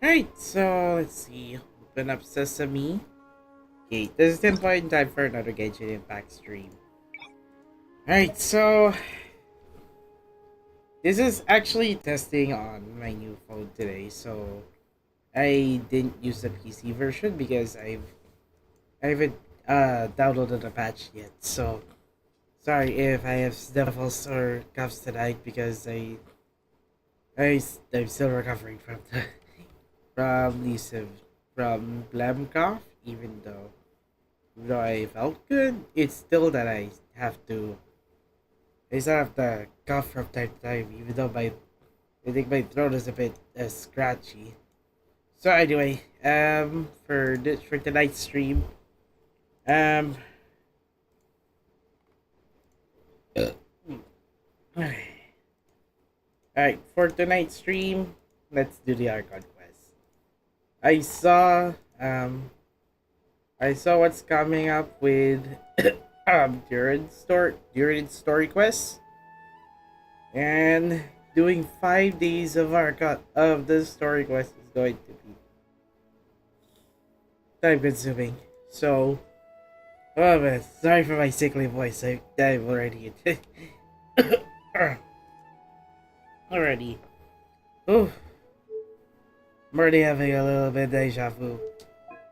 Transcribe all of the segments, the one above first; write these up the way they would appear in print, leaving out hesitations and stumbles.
Alright, so let's see. Open up Sesame. Okay, this is 10 point time for another Genshin Impact stream. Alright, so this is actually testing on my new phone today, so I didn't use the PC version because I haven't downloaded a patch yet. So sorry if I have sniffles or coughs tonight because I'm still recovering from the from these from phlegm cough. Even though I felt good, it's still that I still have to cough from time to time. Even though I think my throat is a bit scratchy. So anyway, for tonight's stream, um, alright, for tonight's stream, let's do the Archon quest. I saw um I saw what's coming up with during story quests, and doing 5 days of Archon of the story quest is going to be time consuming. So oh man, sorry for my sickly voice. I'm already already. Oh, I'm already having a little bit deja vu.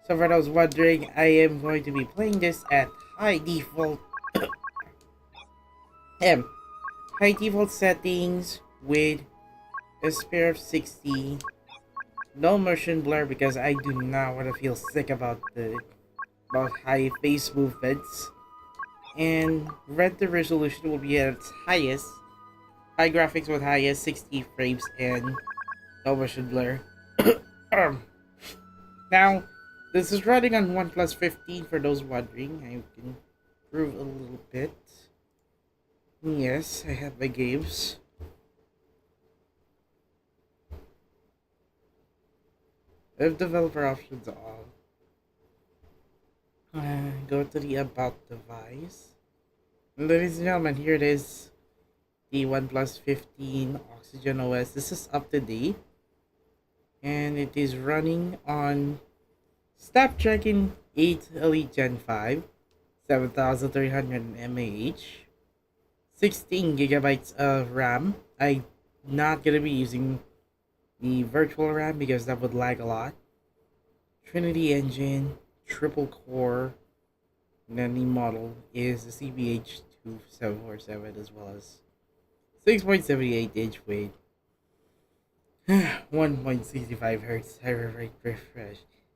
So for those wondering, I am going to be playing this at high default um, high default settings with a spare of 60, no motion blur because I do not want to feel sick about high face movements, and render resolution will be at its highest, high graphics with highest 60 frames and no motion blur. Now, this is running on OnePlus 15 for those wondering. I can prove a little bit. Yes, I have my games. I have developer options on. Go to the about device. Ladies and gentlemen, here it is. The OnePlus 15 Oxygen OS. This is up to date. And it is running on Snapdragon 8 Elite Gen 5, 7300 mAh, 16 gigabytes of RAM. I'm not gonna be using the virtual RAM because that would lag a lot. Trinity engine, triple core, and then the model is the CBH2747 as well as 6.78 inch weight, 1.65 hertz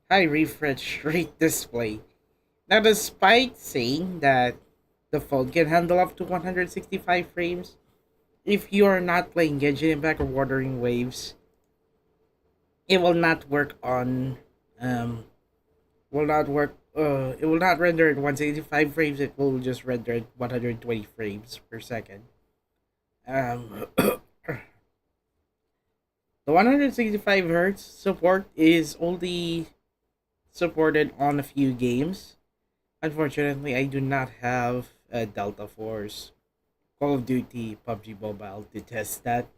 high refresh rate display. Now, despite saying that the phone can handle up to 165 frames, if you are not playing Genshin Impact or Wuthering Waves, it will not work on will not work. It will not render at 165 frames. It will just render at 120 frames per second. The 165 hertz support is only supported on a few games. Unfortunately, I do not have a Delta Force, Call of Duty, PUBG Mobile to test that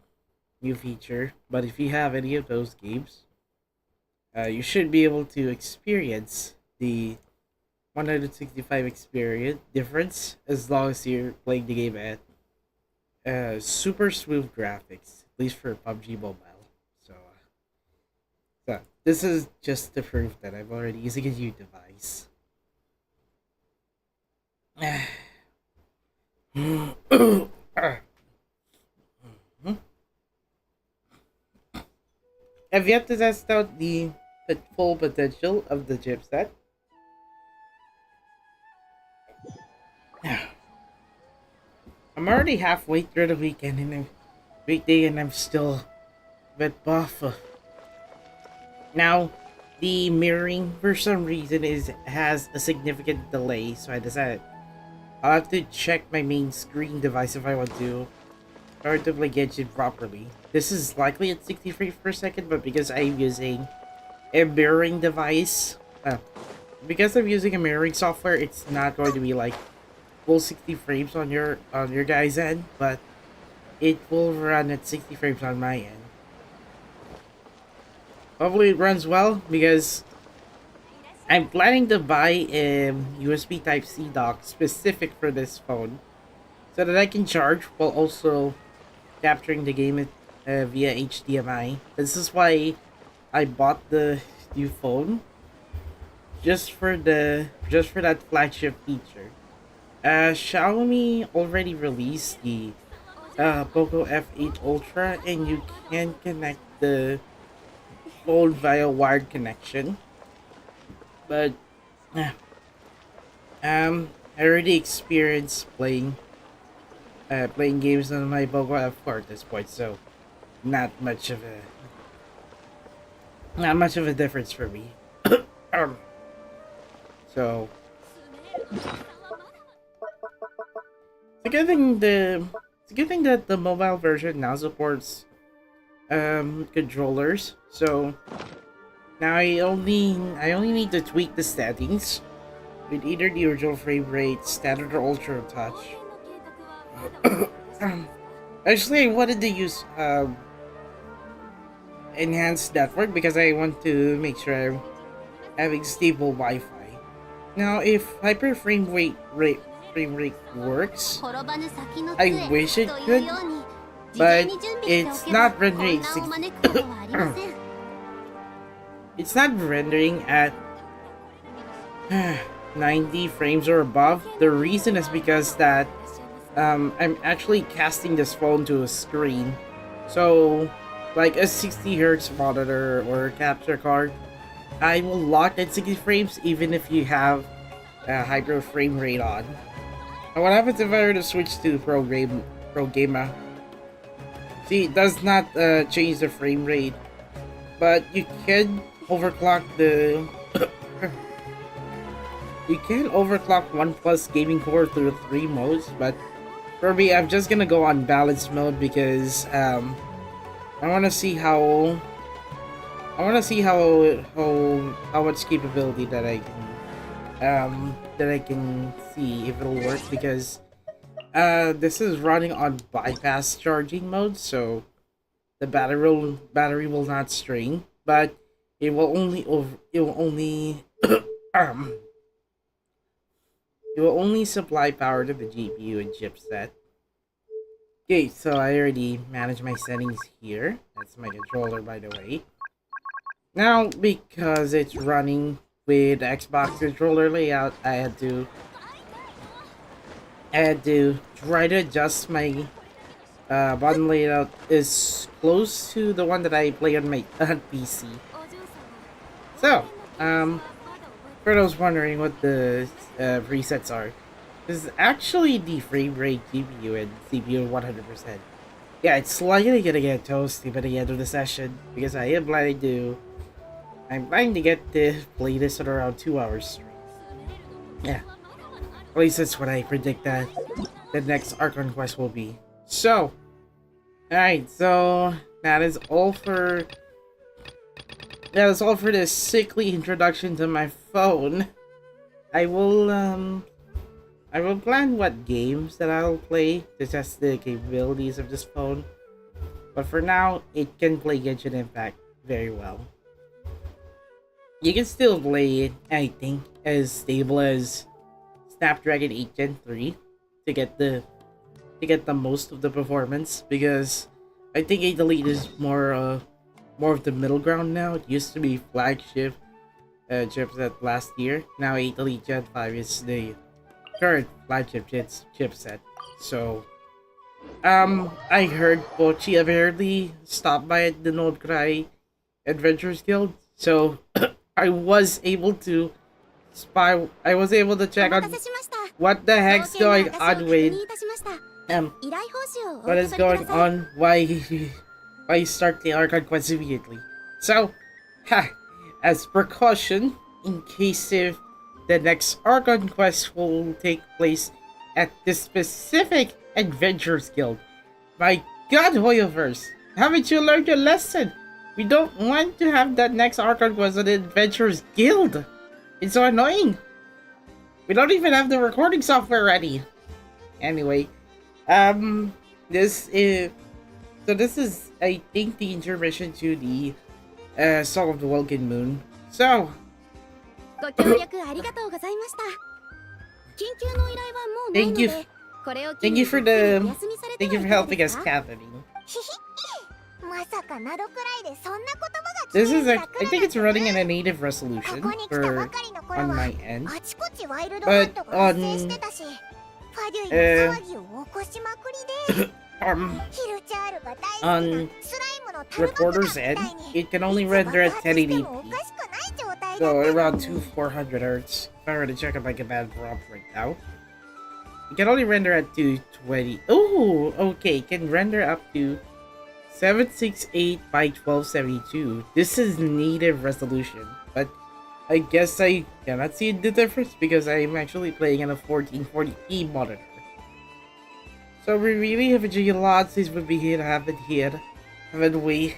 new feature. But if you have any of those games, you should be able to experience the 165 experience difference as long as you're playing the game at super smooth graphics, at least for PUBG Mobile. So this is just to prove that I'm already using a new device. I've yet to test out the full potential of the chipset. I'm already halfway through the weekday and I'm still a bit buff. Now, the mirroring for some reason has a significant delay, so I decided I'll have to check my main screen device if I want to play Genshin properly. This is likely at 60 frames per second, but because I'm using a mirroring device, because I'm using a mirroring software, it's not going to be like full 60 frames on your guys' end, but it will run at 60 frames on my end. Hopefully it runs well because I'm planning to buy a USB Type-C dock specific for this phone so that I can charge while also capturing the game via HDMI. This is why I bought the new phone just for that flagship feature. Xiaomi already released the Poco F8 Ultra, and you can connect the phone via wired connection. But uh, I already experienced playing games on my Poco F4 at this point, so not much of a not much of a difference for me. um, so it's a good thing it's a good thing that the mobile version now supports controllers. So now I only need to tweak the settings with either the original frame rate, standard, or ultra touch. Actually, I wanted to use enhanced network because I want to make sure I'm having stable Wi-Fi. Now, if hyper frame rate works, I wish it could, but it's not rendering it's not rendering at 90 frames or above. The reason is because that I'm actually casting this phone to a screen, so like a 60 hertz monitor or capture card, I will lock at 60 frames even if you have a hyper frame rate on. And what happens if I were to switch to Pro Gamer? See, it does not change the frame rate, but you can overclock the you can overclock OnePlus gaming core through 3 modes, but for me, I'm just gonna go on balanced mode because I want to see how how much capability that I can see if it'll work, because this is running on bypass charging mode, so the battery will not strain, but it will only um it will only supply power to the GPU and chipset. Okay, so I already managed my settings here. That's my controller, by the way. Now, because it's running with Xbox controller layout, I had to try to adjust my button layout is close to the one that I play on my PC. So, for those wondering what the presets are, this is actually the frame rate, GPU, and CPU 100%. Yeah, it's slightly gonna get toasty by the end of the session because I'm planning to get to play this at around 2 hours straight. Yeah, at least that's what I predict that the next Archon quest will be. So, alright, so that is all for this sickly introduction to my phone. I will plan what games that I'll play to test the capabilities of this phone. But for now, it can play Genshin Impact very well. You can still play it, I think, as stable as Snapdragon 8 Gen 3 to get the most of the performance, because I think 8 Elite is more of the middle ground now. It used to be flagship chipset last year. Now 8 Elite Gen 5 is the current flagship chipset. So I heard Pochi apparently stopped by at the Nocturne Adventures Guild, so I was able to check on what the heck's going on with what is going on, why start the Archon quest immediately. So, as precaution, in case if the next Archon quest will take place at this specific Adventures Guild. My god, Hoyoverse, haven't you learned your lesson? We don't want to have that next Archon quest at the Adventures Guild. It's so annoying. We don't even have the recording software ready. Anyway, this is I think, the intermission to the Song of the Vulcan Moon. So, ご協力ありがとうございました。緊急の依頼はもうないの thank you, で、これを機 thank に you for ゆっくり the, お休みされて thank you は for いかが helping で us, すか？ Catherine. まさかなどくらいでそんな言葉が This 聞け is る a, だけ I な think ん it's て running at ね。 a native こ resolution こに来たば for かりの頃 on は my end. あちこちワイルドハン But トが発生してたし、ファデュイの騒ぎを起こしまくりで、ヒルチャールが大好きなスライムのタルバクラ Recorder's みた end, いに it can only いつ render 爆 at 発してもお 1080p. かしくない状態だった So の around に。 400 hertz. If I were to check on my command prompt right now, it can only render at 220. Oh, okay. It can render up to 768 by 1272. This is native resolution, but I guess I cannot see the difference because I'm actually playing on a 1440p monitor. So we really have a lot since we begin having here, haven't we?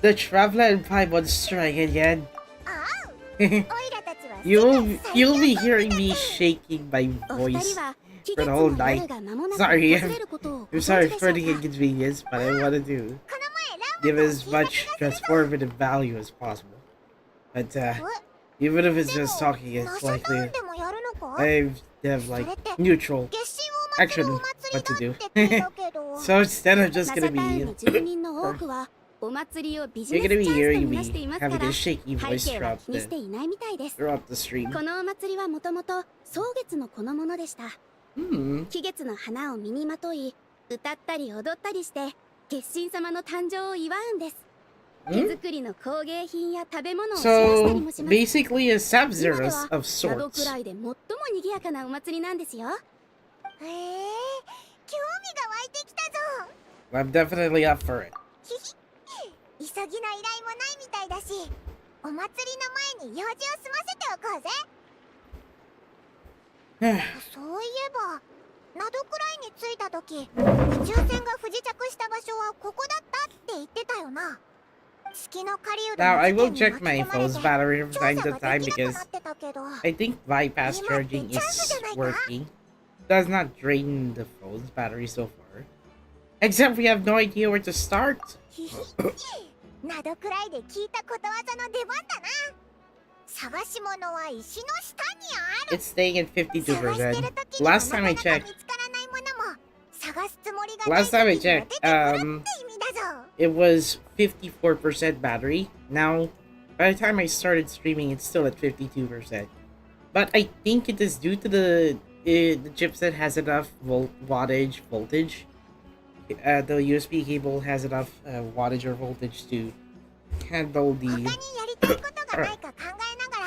The Traveler and Paimon strike again. ああ、オイラたちは世 you'll 界最 you'll 強 be の hearing me shaking my お二 voice 人は季 for 節 the の whole 夜 night. が間もなく Sorry, 訪れることをご I'm 存 sorry 知でし for ょ the うか？ inconvenience, but I want to do この前ラ give ムの as 聞いた much 気がするぞ。 transformative value as possible. But え even if it's で just も talking, ナ it's シャタウ likely ンでもやるのか？ I have そ like れって neutral 月神を祀る action お what 祭り to だっ do. て聞いたけど。 So instead, I'm just ナ gonna シャタウン be の住人の多くはお祭りをビジ you're ネス gonna チ be ャンスと hearing みなして me いますか having ら、 a shaky 背 voice 景は throughout 気にして the いないみたいです。 throughout the stream. このお祭りはもともと草月のこのものでした。 Hmm. 季月の花を身にまとい、歌ったり踊ったりして月神様の誕生を祝うんです。手作りの工芸品や食べ物をシェアしたり So もします。 basically, a 今で Sub-Zero は of 窓く sorts. らいで最も賑やかなお祭りなんですよ。へえ、興味が湧いてきたぞ。 I'm definitely up for it. ひひ、急ぎの依頼もないみたいだし、お祭りの前に用事を済ませておこうぜ。そういえば、ナドくらいに着いた時、宇宙船が不時着した場所はここだったって言ってたよな。月の狩人 Now の I 事 will 件に check 巻き my 込まれ phone's て battery from 調 time 査 to が time できなく because なってたけど。 I think bypass charging is working. Does not drain the phone's battery so far. Except we have no idea where to start. ひひ、ナドくらいで聞いたことわざの出番だな。探し物は石の下にある。 It's staying at 探してる 52%. 時には Last な time か I なか checked, 見つからないものも探すつもりがない last time I 時には checked, 出てくるって意味だぞ。 it was 54% battery. Now, by the time I started streaming, it's still at 52%. But I think it is due to the chipset has enough voltage. The USB cable has enough wattage or voltage to handle 他にや the りたいことがないか考えなが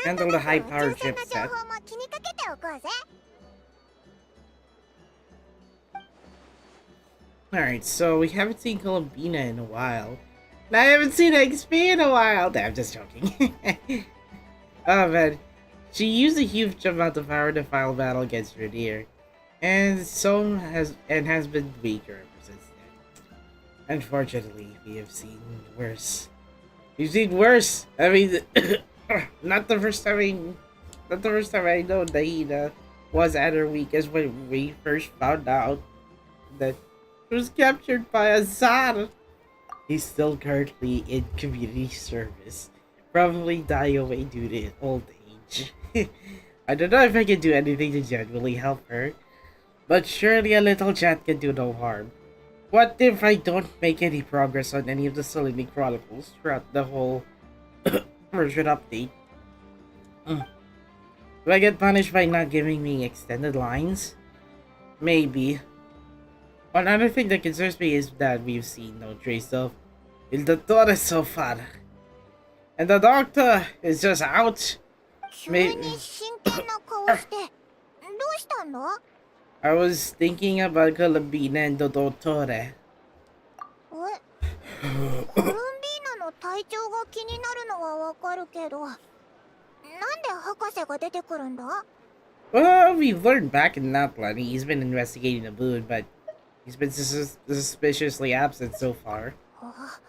ら、なんと handle な the く high 宇 power 宙船の情 chipset. 報も気にかけておこうぜ。 Alright, so we haven't seen Columbina in a while. And I haven't seen XP in a while. Nah, I'm just joking. Oh man. She used a huge amount of power to final battle against Radir. And has been weaker ever since then. Unfortunately, we have seen worse. We've seen worse! I mean not the first time I know Naina was at her weakest when we first found out that she was captured by Azar. He's still currently in community service. Probably die away due to old age. I don't know if I can do anything to genuinely help her. But surely a little chat can do no harm. What if I don't make any progress on any of the Selene Chronicles throughout the whole version update? Do I get punished by not giving me extended lines? Maybe. One other thing that concerns me is that we've seen no trace of Il Dottore so far. And the doctor is just out. 急に真剣な顔して、どうしたの？ I was thinking about Columbina and the Dottore. え、コルンビーナの体調が気になるのはわかるけど、なんで博士が出てくるんだ？ Well, we've learned back in Naplan he's been investigating the moon, but he's been suspiciously absent so far. あ、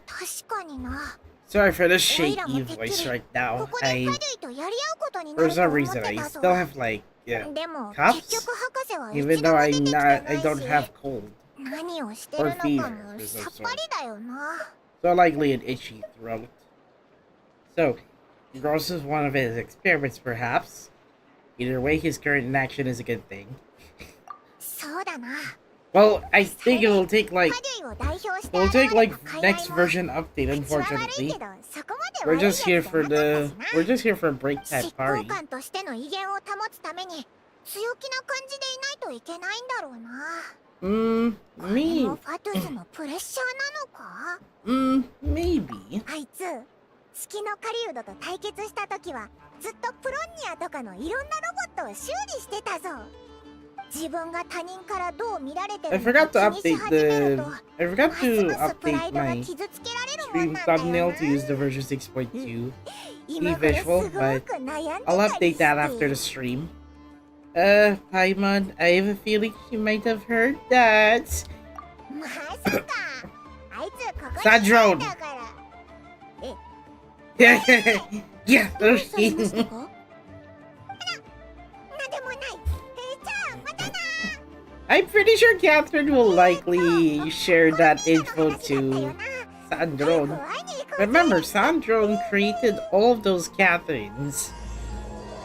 確かにな。 Sorry for the オイラ shaky もてっ voice きり right now. ここでファデュイとやり合うことにな For ると some 思っ reason, て I たぞ。 still have like, yeah, でも cups? 結局博士は Even 一度 though も I 出てきて not, な I い don't し、 have cold. 何をしてるのかもさっぱりだよな。so likely an itchy throat. So, gross is one of his experiments, perhaps. Either way, his current inaction is a good thing. そうだな。 Well, I think それ it で will take カ like ディを代表して it will 現 take れ like た傀 next 儡も version update. 口は悪い Unfortunately, けどそこまで we're 悪いや just つ here じゃ for なかったし the な。 we're just here for a break 執 time 行 party. 官としての威厳を保つために強気な感じでいないといけないんだろうな。これ Me, もファトゥスのプレッシャーなのか？ maybe. あいつ月の狩人と対決した時はずっとプロンニアとかのいろんなロボットを修理してたぞ。自分が他人からどう見られて I るの forgot か to 気にし update 始める the と I forgot ます to ますプラ update イドが my 傷つけられるも stream んなんだよ thumbnail な。 to use the version 6.2. 今これす visual, ごく but 悩んで I'll たり update して that after the stream. Paimon, I have a feeling she might have heard that. まさかあいつここに Sandrone. いたんだから。 Yeah, どうされま thirsty. したか？なんでもない。じゃあまたな。 I'm pretty sure Catherine will likely share that info to Sandrone. Remember, Sandrone created all of those Catherines.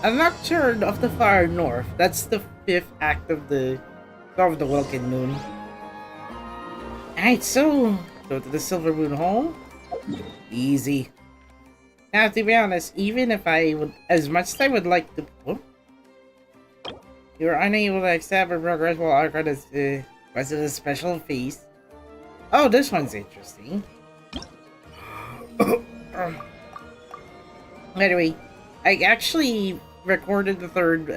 A Nocturne of the Far North. That's the 5th act of the Wilken Moon. Alright, so go to the Silver Moon Hall. Easy. Now, to be honest, even if I would, as much as I would like to, you are unable to accept or progress while Archon is was in a special phase. Oh, this one's interesting. Anyway, I actually recorded the third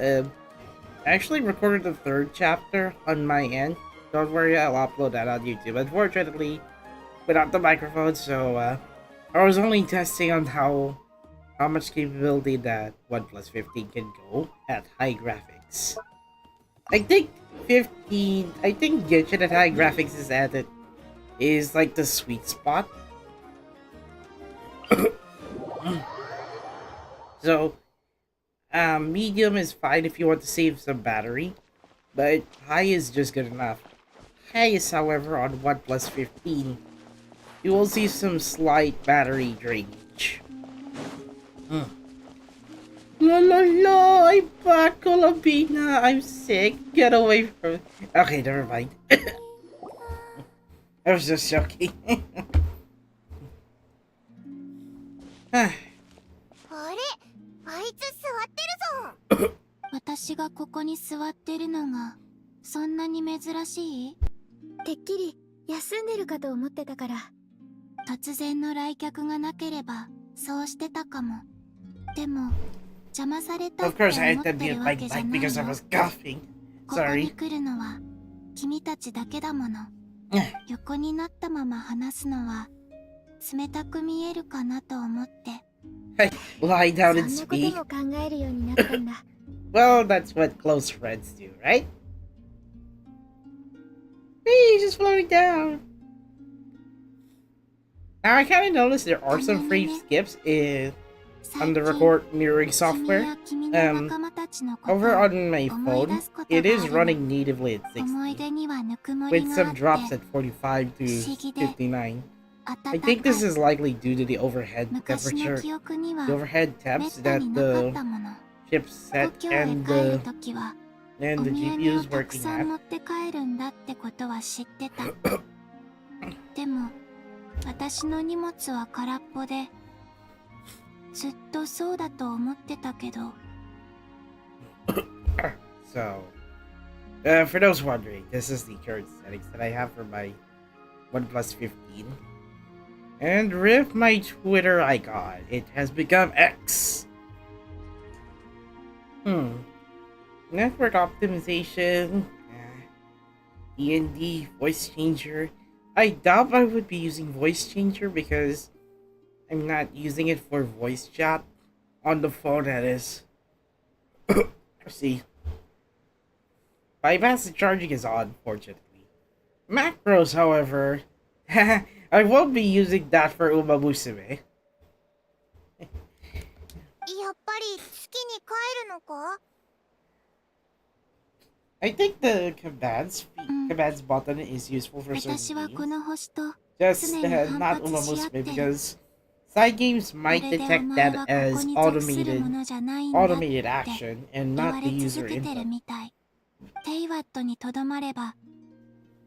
chapter on my end. Don't worry, I'll upload that on YouTube. Unfortunately, without the microphone, so I was only testing on how much capability that OnePlus 15 can go at high graphics. I think Genshin at high graphics is like the sweet spot. So, medium is fine if you want to save some battery, but high is just good enough. Highest, however, on OnePlus 15, you will see some slight battery drainage. La la la, I'm back, Colabina. I'm sick. Get away from... Okay, never mind. I was just joking. あれ、あいつ座ってるぞ。私がここに座ってるのがそんなに珍しい？てっきり休んでるかと思ってたから。突然の来客がなければそうしてたかも。でも邪魔されたって Of course, I 思っ had to て mute るわ my けじゃ mic ない because I よ。 was coughing. ここに Sorry. 来るのは君たちだけだもの。横になったまま話すのは冷たく見えるかなと思って。Hey, lie down and そんな speak. ことも考えるようになったんだ。Well, that's what close friends do, right? Hey, just floating down. Now, I kind of noticed there are some frame skips on the record mirroring software. Over on my phone, it is running natively at 60, with some drops at 45 to 59. I think this is likely due to the overhead temperature, the overhead temps that the chipset and the GPU is working at. でも私の荷物は空っぽでずっとそうだと思ってたけど。 So, for those wondering, this is the current settings that I have for my OnePlus 15. And with my Twitter icon, it has become X. Network optimization, END, voice changer. I doubt I would be using voice changer because I'm not using it for voice chat on the phone, that is. See. Bypass charging is on, fortunately. Macros, however, I won't be using that for Uma Musume. やっぱり月に帰るのか？ I think the commands button is useful for 私は certain こ things. の星と Just 常に反 not 発し合 Uma って Musume る。 because side games こ might れでお detect 前 that はここ as に属するも automated のじゃないんだって automated action and 言 not わ the れ user 続けてる input. みたい。テイワットにとどまれば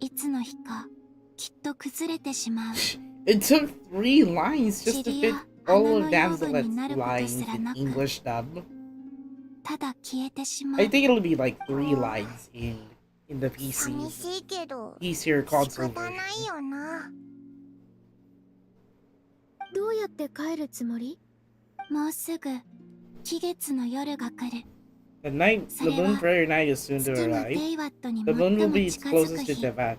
いつの日かきっと崩れてしまう。 It took 3 lines just to 尻 fit や all 鼻 of の養分に Damselet's なること lines すら in なく、 English dub. ただ消えてしま I う。 think it'll be like 3 lines in the 寂 PC しいけど PC or 仕 console 方ない version. よな。どうやって帰るつもり？もうすぐ期月の夜が来る。 The moon prayer night is soon to 月が arrive. テイワットに The 最 moon will も be its 近づく closest to 日。 Devat.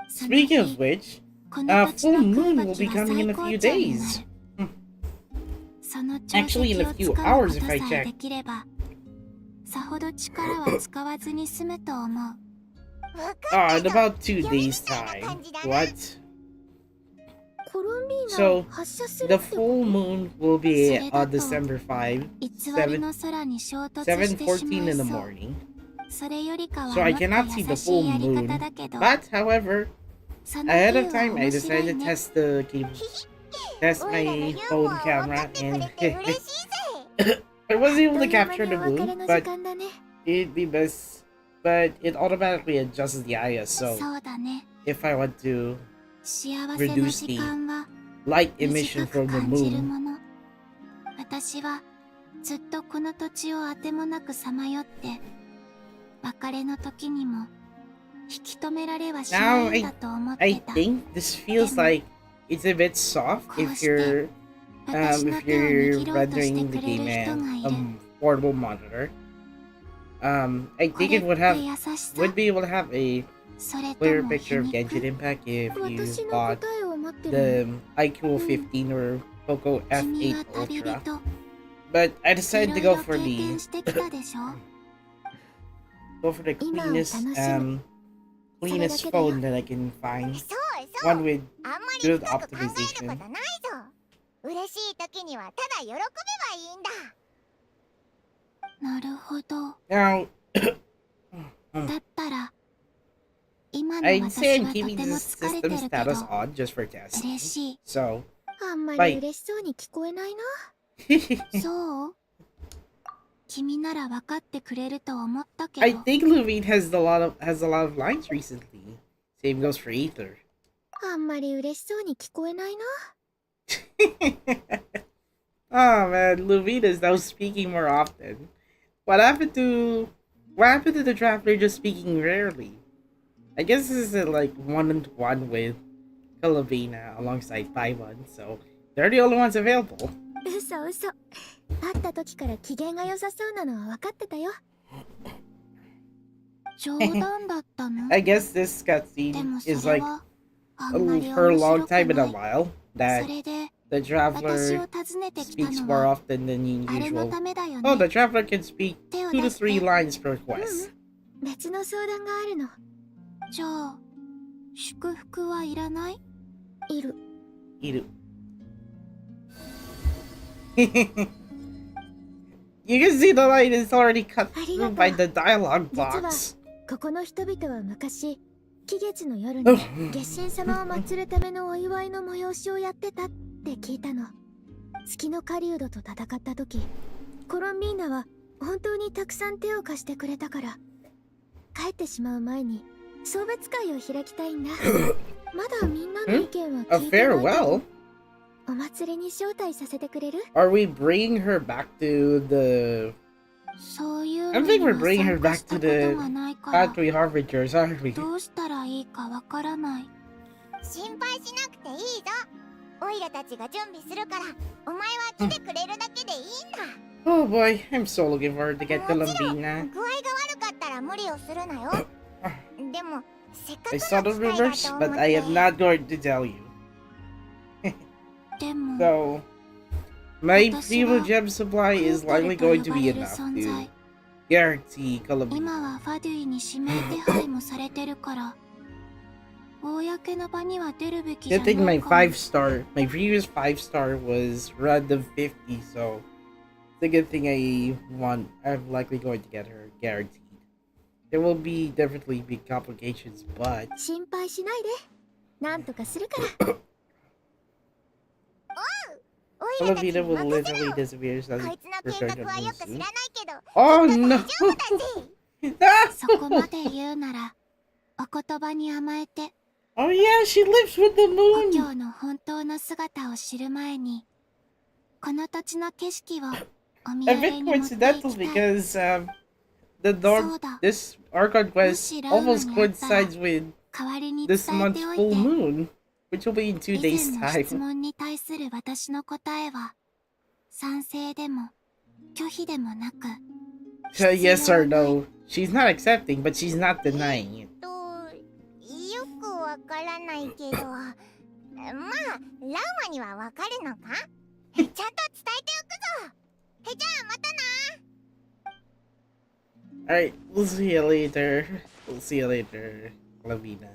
その Speaking of 日、 which, この土地 full の空 moon 爆 will be は coming 最 in a 高 few 潮にな days. る。その潮 Actually, in 汐 a を few 使う hours こと if I さえ check. できれば、さほど力は使わずに済むと思う。わか Ah, った in ぞ。 about 2 読み days' みたいな time. 感じだな。 What? コロンビーナ So, を発射する the ってこ full と？ moon will be それだ on と December 5, 偽りの空に衝突してし 7:14 まい in the そう。 morning. それよりかは So I もっと cannot see the 優し full いやり moon. 方だけど、 But, however, その ahead 日 of は time, I 面白 decided い to ね。 test the test おいらの my ユーモ phone アを分か camera ってく and れて嬉しいぜ。 I wasn't あ able っ to という間 capture に the お別れ moon, の時 but 間だね。 it'd be best. But it automatically adjusts the IS, so そうだね。 if I want to 幸せな reduce 時間は light emission 短く from the 感じる moon, もの。私はずっとこの土地をあてもなくさまよって、別れの時にも引き止められはしないんだと思って I た。 think this feels like it's a bit soft if you're 私の if 手を you're 握ろうとして rendering く the れ game る人 and がい a る。 portable monitor. I こ think れ it っ would て have 優しさ？ would be able to have a それと clearer も皮 picture of 肉？ Genshin Impact if 私 you の bought 答えを待ってる the iQOO 15 or Poco 君 F8 は旅 Ultra. 人。 But I い decided ろ to い go ろ for 経 the 験してきたでしょ。 cleanest 今を楽しむ。 cleanest phone that I can find. そうそう。 One with あんまり good 深く考えること optimization. ないぞ。嬉しい時にはただ喜べばいいんだ。なるほど。 Now, だったら、今の I'd 私 say I'm はと keeping ても this 疲れて system るけど、 status on just for 嬉 testing. しい。 So, あんまりはい嬉しそうに聞こえないな。そう？君なら分かってくれると思ったけ I ど、 think Luvine has a lot of lines recently. Same goes for Ether. あんまり嬉しそうに聞こえないな。Oh man, Luvine is now speaking more often. What happened to the traveler just speaking rarely? I guess this is like 1-on-1 with Calavina alongside Paimon, so they're the only ones available. 嘘嘘。会った時から機嫌が良さそうなのは分かってたよ。冗談だったの？ I guess this で cutscene もそ is れ like はあんまり for a 面 long 白く time in な a い。 while そ that れで the 私を traveler 訪ねてきた speaks の more は often than あれの usual. ためだよ Oh, ね。 the traveler can speak 手を 2 to 出して。 3 lines per quest. 別の相談があるの。じゃあ、祝福はいらない？いる。 Eat it. You can see the line is already cut through by the dialogue 実は box. ここの人々は昔、期月の夜に月神様を祀るためのお祝いの催しをやってたって聞いたの。月の狩人と戦った時、コロンビーナは本当にたくさん手を貸してくれたから、帰ってしまう前に送別会を開きたいんだ。まだみんなの意見は A 聞いてないけど farewell? お祭りに招待させてくれる？ Are we bringing her back to the... そういう I の think に we're は bringing 参 her 加 back した to こと the がないから、 factory harbingers, aren't we? どうしたらいいかわからない。心配しなくていいぞ。オイラたちが準備するから、お前は来てくれるだけでいいんだ。 Oh boy, I'm so looking forward to get to もちろん Lambina. 具合が悪かったら無理をするなよ。でもせっか I く saw の the 機会だ rumors, と思 but っ I て。 am not going to tell you. でも、 So, my 私 Primo は gem supply ク is ーテル likely と going 呼 to ば be れる enough 存 to 在。 guarantee 今 Calabina. はファデュイに指名手配もされてるから、公の場には出るべきじゃ Good ない thing my かも。 my previous 5-star was random 50, so it's a good thing I'm likely going to get her guaranteed. There will definitely be complications, but 心配しないで。なんとかするから。イレたち Filipino に will 任せ literally ろ。 disappear こ as いつの計 return 画は to よく知 soon. らないけど Oh きっと no! 大丈夫だぜ。 そこまで言うなら、お言葉に甘えて、 Oh yeah, she lives with the 故 moon! 郷の本当の姿を知る前に、この土地の景色をお土 A 産 bit に持ってい coincidental きたい。 because the norm そうだ。 this Archon も quest しラウマ almost にあったら、 coincides with 代わりに伝 this え month's ておい full て。 moon, which will be in 2以前 days' の質 time. 問に対する私の答えは、賛成でも拒否でもなく、 Yes or no. She's not accepting, but she's not denying it. よくわからないけど、まあラウマにはわかるのか。ちゃんと伝えておくぞ。じゃあまたな。 Alright, we'll see you later. We'll see you later, Lavina.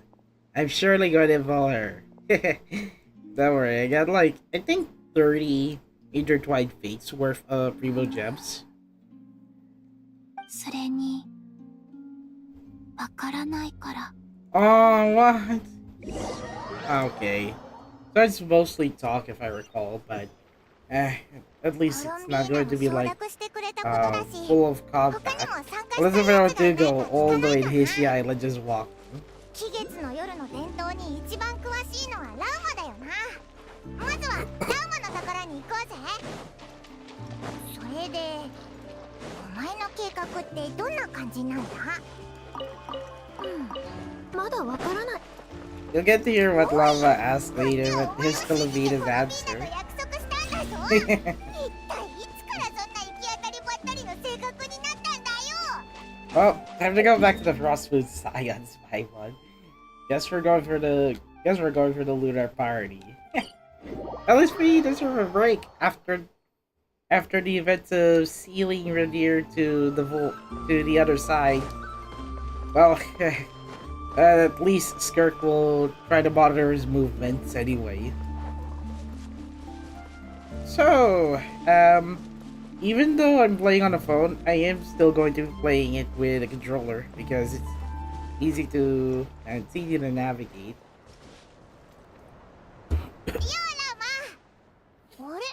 I'm surely going to involve her. Don't worry, I got like, I think 30 intertwined fates worth of primo gems. それに、わからないから。 Oh, what? Okay. So it's mostly talk if I recall, but at least it's not going to be like full of combat. Unless if I were to go all the way to Hishi Island just walking. 季月の夜の伝統に一番詳しいのはラウマだよな。まずはラウマの宝に行こうぜ。それでお前の計画ってどんな感じなんだ。まだわからない。 You'll get to hear what Lava asked later, but here's Filipino's answer. 約束したんだぞ。一体いつからそんな行き当たりばったりの性格になったんだよ。 Well, time to go back to the Frostmoon Scion Spy one. Guess we're going for the lunar party. At least we deserve a break after the event of sealing Radir to the other side. Well, at least Skirk will try to monitor his movements anyway. So, even though I'm playing on a phone, I am still going to be playing it with a controller because it's easy to navigate. ようラマ。あれ、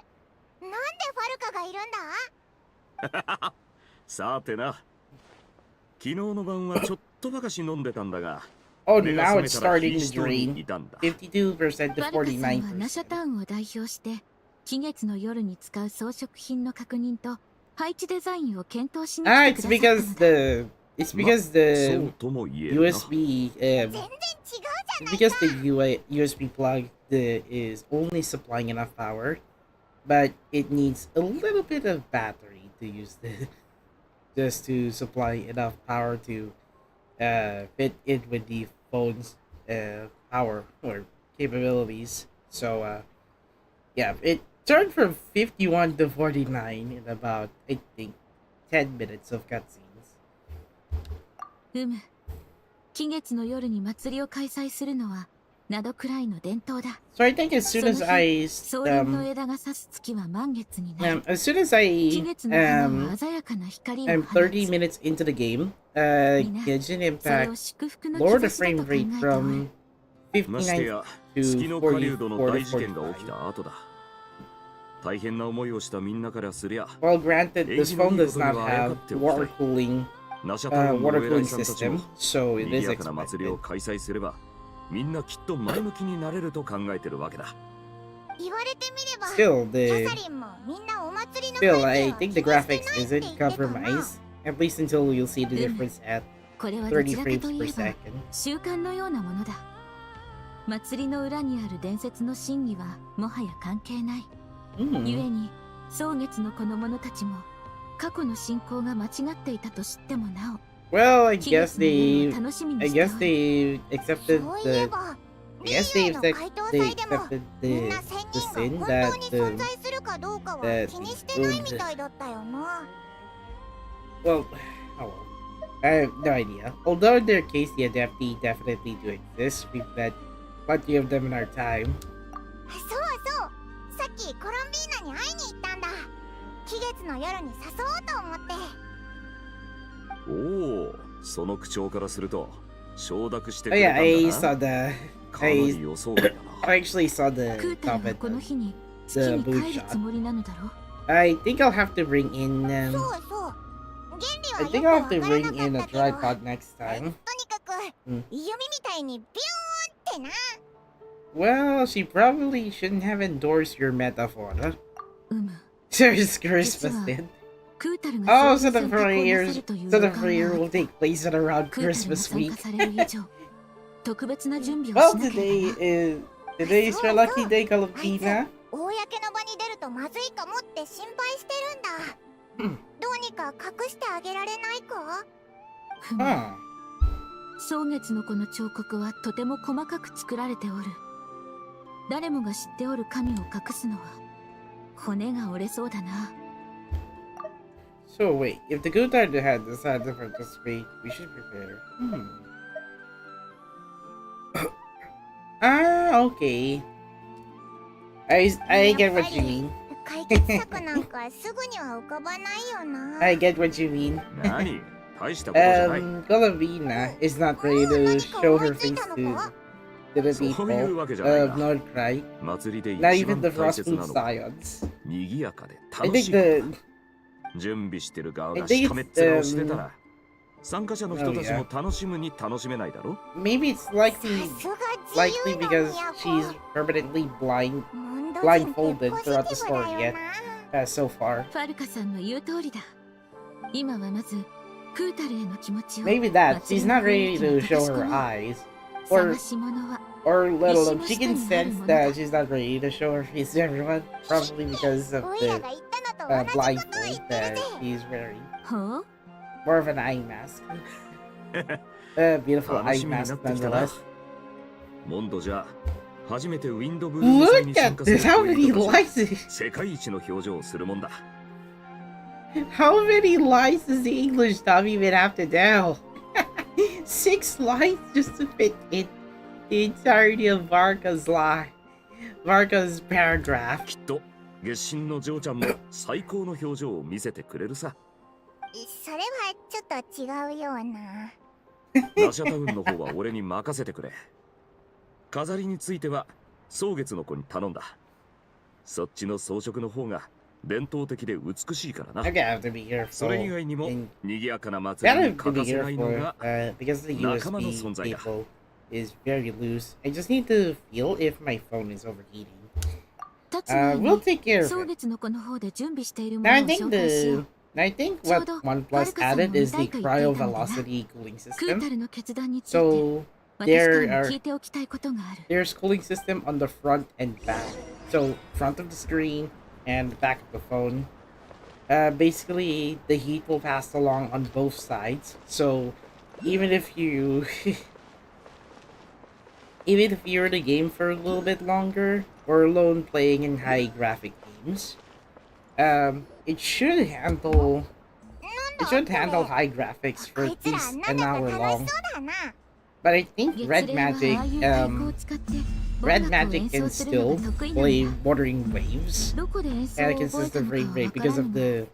なんでファルカがいるんだ。さてな。昨日の晩はちょっとばかし飲んでたんだが。 Oh, now it's starting to drain. 52% to バルカさんはナ 49%. シャタウンを代表して季月の夜に使う装飾品の確認と配置デザインを検討しに Ah, 来 it's てくださったのだ。 because the そうとも言えるな。 USB 全然違うじゃ it's ない because か。 the USB plug is only supplying enough power, but it needs a little bit of battery to use just to supply enough power to fit in with the phone's power or capabilities. So yeah, it turned from 51 to 49 in about, I think, 10 minutes of cutscenes. 季月の夜に祭りを開催するのはナドくらいの伝統だ。 So I think as soon as その I 日、草原の枝が差す月は満月になる。 as soon as I 季月の花は鮮やかな光を I'm 放30つ。 minutes into the game, Genshin それを Impact 祝福の lowered the 兆しだ frame と考え rate ておる。 from ましてや 59月 to の狩人の 44大 to 事件が起き 45. た後だ。大変な思いをしたみんなからすりゃ、 Well, granted, this phone does not have water cooling ナシャタウンのお water 偉い cooling さんたち system, も so it 賑 is やかな祭り expected. を開催すれば、みんなきっと前向きになれると考えてるわけだ。言われてみれば、 Still, キャ the サリンもみんなお祭りの still 背 I 景を think 気 the にして graphics ないって言 isn't ってたな。 compromised, at least until you'll see the difference at これはど30ちらか frames と per いえば second. 習慣のようなものだ。祭りの裏にある伝説の真偽はもはや関係ない。ゆえ Hmm. に草月の子の者たちも過去の信仰が間違っていたと知ってもなお、 Well, I 季 guess 月の夜 they を楽しみ I にしてお guess る。 they accepted そういえ the ば、 I guess they リーの accept 解答 they 祭でも accepted みん the な仙 the 人 sin が that 本当に存在するかどうかは that 気にしてないみたいだったよな。 well, oh well. I have no idea. Although in their case the Adepti definitely do exist, we've met plenty of them in our time. そうそう、さっきコロンビーナに会いに行ったんだ。季月の夜に誘おうと思って。おお、その口調からすると承諾して Oh くれ yeah, たんだ I saw な。 the かなり予想外だな。I actually saw クー the ターは comment. この日に月 the に boot 帰る shot. つもりなのだろ I think I'll have to bring in そうそう。原 I 理 think は I'll よ have く to わから bring なか in っ a たけど、 tripod next と time. にかく、うん弓みたいにビューンってな。 Well, she probably shouldn't have endorsed your metaphor. Huh? うむ Serious Christmas 実は did. クータルが Oh, そう so いう the 選択をなさ premiere, るという so 予 the 感が premiere あっ will た take place at around クータルが Christmas 参 week. 加される以上特別な準備を Well, しなけれ today ばな is today's your lucky day, あいつ、 Kalapina. 公の場に出るとまずいかもって心配してるんだ。どうにか隠してあげられないか？ふむ Huh. 蒼月の子の彫刻はとても細かく作られておる誰もが知っておる神を隠すのは骨が折れそうだな So wait, if the Gotthard had decided to participate, we should prepare. Okay. I get what you mean. 解決策なんかすぐには浮かばないよな。 I get what you mean. 何大したことじゃない。 Galavina is not ready to show her face to the そういう people わけじゃない of が、 Nordcry. 祭りで Not 一 even 番 the 大切 Frostproof なのは Scions. 賑やかで I 楽 think しいこと the だ。準備してる側 I が think しかめっ it's 面をしてたら、参加者の人たち Oh, も楽しむに楽しめないだろ。 maybe it's likely さすが likely 自由の because 都。 she's permanently blind モンド人って blindfolded ポジテ throughout the ィブだ story よ yet な。 so far. ファルカさんの言う通りだ今はまずクータルへの気持ちを Maybe that 祭 she's りの not 雰囲 ready 気に to 溶か show し込 her もう eyes, 探 or し物は or little Ishino she can Shita sense ni that haru she's not ready to show her face to everyone, probably because of オイラ the が言ったのと同じことを言 blindfold ってる that ぜ。 she's wearing. ほう More of an eye mask. Beautiful 楽 eye しみにな mask ってきたな nonetheless. モンドじゃ初めてウィンドブルーム祭に Look 参 at 加する this! How 恋 many 人たち lies? 世界一の表情をするもんだ。 How many lies does the English dub even have to do? 6 lines just to fit in the entirety of Varka's paragraph. きっと月神のジョーちゃんも最高の表情を見せてくれるさ。それはちょっと違うような。ラシャタウンの方は俺に任せてくれ。飾りについては蒼月の子に頼んだ。そっちの装飾の方が伝統的で美しいからな。 I'm gonna have to be それ以 careful. 外にも and 賑やかな祭 Gotta り have に to 欠 be かせないの careful が because the 仲間の USB 存在だ。 cable is very loose. I just need to feel if my phone is overheating. 立つ前 We'll に take care of 蒼 it. 月の子の方で準備しているも Now の I を think 紹介しよ the う I think what Chodo, OnePlus Haruka-san added is the も見たいと言っていたのでな。 cryo velocity cooling クータ system. ルの決断について So 私から there も are 聞いておきたいことがある there's cooling system on the front and back. So front of the screen and back of the phone. Basically the heat will pass along on both sides. So even if you even if you're in the game for a little bit longer or alone playing in high graphic games, it should handle high graphics for こい at つら least なん an だか hour 楽し long. そうだな。 But I think 月 Red 齢はああ Magic いう太鼓を使って音 Red 楽を Magic 演 can 奏するの still が得意な play んだ Wuthering Waves どこで演奏を at a 覚え consistent たのか frame は rate わから because ぬ of が the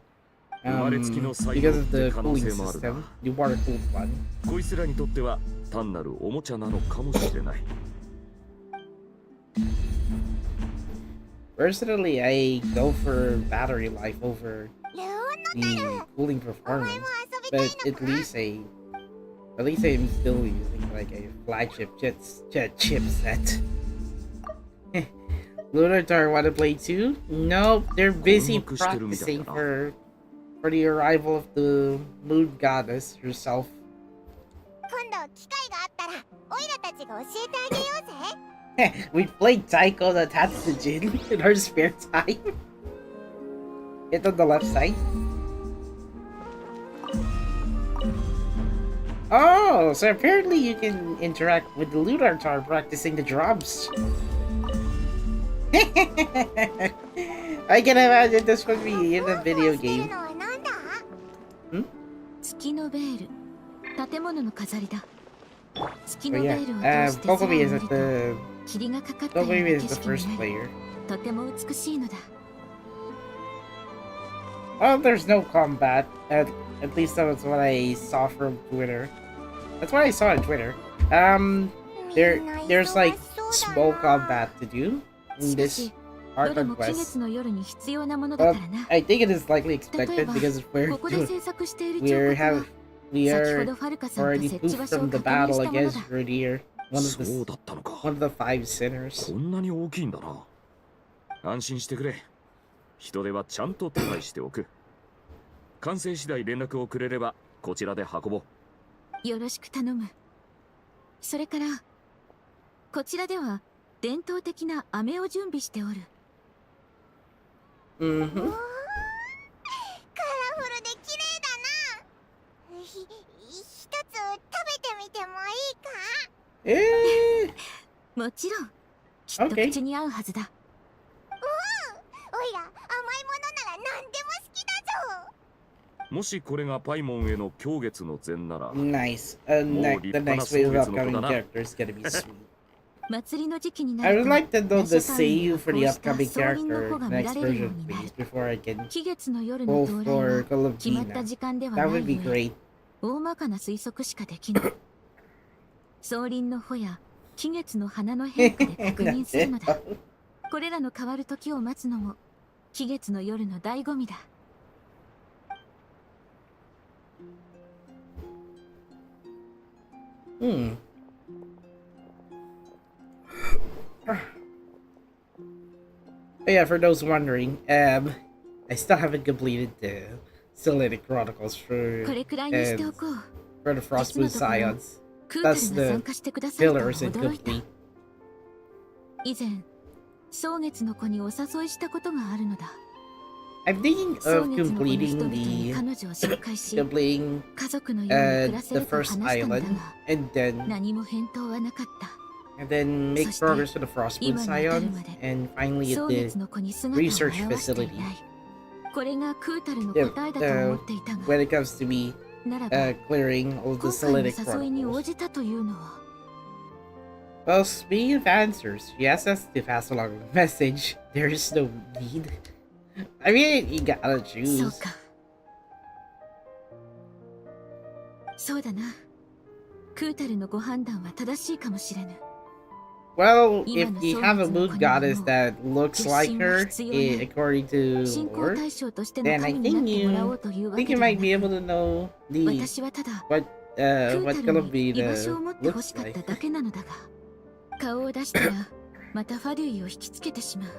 生まれつきの才 because 能 of っ the て可能 cooling 性もあるな。 system, the water cooled one. こいつらにとっては単なるおもちゃなのかもしれない。 Personally, I go for battery life over ルーンの the cooling お前 performance, も遊びたい but のか？ at least I'm still using like a flagship jet chipset. Lunatar wanna play too? Nope, they're busy practicing for the arrival of the moon goddess herself. 今度機会があったらオイラたちが教えてあげようぜ。 We played Taiko the Tatsujin in our spare time. Hit on the left side. Oh, so apparently you can interact with the Ludartar practicing the drums. I can imagine this would be in a video してる game. のはなんだ？月のベール建物の飾りだ月 But のベ yeah, ールを通して空を Kokomi 見 is る at と the 霧がかかったような Kokomi 景 is the 色 first になり player. とても美しいのだ Oh, there's no combat. At least that's what I saw from Twitter. That's what I saw on Twitter. There's like small combat to do in しか this しどれ Archon も期 quest. 月の夜に必要なものだ Well, からな。 I think it is likely 例え expected ば because ここで制作している彫 we're 刻は have we 先ほ are どファルカさんと already 設置 proof 場所 from を the 確認 battle したもの against だ。 Rudier, そうだったのか。 one of the five sinners. こんなに大きいんだな。安心してくれ。人手はちゃんと手配しておく。完成次第連絡をくれればこちらで運ぼう。よろしく頼む。それからこちらでは伝統的な飴を準備しておる。カラフルで綺麗だな。一つ食べてみてもいいか？ Eh, もちろんきっと Okay. 口に合うはずだ。おいら甘いものなら何でも好きだぞ。もしこれがパイモンへの狂月の禅なら、 nice. More The deep next wave of panas upcoming na. characters is gonna be sweet. 祭りの時期にな I る would と like to know the ラシャタウンに seiyuu は for こ the うした upcoming 総輪の character 穂が見ら next れるよう version, になる。 please, before I can 期月の夜の go 到来 for は Call of 決まった Gina. 時間では That な would い be ゆえ great. 大まかな推測しかできない。総輪の穂や期月の花の変化で確認するのだ。これらの変わる時を待つのも期月の夜の醍醐味だ。Hmm. But yeah, for those wondering, I still haven't completed the Solidity Chronicles これくらいにしておこう。 for the Frostmoon 実のところ Scions. クータル That's が the 参加してくださると Pillars 驚いた。 incomplete. 以前蒼月の子にお誘いしたことがあるのだ。 I'm thinking 蒼 of 月の子の人 completing 々に the 彼女を紹介し completing 家族のように暮らせ the ると話 first したのだ island が and then 何も返答はなかった make そして progress to the Frostmoon 今に至る Scions まで and finally 蒼 at 月 the の子に姿を現 research してい facility. ないこれがクータルの Yeah, 答えだと思っていたが when it comes to me ならば clearing all the 今回の Solidity 誘いに応 Chronicles. じたというのは Well, speaking of answers, she asked us to pass along a message. There is no need. I mean, you gotta そう choose. かそうだなクータルのご判断は正しいかもしれぬ Well, 今 if の you 蒼 have a 月の moon 子には goddess もう that looks like her, 決心は必要ない。 according to 信仰 lore, 対象としての then I 神にな think ってもらお you うというわ think け you では might な be く able to know the 私はただ what クー what's タ gonna ル be に居場 the 所を持ってほ looks しかった like. だけなのだが顔を出したらまたファデュイを引きつけてしまう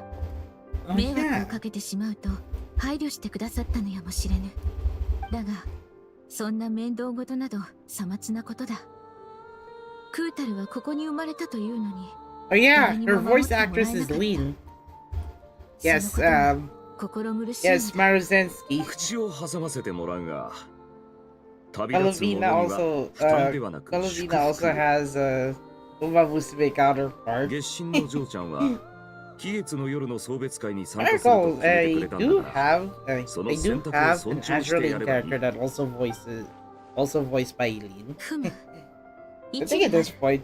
Oh 迷惑を yeah. かけてしまうと配慮してくださったのやもしれぬだがそんな面倒事などさまつなことだクータルはここに生まれたというのに Oh yeah, 誰に her も守 voice ってもら actress えな is かった Lean. その Yes, ことは心苦しいの yes, だ Maruzensky. 口を挟ませてもらうが、旅立つ者に Kalavina は also, 負担ではなく祝 Kalavina 福 also has a Uma Musume counterpart. 月神の嬢ちゃんは期月の夜の送別会に参 I 加すると recall, 決めてく I れたん do だから have, I その do 選択を have 尊 an 重して Azrael やればいい。 character that also voiced by Eileen. ふむ I 一 think at 理あ this る point,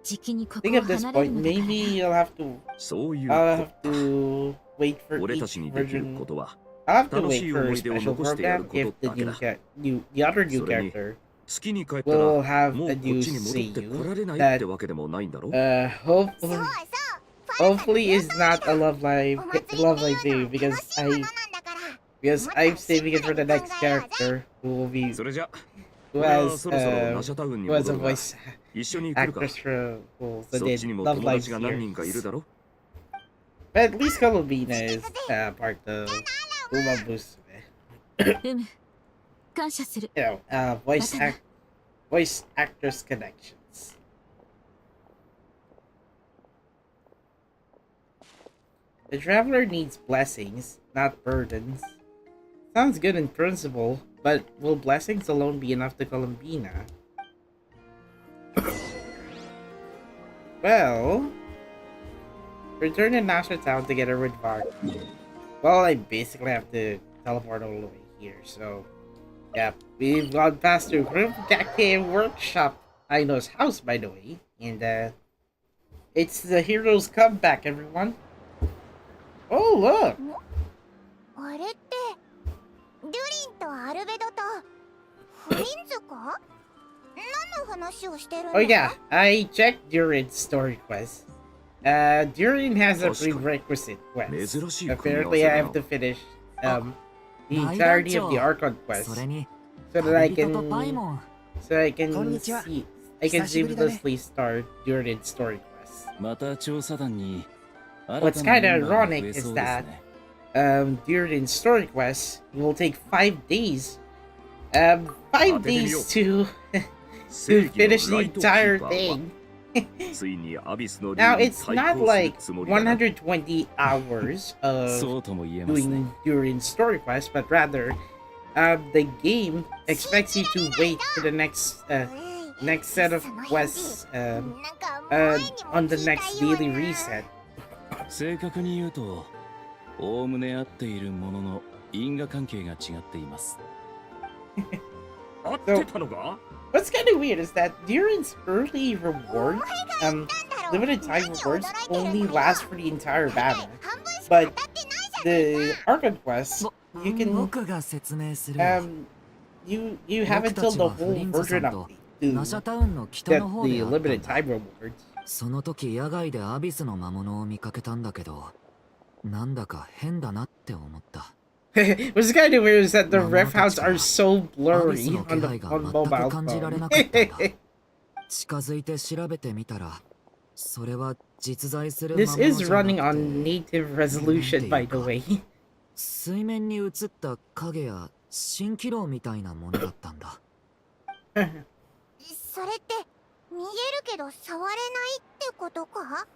じきにこ I こ think を at this 離れる point, のだから maybe you'll have to, そういう I'll こ have と to wait for 俺た each ちにできる version. ことは I'll have to 楽し wait い for a 思い出を special 残してやる program こと if the だけだ。 the other new それに character 月に帰った will ら have もう a こ new っちに戻ってこられない that ってわけでもないんだろ hopefully そうそうファルカ hopefully is not a love life お祭りって thing いうの because は楽しいものなんだから because I'm saving it for the next character who will be それじゃ who 俺は has そろそろナシャタウンに who has 戻 a るが voice 一緒に来るか actress for who そっ did ちにも love 友 life 達が何人かいる series. だろ But at least Colomina is part of Uma Musume. うむ感謝する You know, voice actress connections. The traveler needs blessings, not burdens. Sounds good in principle, but will blessings alone be enough to Colombina? Well, return to Nasha Town together with Vark. Well, I basically have to teleport all the way here, so... Yeah, we've gone past the Group Gake Workshop, Aino's house, by the way, and, it's the hero's comeback, everyone. Oh, look! あれってデュリンとアルベドとフリンズか何の話をしてるんだ Oh yeah, I checked Durin's story quest. Durin has a確かに。 prerequisite quest. 珍しい組み合わ Apparently, せ I だ have な。 to finish the 大団 entirety of the 長 Archon そ quest れに so that I 旅人とパイ can モン so I こん can にちは。 see I can 久しぶりだね。 seamlessly start Durin's story quest. また調査団に What's 新たな kind メ of ンバーが増 ironic え is そうです that ね。Durin's story quest will take 5 days. 5 days to 正 to 義 finish の the ライトキ entire ーパーは thing. ついにアビスの竜 Now に it's 対 not 抗する like つもりだな。 120 hours そ of うとも言えますね。 doing Durin's story quest, but rather, the game expects you to wait for the next set of quests なんか前にも on the 聞いた next よう daily な reset. 正確に言うと、おおむね合っているものの因果関係が違っています。合ってたのか？ What's kind of weird is that Durin's early reward, limited time rewards, only last for the entire battle. But the Archon quest, you can 僕が説明するわ you have until the whole version of ナシャ to タウンの北 get の方 the であったん limited だ time rewards. その時野外でアビスの魔物を見かけたんだけどなんだか変だなって思った What's kind of weird is that the ref hounds are so アビス blurry の気 on the 配が on 全 mobile く感じられ phone. なかったんだ近づいて調べてみたらそれは実在する魔 This 物 is じゃな running く on て native resolution, by the way. 水面に映った影や蜃気楼みたいなものだったんだそれって見えるけど触れないってことか？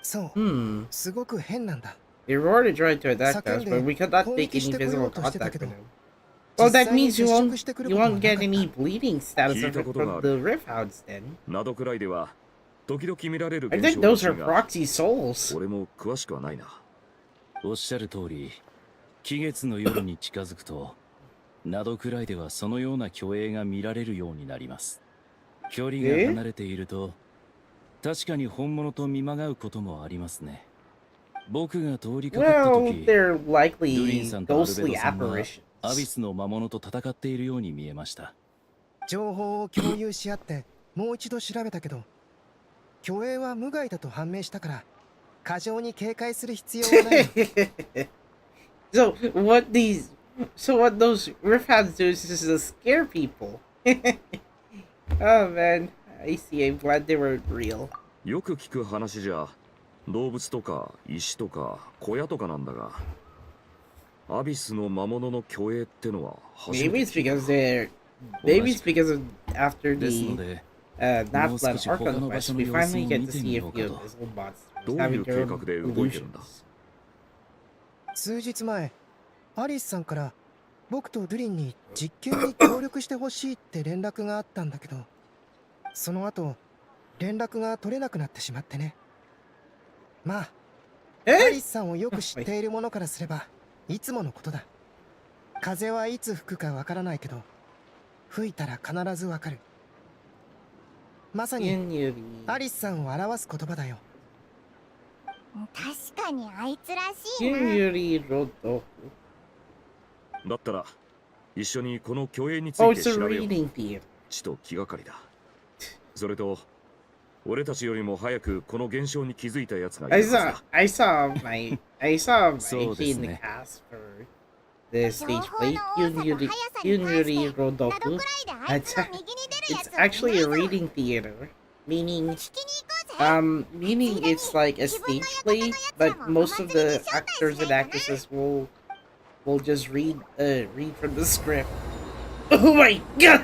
そう Hmm. すごく変なんだ They roared and tried to attack us, but we could not take any physical contact with them. Well, that means you won't get any bleeding status from the rift hounds then. などくらいでは時々見られる I 現 think 象 those ら are しいが、 proxy souls. 俺も詳しくはないな。おっしゃる通り、期月の夜に近づくと、などくらいではそのような虚栄が見られるようになります。距離が離れていると、確かに本物と見まがうこともありますね。僕が通りかかった Well, 時、 they're ドゥリン likely さんとアルベ ghostly ドさんは apparitions. アビスの魔物と戦っているように見えました。情報を共有し合ってもう一度調べたけど虚栄は無害だと判明したから過剰に警戒する必要はない So what those rift hounds do is just to scare people. Oh man, I see. I'm glad they were real. よく聞く話じゃ、動物とか石とか小屋とかなんだが、アビスの魔物の虚栄ってのは初め Maybe て it's 聞いた。 because they're maybe it's because of after ですの the で、 not もう Blood 少し他の Archon 場 quest, 所の we 様子 finally を get 見 to て see み a よう few か of と。 these little bots どうい having う計 their 画 own で動いてるんだ？ illusions. 数日前アリスさんから僕とドゥリンに実験に協力してほしいって連絡があったんだけどその後連絡が取れなくなってしまってねまあアリスさんをよく知っている者からすればいつものことだ風はいつ吹くかわからないけど吹いたら必ずわかるまさに Itinerary. アリスさんを表す言葉だよ確かにあいつらしいな。 Itinerary Rodoku. だったら一緒にこの虚栄につ Oh, い it's て a 調べよう。 reading theater. ちと気がかりだ。それと俺たちよりも早くこの現象に気づいた奴がい I るはず saw だ。 I saw my そうで key す in the ね。 cast for the stage 情報の play. 多さと速さに関して Itinerary などく Rodoku. らいであいつの右に出るや It's つは actually い a ないぞ。 reading theater, meaning 聞きに行こうぜ。 meaning it's like a stage play, but most of the actors and actresses will just read from the script. Oh my god!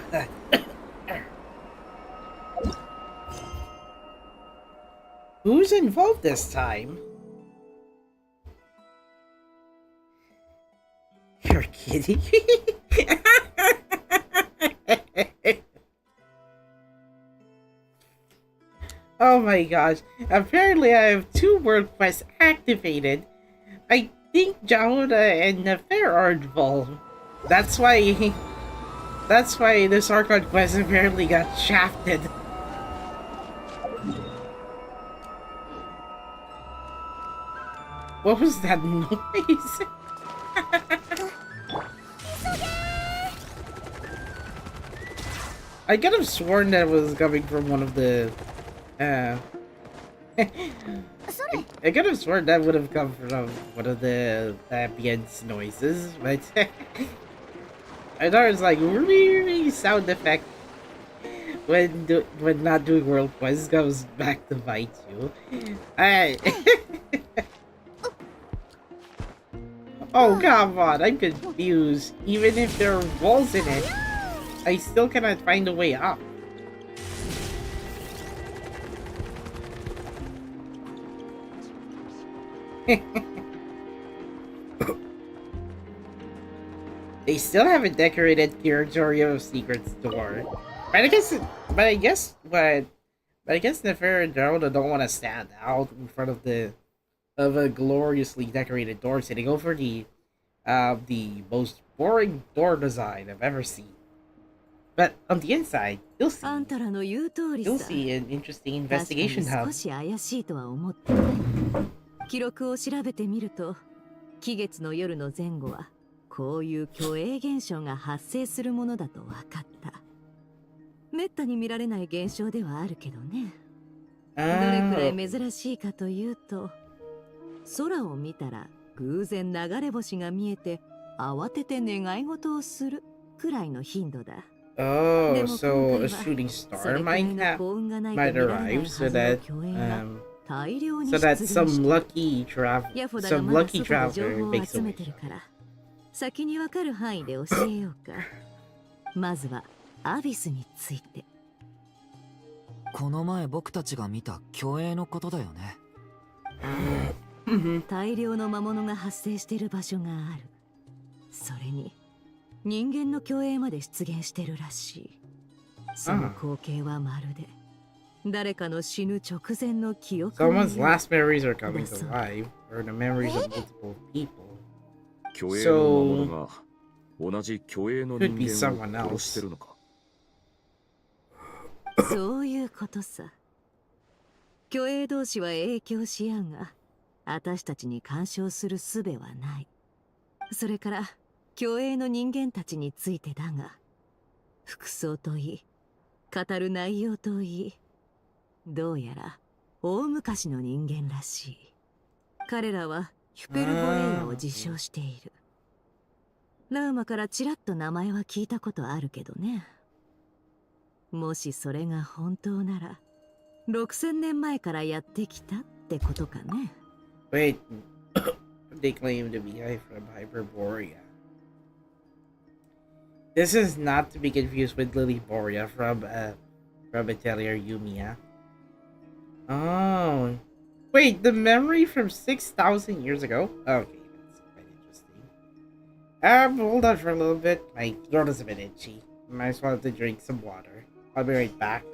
Who's involved this time? You're kidding me? Oh my gosh. Apparently I have 2 world quests activated. I think Jahoda and Nefer are involved. That's why this Archon quest apparently got shafted. What was that noise? I could have sworn that it was coming from one of the I could have sworn that would have come from one of the ambience noises, but I thought it was like really sound effect when not doing World Quest goes back to bite you. I Oh come on, I'm confused. Even if there are walls in it, I still cannot find a way up. They still haven't decorated Territorial Secrets door. But I guess Nefer and Geraldo don't want to stand out in front of a gloriously decorated door, so they go for the most boring door design I've ever seen. But on the inside, you'll see an interesting investigation hub. 記録を調べてみると、期月の夜の前後はこういう虚栄現象が発生するものだと分かった。めったに見られない現象ではあるけどね。どれくらい珍しいかというと、空を見たら偶然流れ星が見えて慌てて願い事をするくらいの頻度だ。Oh, so a shooting star might arrive so that some lucky traveler makes a wish. 先にわかる範囲で教えようか。まずはアビスについて。この前僕たちが見た虚栄のことだよね。大量の魔物が発生している場所がある。それに人間の虚栄まで出現してるらしい。その光景はまるで誰かの死ぬ直前の記憶。Someone's last memories are coming to life, or the memories of multiple people. 虚栄の魔物が同じ虚栄の人間を殺してるのか。そういうことさ。虚栄同士は影響し合うが、私たちに干渉する術はない。それから虚栄の人間たちについてだが、服装といい、語る内容といい、どうやら大昔の人間らしい。彼らはヒュペルボエイヤを自称している。ラウマからちらっと名前は聞いたことあるけどね。もしそれが本当なら、6000年前からやってきたってことかね。Wait, they claim to be from Hyperborea. This is not to be confused with Lilyborea from Atelier Yumiya. Oh, wait, the memory from 6,000 years ago? Okay, that's quite interesting. Hold on for a little bit. My throat is a bit itchy. Might as well have to drink some water. I'll be right back.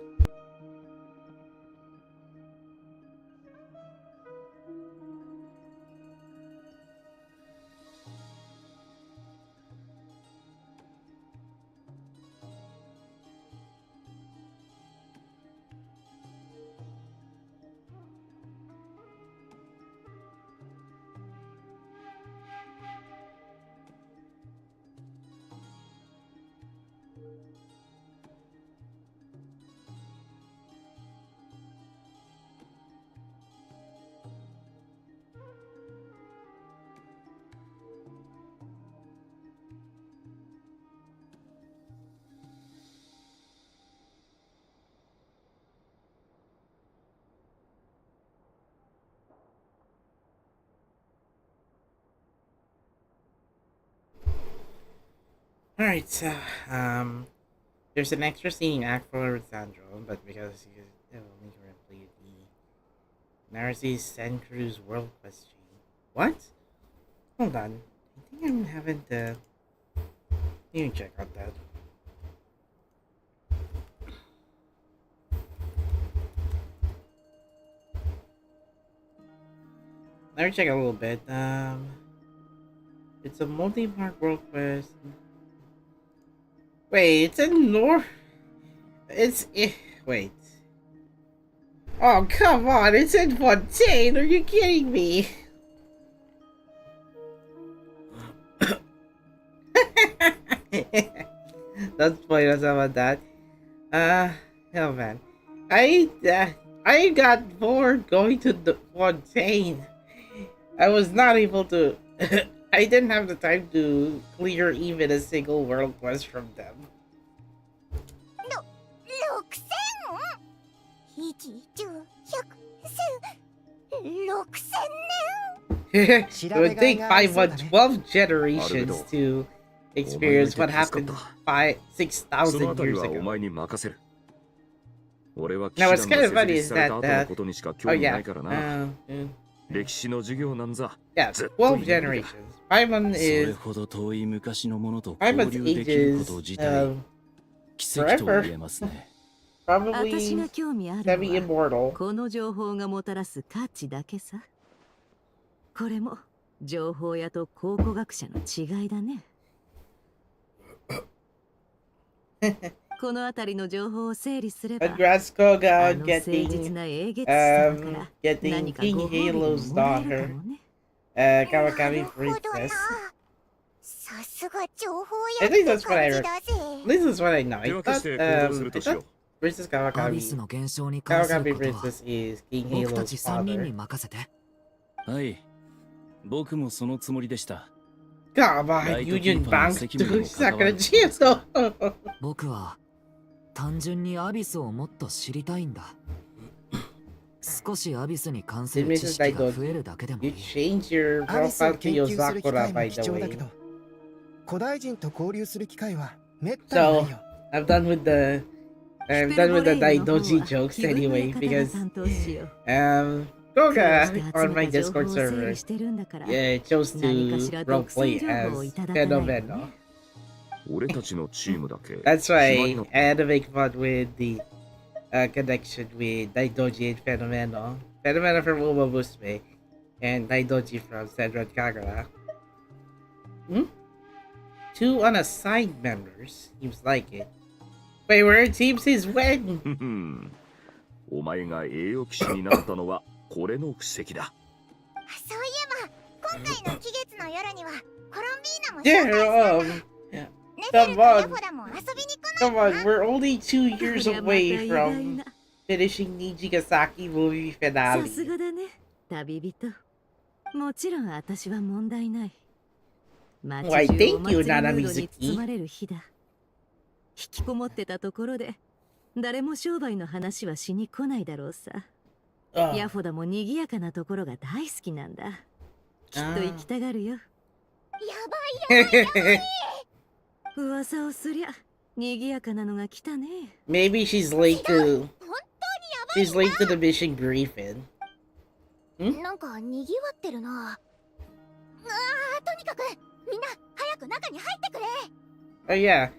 Alright, so, there's an extra scene act for Sandro, but because he only currently the Narcissus Sand Crew's World Quest chain. What? Hold on. I think I'm having to... Let me check out that. Let me check a little bit. It's a multi-part World Quest. Wait, it's in North. Wait. Oh, come on, it's in Fontaine. Are you kidding me? Don't spoil us about that. Oh man. I got bored going to the Fontaine. I was not able to. I didn't have the time to clear even a single world quest from them. 6000? 6000 It would take 512 generations to experience what happened 6,000 years ago. Now, what's kind of funny is that, oh yeah, yeah, 12 generations. Paimon's age is forever, probably 私が興味あるのは semi-immortal. この情報がもたらす価値だけさ。これも情報屋と考古学者の違いだね。この辺りの情報を整理すれば、 Congrats, Koga, あの誠実 getting な英月様から getting 何か King ご褒美が Halo's もらえる daughter, かもね。Kawakami なるほどな。 Princess. さすが情報 I 屋っ think て that's what I 感じだぜ。 This is what I know. I 手分け thought, して行動するとしよ I thought Princess アビス Kawakami, の現象に関する Kawakami ことは Princess is King 僕たち Halo's 3人に father. 任せて。はい。僕もそのつもりでした。 Come on, Right, Union keep on Bank. second He's not gonna level. cheat though. 僕は単純にアビスをもっと知りたいんだ。少しアビスに関する知識が増えるだけでもい You い。 change your アビスを profile to 研究する機 Yozakura, 会も by 貴 the 重だ way. けど、古代人と交流する機会はめったにないよ。 I'm done with the Daidoji jokes anyway, because Koga on my Discord server chose to roleplay as Fenomeno. 俺たちのチームだけ That's 暇 why になっ I had to make fun with the connection with Daidoji and Fenomeno. Fenomeno from Uma Musume and Daidoji from Senran Kagura. Two unassigned members. Seems like it. Wait, we're in team since when? ふふんお前が栄誉騎士になったのはこれの布石だ。そういえば、今回の期月の夜にはコロンビーナも Yeah, 招待する。 yeah. ネフェルと Come on. ヤフォダも遊びに来ない Come か on, な。 we're only 2 years これはまた away 意外 from な。 finishing Nijigasaki movie さす finale. がだね、旅人。もちろん私は問題ない。街 Why, 中 thank お you, 祭りムード Nana に Mizuki. 包まれる日だ。引きこもってたところで、誰も商売の話はしに来ないだろうさ。ヤ Oh, フォダも賑やかなところが大好きなんだ。きっと行きたがるよ。やばいよ。噂をすりゃ、賑やかなのが来たね。 maybe she's late to 本当に she's late to the mission briefing. なんか賑わってるな。とにかくみんな早く中に入ってくれ。 Oh yeah.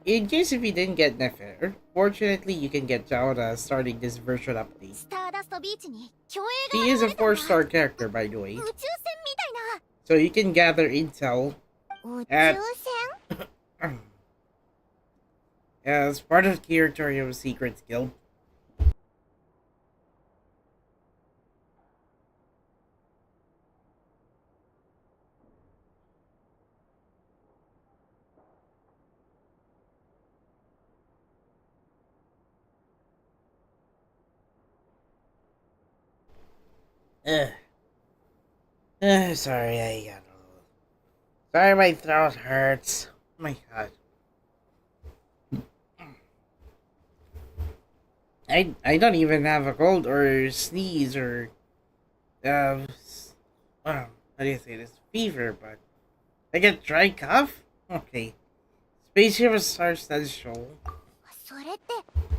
In case if you didn't get Nefer, fortunately you can get Jaoda starting this version update. スターダストビーチに競泳が He is a 現れたわ。 4-star character, by the way, 宇宙船みたい so you can gather intel な。宇宙 at 船？ as part of Curatorium's Secrets Guild. Sorry, I got a little... Sorry, my throat hurts. Oh my god. I don't even have a cold or sneeze or how do you say this? Fever, but I get dry cough? Okay. Spaceship Star Central. それって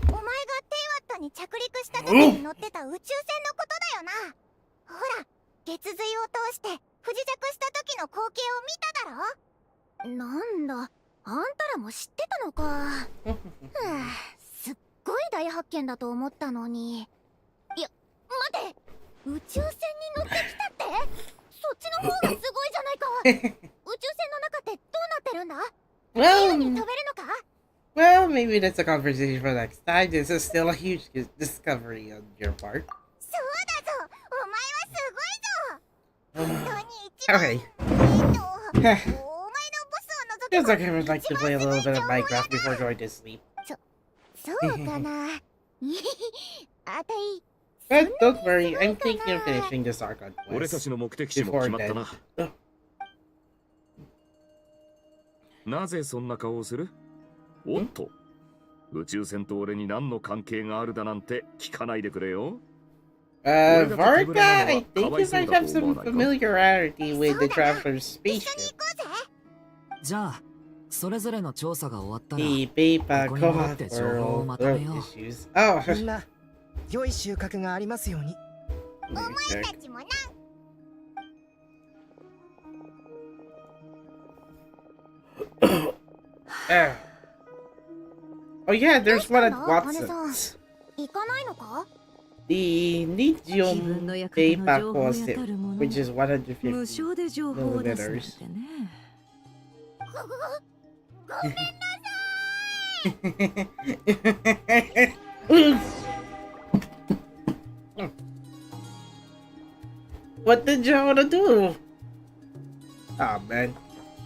お前がテイワットに着陸した時に乗ってた宇宙船のことだよな。ほら、月髄を通して不時着した時の光景を見ただろ。なんだ、あんたらも知ってたのか。すっごい大発見だと思ったのに。いや、待て、宇宙船に乗ってきたって？そっちの方がすごいじゃないか。宇宙船の中ってどうなってるんだ？自由に飛べるのか？ Well, maybe that's a conversation for next time. This is still a huge discovery on your part. そうだぞ、お前はすごいぞ。本当に一番 Okay. お前のボスを除け Feels ば like I would like to play a little bit of Minecraft before going to sleep. そうかな。ああたい But don't worry, I'm thinking of finishing this Archon 俺た quest ちの目的地も決 before まったな。 then. なぜそんな顔をする？おっと、宇宙船と俺に何の関係があるだなんて聞かないでくれよ。Varka, I think you might have some familiarity with the Traveler's 一緒に spaceship. 行こうぜ。じゃあそれぞれの調査が終わったら The Paper ここに戻っ Coma て情報を World まとめ Road よう。 issues. Oh, みんな良い収穫がありますように。お前 check. たちもな。Ah. Oh yeah, there's one at どうしたの？ Watson's. 行かないのか？ The 自分 Nijium の役 Paper の情報や faucet, たるもの which is 無150. 償で情報を出すなんてね。What did you want to do? Oh man,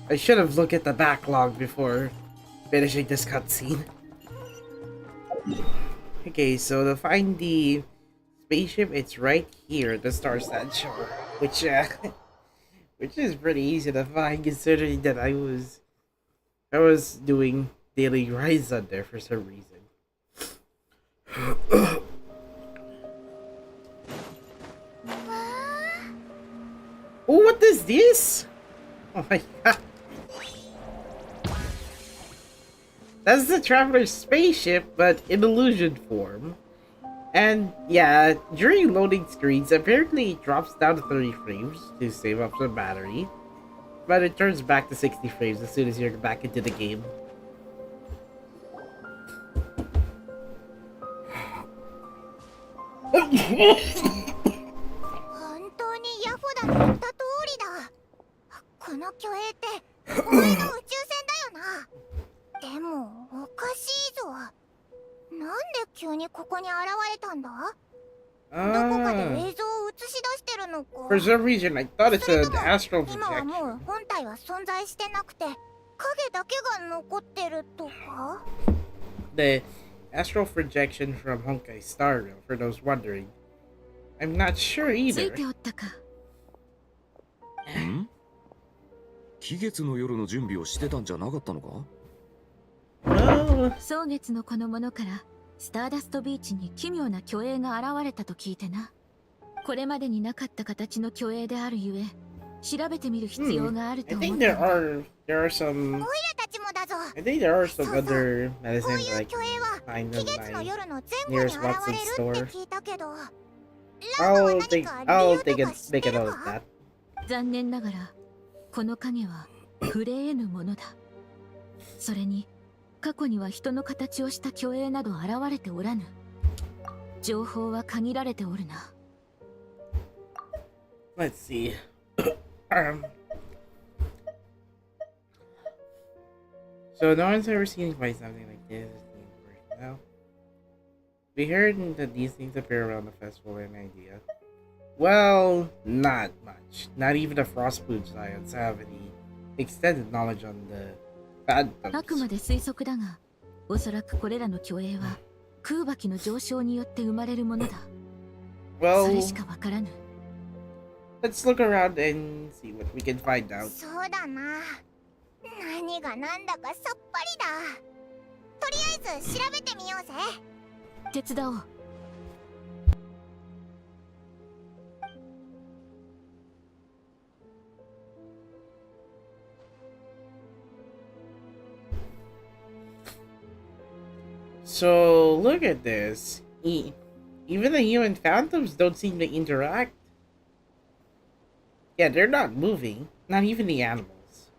I should have looked at the backlog before finishing this cutscene. Okay, so to find the spaceship, it's right here, the Star Statue, which which is pretty easy to find considering that I was doing daily Ryzen there for some reason. Oh, what is this? Oh my god. That's the Traveler's spaceship, but in illusion form. And yeah, during loading screens, apparently it drops down to 30 frames to save up some battery. But it turns back to 60 frames as soon as you're back into the game. For some reason, I thought it's an astral 今は projection. もう本体は存在してなくて影だけが残ってるとか The astral projection from Honkai Star Rail, for those wondering. I'm not sure つい either. ておったか。ん？期月の夜の準備をしてたんじゃなかったのか？ Oh, 蒼月のこの者からスターダストビーチに奇妙な巨影が現れたと聞いてな。これまでになかった形の巨影であるゆえ、調べてみる必要がある I と思 think った there のだ。 are some. オイラたちもだぞ I think there are some other こう medicines いう like 巨影は find 期 them 月の by. 夜の前後に nearest 現れ Watson's るっ store. て聞いたけどランマは I'll 何 take か I'll 理由 take と it か知っ make て a る note of か that. 残念ながら、この影は触れ得ぬものだ。それに、過去には人の形をした巨影など現れておらぬ。情報は限られておるな。Let's see. So no one's ever seen quite something like this. Now, we heard that these things appear around the festival. An idea? Well, not much. Not even the Frostboot Science have any extended knowledge on the あくま phantoms. で推測だが、おそらくこれらの巨影は空爆機の上昇によって生まれるものだ。それ Well, しかわからぬ。let's look around and see what we can find out. そうだな何が何だかさっぱりだとりあえず調べてみようぜ手伝おう。So look at this. Even the human phantoms don't seem to interact. Yeah, they're not moving. Not even the animals.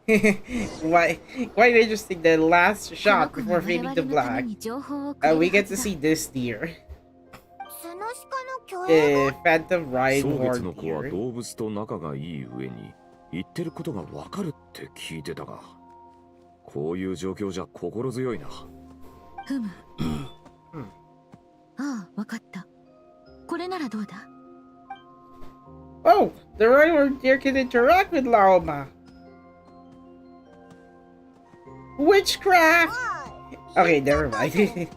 Quite interesting. The last この shot 子 before が我 fading 々 to のため black. に情報をくれる We は get ず to だ。 see this deer. その鹿の巨影 Phantom 蒼 Rhine 月の Horn 子は deer. 動物と仲がいい上に言ってることがわかるって聞いてたが、こういう状況じゃ心強いな。ふむ。うんああ、わかった。これならどうだ？ Oh, the Rhine Horn deer can interact with Laoma. Witchcraft! Okay, never mind.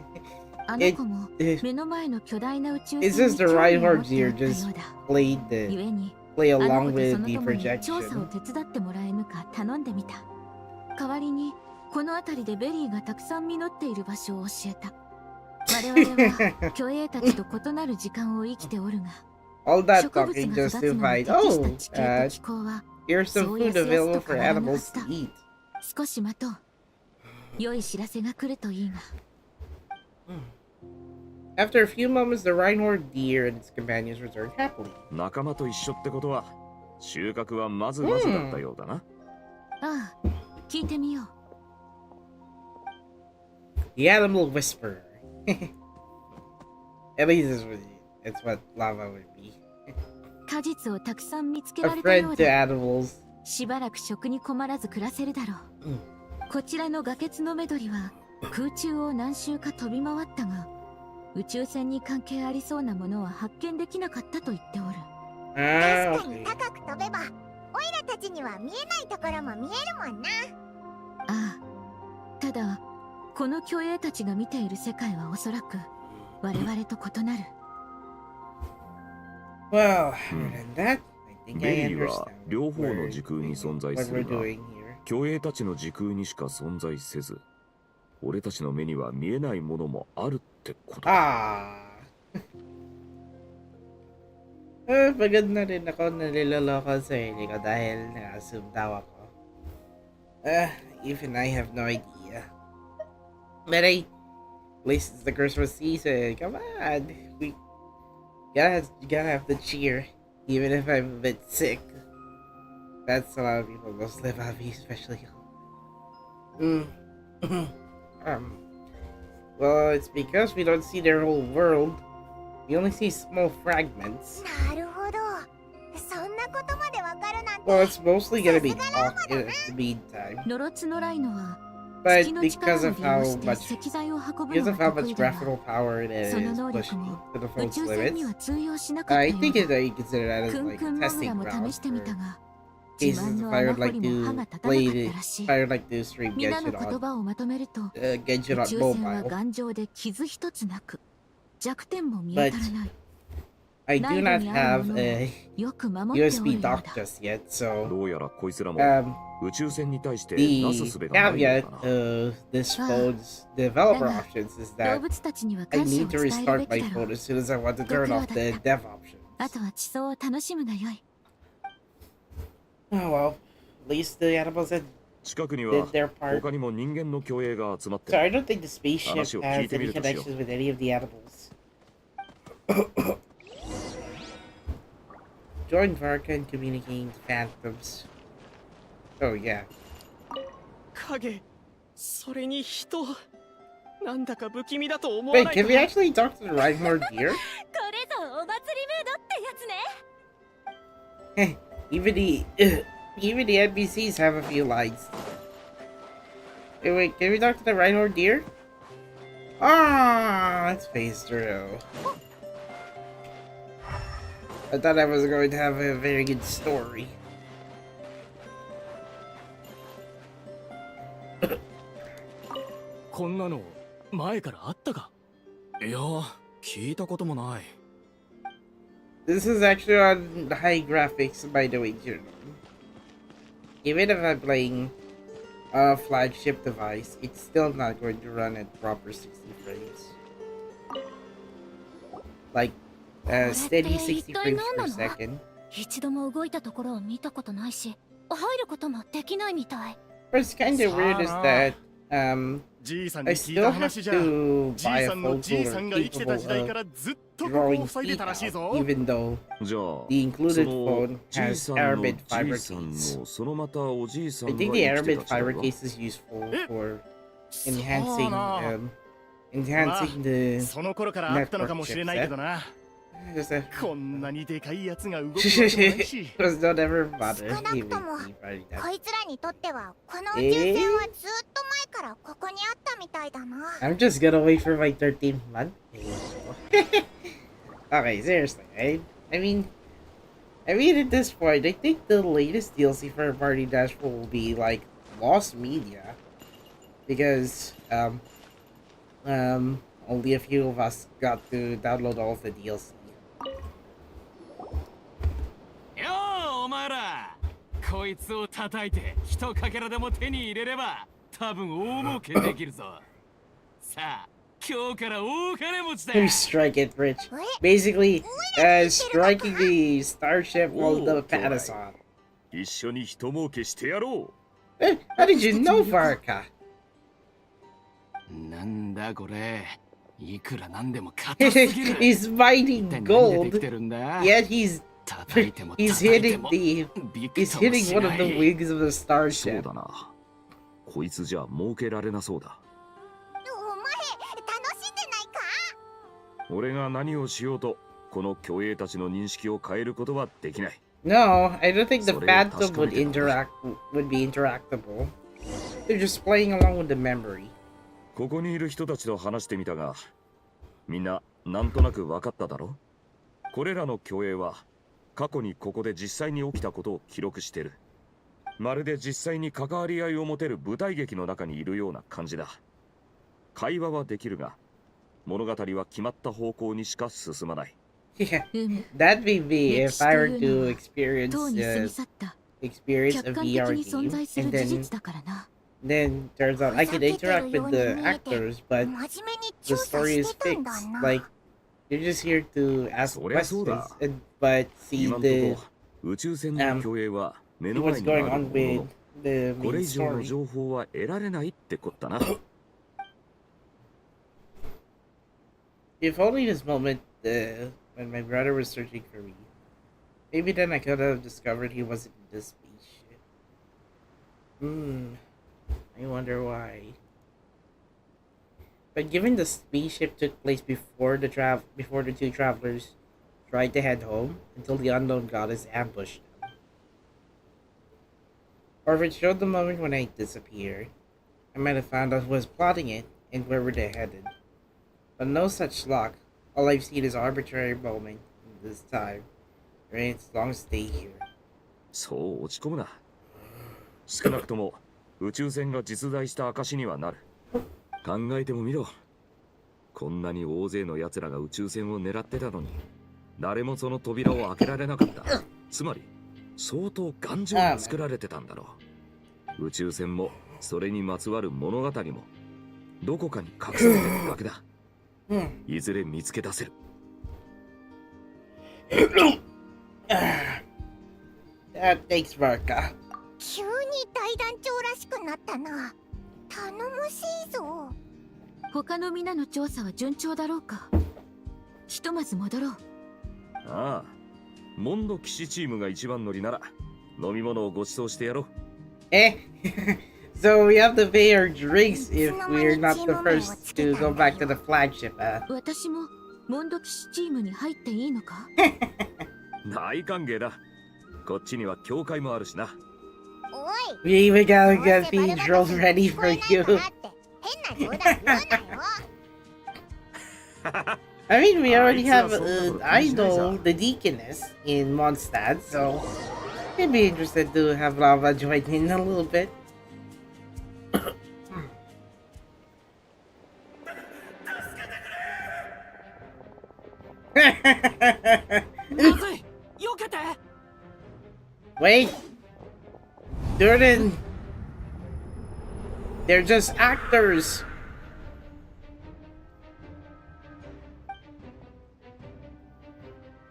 あの子も It 目の前の巨大な宇宙 it's 船 just に the 興 right 味を持 horse ってお here ったよ just うだ。 played 故 the に play あの along 子と with その the 友に調査を projection. 手伝ってもらえぬか頼んでみた。代わりにこの辺りでベリーがたくさん実っている場所を教えた。我々は巨栄たちと異なる時間を生きておるが、 All that 植物 talking が just 育 to つのに find, 適し oh, た地形と気候は here's some そう food やすやす available と for 変わらぬは animals ずだ。 to eat. 少し待とう。良い知らせが来るといいが。After a few moments, the Reinhard deer and its companions returned happily. 仲間と一緒ってことは収穫はまずまずだったようだな。ああ、聞いてみよう。The animal whisperer. At least it's what lava would be. 果実をたくさん見つけ A られたよ friend う to だ。 animals. しばらく食に困らず暮らせるだろう。こちらの崖つのメドリは空中を何周か飛び回ったが、宇宙船に関係ありそうなものは発見できなかったと言っておる。 Ah, 確かに okay. 高く飛べばオイラたちには見えないところも見えるもんな。ああ、ただこの巨栄たちが見ている世界はおそらく我々と異なる。 Well, other than that, I think ベ I リーは understand 両方の時空に存在 what す we're るが doing here. 巨栄たちの時空にしか存在せず、俺たちの目には見えないものもあるってことだ。Ah. Pagod na rin ako, naliloloko sa sarili ko dahil na-assume daw ako. Even I have no idea. But at least it's the Christmas season. Come on. We gotta have the cheer. Even if I'm a bit sick. That's a lot of people most live on me, especially. Well, it's because we don't see their whole world. We only see small fragments. なるほど。そんなことまでわかるなんて。 Well, it's mostly gonna be talk in the meantime. ノロツノライノは But 月の力 because を of 利用 how して much 石材を運ぶ because の of が how 得 much 意だ graphical が、 power it is その能 pushing 力も to the 宇 full 宙船には limits. 通用しなかった I よう think だ。 you consider that as クン like ク a ンモグ testing ラも ground 試してみ for たが、 cases 自慢 if の I 穴 would 掘 like りも歯 to が立たな play かっ it, たらし if い。 I would like to stream 皆の Genshin 言 on 葉をまとめると、 Genshin 宇 on 宙船は mobile. 頑丈で傷一つなく、弱点も見当たらない。 I do 内部 not にあるも have のを a よく守っておる USB ようだ。 dock just yet, so どうやらこいつらも um 宇宙船に対してな the すすべがないよ caveat うだな。 of this Ah. phone's developer Daga, options is 動 that 物たちには I 感謝を need to 伝える restart べ my きだろ phone う。 as soon as I want to turn off the dev options. あとは地層を楽しむがよい。 Oh well, at least the animals had 近くに did は their part. 他にも人間の巨栄が集まって So る。 I don't think the spaceship 話を聞い has てみ any るとしよう。 connections with any of the animals. Join Varka in communicating with phantoms. Oh yeah. 影、それに人、なんだか不気味だと思わ Wait, ない can か。 we actually talk to the Reinhard deer? これぞお祭りムードってやつね。 even the NPCs have a few lines. Wait, can we talk to the Reinhard deer? Ah, let's phase through. I thought I was going to have a very good story. こんなの前からあったか。いや、聞いたこともない。 This is actually on the high graphics, by the way, June. Even if I'm playing a flagship device, it's still not going to run at proper 60 frames. Like, steady 60 frames per second. 一度も動いたところを見たことないし、入ることもできないみたい。 What's kind of weird is that じいさん I に聞い still た have 話じゃ。 to じい buy a さんの phone じいさ cooler んが生きてた時代 capable か of らずっとここを drawing 塞いで speed たらしい out, ぞ。 even though じゃあ the そ included の phone じい has さんの aramid じ fiber いさん case. のそのまたおじいさん I が think 生 the きて aramid た時代 fiber は case is useful for そう enhancing な。 enhancing the その頃からあったのかもしれないけどな。 just a こんなにでかいやつが動くわけもないし。 was not ever bothered 少なくとも even if I こ did いつらにとってはこの宇宙船はずっと前からここにあったみたいだな。 I'm just gonna wait for my 13th month. Okay, seriously, I mean at this point, I think the latest DLC for Party Dashful will be like Lost Media, because Only a few of us got to download all of the DLC. よーお前らこいつを叩いて一かけらでも手に入れれば多分大儲けできるぞさあ今日から大金持ちだ We strike it rich. Basically, striking the starship on the Panasonic. 一緒に人儲けしてやろ How did you know, Varka? なんだこれいくらなんでも硬すぎる He's mining 一体何ででき gold, てるんだ yet he's 叩いても he's 叩いて hitting も the びく he's とも hitting し one な of the い wings of the う。そう starship. だな。こいつじゃ儲けられなそうだ。お前楽しんでないか？俺が何をしようと、この虚栄たちの認識を変えることはできない。No, I don't think the それを Phantom 確かめ would てたんだ。 would be interactable. They're just playing along with the memory. ここにいる人たちと話してみたが、みんななんとなく分かっただろ？これらの虚栄は過去にここで実際に起きたことを記録してる。まるで実際に関わり合いを持てる舞台劇の中にいるような感じだ。会話はできるが、物語は決まった方向にしか進まない。Yeah, うむ that'd be me 歴 if 史と I い were うの to は experience とうに過ぎ去った experience 客 a 観的 VR に存 game, 在す and る事 then 実だからな turns out I could interact with the actors, but 真面目に the 調査 story し is てたんだ fixed. な。 Like you're just here to ask そりゃそう questions, だ。 but see 今んと the こ宇宙船の虚栄は目の前 what's にあ going る on もの with の、 the これ main 以上の story. 情報は得られないってこったな。 If only this moment, when my brother was searching for me, maybe then I could have discovered he wasn't in this spaceship. I wonder why. But given the spaceship took place before the two travelers tried to head home until the unknown goddess ambushed them. Or if it showed the moment when I disappeared, I might have found out who was plotting it and where were they headed. But no such luck. All I've seen is arbitrary moment in this time. It's long stay here. そう落ち込むな。少なくとも宇宙船が実在した証にはなる。考えてもみろ。こんなに大勢の奴らが宇宙船を狙ってたのに、誰もその扉を開けられなかった。つまり、相当頑丈に作られてたんだろう。宇宙船もそれにまつわる物語もどこかに隠されてるわけだ。いずれ見つけ出せる。Thanks, Varka. 急に大団長らしくなったな。頼もしいぞ。他の皆の調査は順調だろうかひとまず戻ろうああ、モンド騎士チームが一番乗りなら飲み物をご馳走してやろう。So we have to pay our drinks if we're not the first to go back to the flagship, 私もモンド騎士チームに入っていいのか大歓迎だ。こっちには教会もあるしな。おい。 We even gotta どう get せバレバレ cathedrals し ready 聞こ for えない you. からって変な冗談言うなよ。I mean, we already have an idol, the Deaconess, in Mondstadt, so I'd be interested to have Lava join in a little bit. まずい避けて Wait! Durden! They're just actors!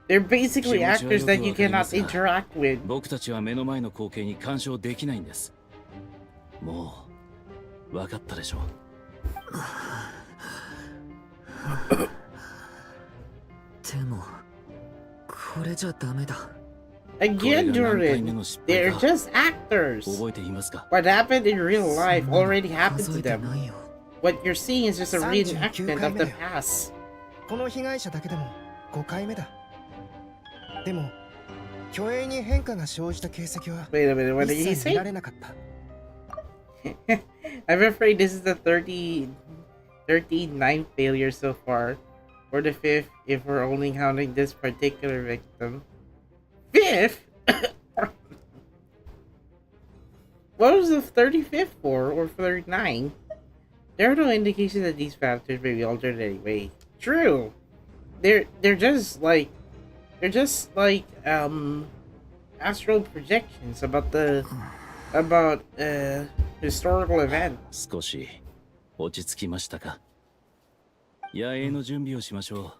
They're basically actors that you cannot interact with. 僕たちは目の前の光景に干渉できないんです。もう分かったでしょう。でもこれじゃダメだ。 Again, Durden, they're just actors. 覚えていますか What happened in real life already happened to them. What you're seeing is just a reenactment of the past. この被害者だけでも5回目だ。でも虚栄に変化が生じた形跡は Wait a minute, what did 一 he 切見 say? られなかった。 I'm afraid this is the 39th failure so far. Or the 5th if we're only counting this particular victim. 5th? What was the 35th for? Or 39? There are no indications that these factors may be altered in any way. True. They're just like astral projections about historical event. 少し落ち着きましたか。野営の準備をしましょ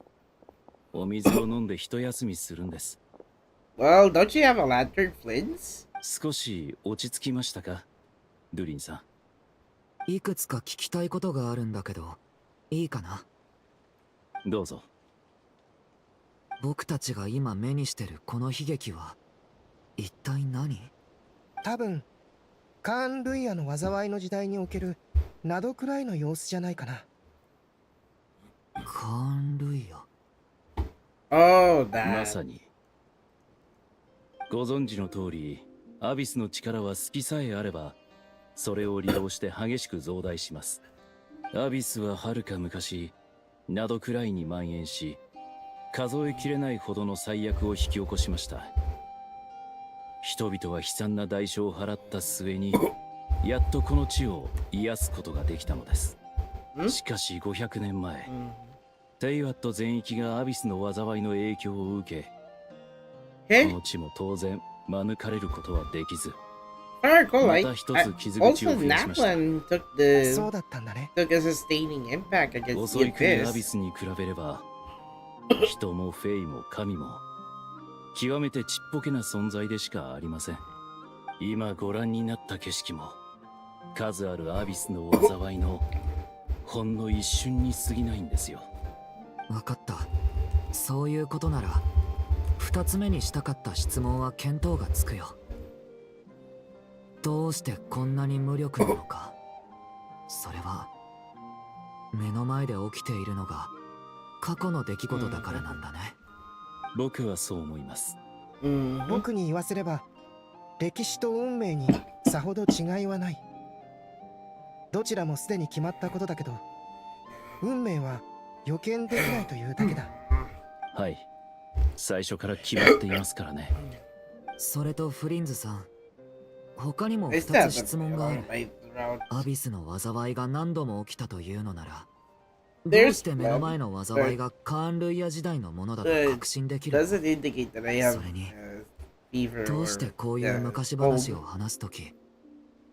う。お水を飲んで一休みするんです。Well, don't you have a lantern, Flins? 少し落ち着きましたか、ドゥリンさん。いくつか聞きたいことがあるんだけど、いいかな？どうぞ。僕たちが今目にしてるこの悲劇は一体何？多分カーン・ルイヤの災いの時代におけるなどくらいの様子じゃないかな。カーン・ルイヤ。Oh, that. まさに。ご存知の通り、アビスの力は隙さえあれば、それを利用して激しく増大します。アビスは遥か昔、などくらいに蔓延し、数えきれないほどの災厄を引き起こしました。人々は悲惨な代償を払った末に、やっとこの地を癒すことができたのです。しかし500年前、テイワット全域がアビスの災いの影響を受け、この地も当然免れることはできず、また一つ傷口を増やしました。そうだったんだね。Took a sustaining impact against 遅 the い国アビ abyss. スに比べれば、人もフェイも神も極めてちっぽけな存在でしかありません。今ご覧になった景色も数あるアビスの災いのほんの一瞬に過ぎないんですよ。わかった。そういうことなら二つ目にしたかった質問は見当がつくよ。どうしてこんなに無力なのか。それは目の前で起きているのが過去の出来事だからなんだね。僕はそう思います。僕に言わせれば歴史と運命にさほど違いはない。どちらもすでに決まったことだけど、運命は予見できないというだけだ。はい、最初から決まっていますからね。それとフリンズさん、他にも Is 2 that つ質問がある。 right around? アビスの災いが何度も起きたというのなら、ど There's うして目の前の災いがカーン・ルイヤ時代のものだと確信できる？ Doesn't indicate that I have それに fever ど or うしてこういう昔話を話すとき、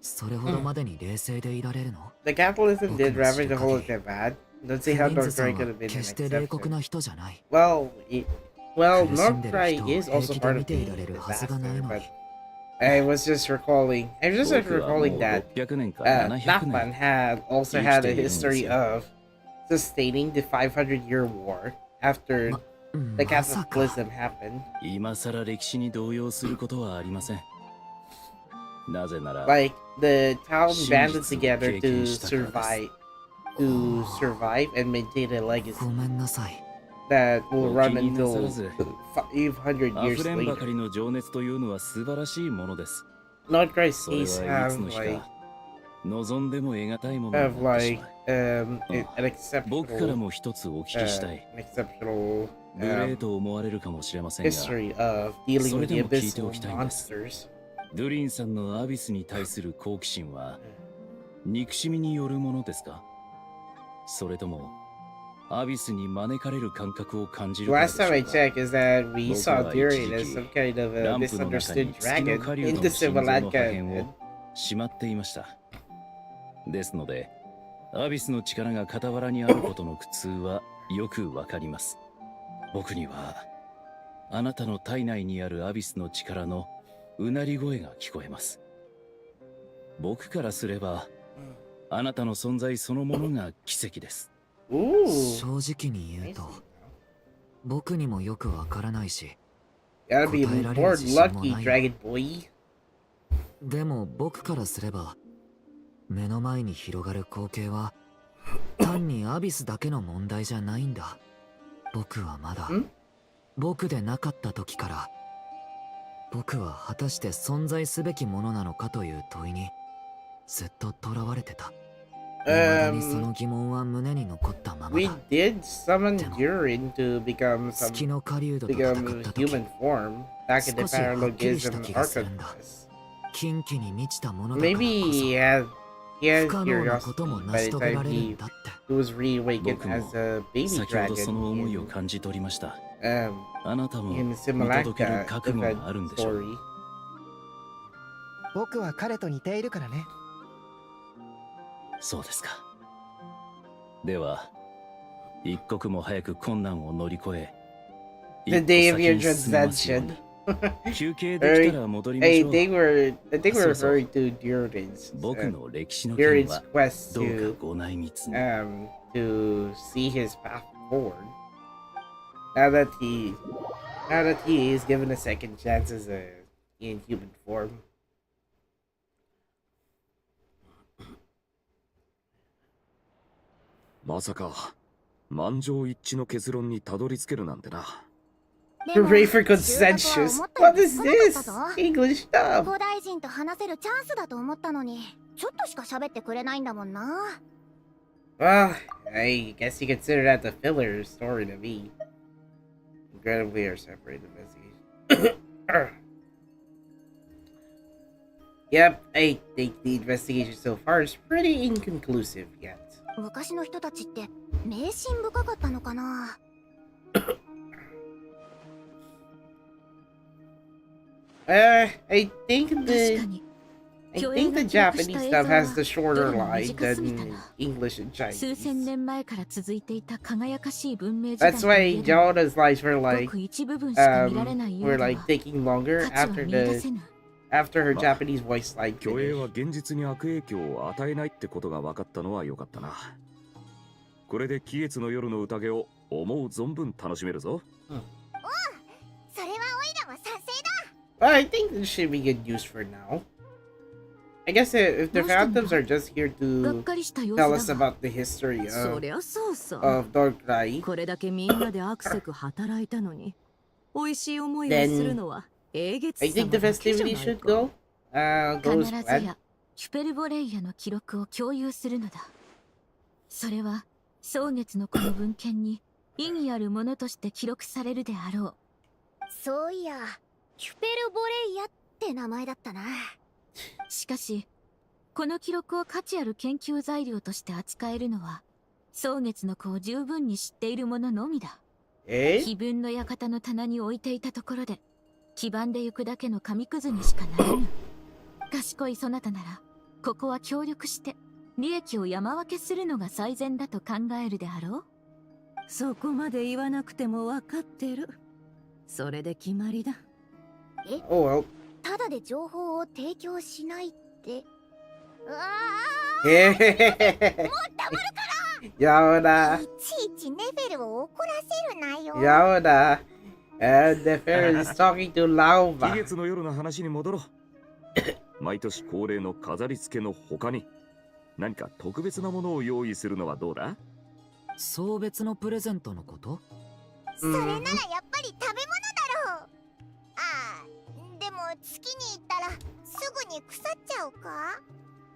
それほどまでに冷静でいられるの？ the capitalism did ravage the whole of Japan. Don't see フ how リンズ North さん Korea could は have been an 決して冷酷 exception. な人じゃない。 Well,苦しん North でる Korea 人を is 平 also 気で part 見 of て the いられるはずがない disaster, の but に。I was just recalling. I was just 僕はもう recalling that 600年か Nakman 700 had also 生 had きて a いるんですよ。 history of sustaining the 500-year war after ま the まさか。 cataclysm happened. 年。今さら歴史に動揺することはありません。なぜなら、 Like the town 真 banded 実を together 経験したからです。 survive and maintain a legacy ごめんなさい。 that will お run 気になさら until ず、 500あ years ふれんばか later. りの情熱というのは素晴らしいものです。 North Korea's それ case はいつ have の日 like か望んでも得難いもの have になってし like まう。an 僕から exceptional も一つお聞きしたい。 an exceptional 無礼と思われるかもしれませんが、 history of dealing with the それでも聞いてお abyssal きたいんです。 monsters. ドゥリンさんのアビスに対する好奇心は憎しみによるものですか？それともアビスに招かれる感覚を感じるからで Last しょ time I うか？ checked is that we 僕 saw は Durian 一 as 時 some kind of ラ a ンプの中 misunderstood に月の dragon 狩人 in の the 心臓の破 Sivalatka. 片をしまっていました。ですので、アビスの力が傍らにあることの苦痛はよくわかります。僕にはあなたの体内にあるアビスの力のうなり声が聞こえます。僕からすれば、あなたの存在そのものが奇跡です。Ooh. 正直に言うと、僕にもよくわからないし、 Gotta be Kotaerare more zishin mo lucky, nai. Dragon Boy. でも僕からすれば、目の前に広がる光景は単にアビスだけの問題じゃないんだ。僕はまだん僕でなかった時から、僕は果たして存在すべきものなのかという問いにずっと囚われてた。未だにその疑問は胸に残ったまま We だ。 did summon Durin to become 月 some の狩人と戦っ become た時、 human form back in the 少しはっきりした parallelism 気がするんだ。 Archon. 禁忌に満ちたものだからこ Maybe そ he had He has 不可能なことも curiosity 成し by the 遂げら time れるん he だって。 was reawakened 僕も as a baby 先ほど dragon その思いを in, 感じ取りました。 um, あなたも in 見届ける Simulacra 覚悟 event があるんでしょう。 story. 僕は彼と似ているからね。そうですか。では、一刻も早く困難を乗り越え、 The day of your 一歩先に進めますように transition. 休憩できたら戻りま Hey, しょう。 I think we're そうそう。 referring to Durin's 僕の歴史の Durin's 件は quest どう to かご内密に。 to see his path forward. Now that he is given a second chance as in human form. まさか満場一致の結論にたどり着けるなんてな。でも Hooray for 収穫は consensus. 思ったよ What り is 少なかった this? ぞ。 English dub. 古代人と話せるチャンスだと思ったのに、ちょっとしか喋ってくれないんだもんな。Well, I guess you consider that the filler story to me. Incredibly are separated investigation. Yep, I think the investigation so far is pretty inconclusive yet. 昔の人たちって迷信深かったのかな。I think 確か the に I 虚 think 栄 the が記録し Japanese た映 stuff 像 has は the shorter どれも line 短すぎた than な。 English and 数千 Chinese. 年前から続いていた輝かしい文明時代 That's とい why えども Jonah's lives were ご like く一部分しか見られないよう were では like taking longer 価値は after 見出 the せぬ。 after her まあ Japanese voice line 虚栄は finished. 現実に悪影響を与えないってことが分かったのは良かったな。これで喜月の夜の宴を思う存分楽しめるぞ。それはオイラは賛成だ。 But I think this should be good news for now. I guess if the Phantoms are just here がっ to かりした様 tell 子 us だが about the history そりゃそうさ。 of Dorkrai, これだけみんなでアクセク働いたのに、美味しい思いをするのは英月 I 様 think the だけじゃな festivities い should か。 go. 必 Goes ず well. やヒュペルボレイヤの記録を共有するのだ。それは蒼月のこの文献に意義あるものとして記録されるであろう。そういや、ヒュペルボレイヤって名前だったな。しかしこの記録を価値ある研究材料として扱えるのは蒼月の子を十分に知っている者のみだ。 Eh? 碑文の館の棚に置いていたところで黄ばんでゆくだけの紙くずにしかならぬ。賢いそなたならここは協力して利益を山分けするのが最善だと考えるであろう。そこまで言わなくても分かってる。それで決まりだ。 Oh well. ただで情報を提供しないって。うわ Yoda. ー、いちいちネフェルを怒らせるなよ。 Yoda. And the fairy is talking to 喜 Lauva. 月の夜の話に戻ろう。毎年恒例の飾り付けの他に何か特別なものを用意するのはどうだ？送別のプレゼントのこと？それならやっぱり食べ物だろう。ああ、でも月に行ったらすぐに腐っちゃうか？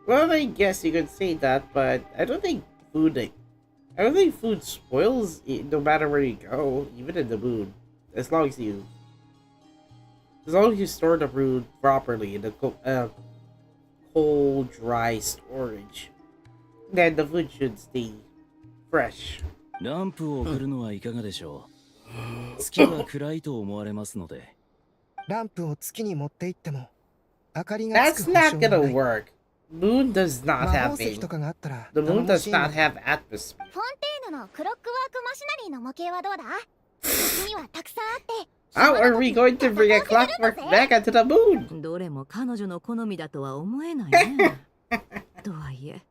Well, I guess you could say that, but I don't think food spoils no matter where you go, even in the moon. As long as you store the food properly in the cold, dry storage, then the food should stay fresh. ランプを送るのはいかがでしょう。月は暗いと思われますので。ランプを月に持って行っても明かりがつ That's く保 not 証が gonna ない。 work. Moon does not 魔 have 法石と a. かがあったら The 頼 moon も does しいな。 not have atmosphere. フォンテーヌのクロックワークマシナリーの模型はどうだ？うちにはたくさんあって。 How are we going to bring a clockwork mecha to the moon? どれも彼女の好みだとは思えないね。とはいえ、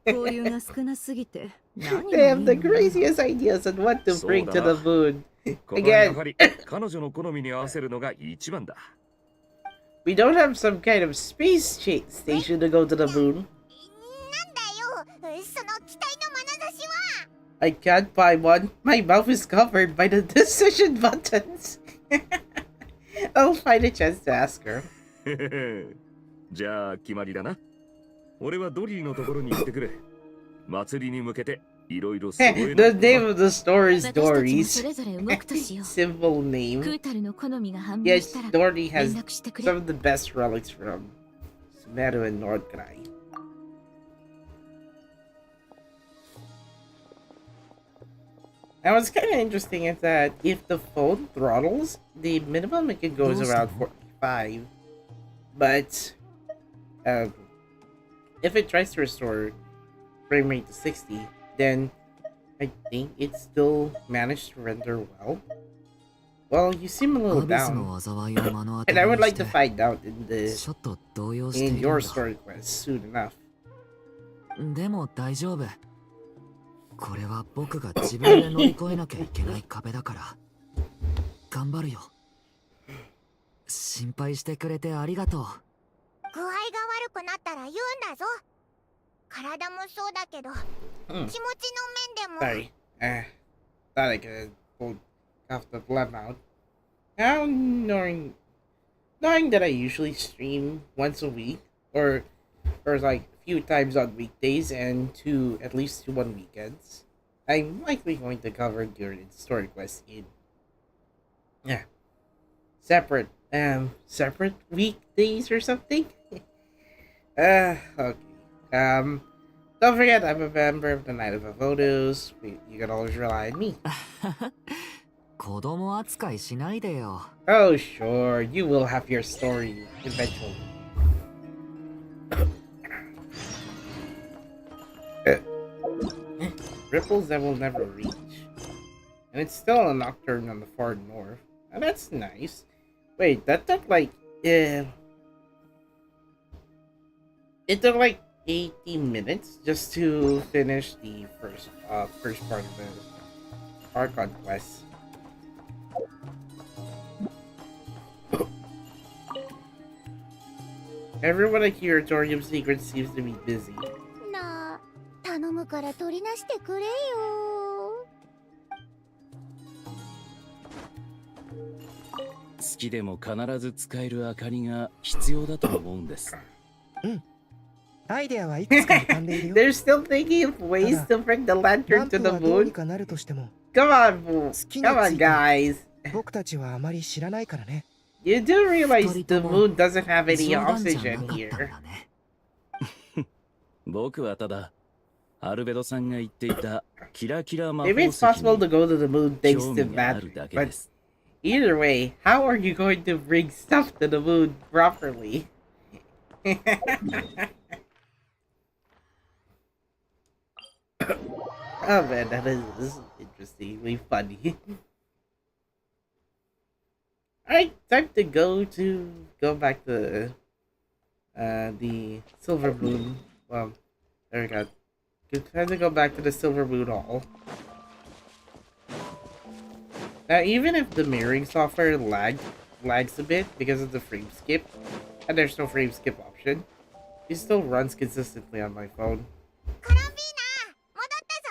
交流が少なすぎて何がいい They have the のかな。 craziest ideas on what to bring to the moon. ここはやはり彼女の好みに合わせるのが一番だ。We don't have some kind of space station to go to the moon. なんだよ、その期待の眼差しは。 I can't buy one. My mouth is covered by the decision buttons. I'll find a chance to ask her. じゃあ決まりだな。俺はドリーのところに行ってくる。祭りに向けていろいろ揃え The ないと name of the store is 私たちもそ Dory's. れぞれ動くとしよう。 Simple ク name. ータルの好みが判明し Yes, たら Dory 連 has 絡してく some れ。 of the best relics from Sumeru and Nordkrai. Now what's kind of interesting is that if the phone throttles, the minimum it can go is around 45. But if it tries to restore frame rate to 60, then I think it still managed to render well. Well, you seem a little down, and I would like to find out in your story quest soon enough. でも大丈夫。これは僕が自分で乗り越えなきゃいけない壁だから。頑張るよ。心配してくれてありがとう。具合が悪くなったら言うんだぞ。体もそうだけど、気持ちの面でも。Sorry, thought I could pull off the blem out. Now knowing that I usually stream once a week, or like a few times on weekdays and at least 2 on weekends, I'm likely going to cover during story quests in separate weekdays or something. Okay. Don't forget, I'm a member of the Night of Avodos. You can always rely on me. 子供扱いしないでよ。Oh, sure. You will have your story eventually. Ripples that will never reach. And it's still a Nocturne on the far north. And that's nice. Wait, that took like... it took like 80 minutes just to finish the first part of the Archon quest. Everyone at Curatorium Secret seems to be busy. なあ、頼むから取りなしてくれよ。好きでも必ず使える明かりが必要だと思うんです。うん。アイデアはいくつか浮かんでいるよ。They're still thinking of ways to bring the lantern to the ランプはどうに moon. かなるとしても、 Come on, Come 好きにつ on, いて guys. 僕たちはあまり知らないからね。You do realize the 二人とも moon doesn't have any 冗談じゃ oxygen なかったん here. だね。僕はただアルベドさんが言っていたキラキラ魔法 Maybe it's 石 possible to に go to the moon thanks 興 to 味があ that. るだけ But です。 either way, how are you going to bring stuff to the moon properly? Oh man, this is interestingly funny. Alright, time to go back to the Silver Moon. Well, there we go. Time to go back to the Silver Moon Hall. Now, even if the mirroring software lags a bit because of the frame skip, and there's no frame skip option, it still runs consistently on my phone. コロンビーナ、戻った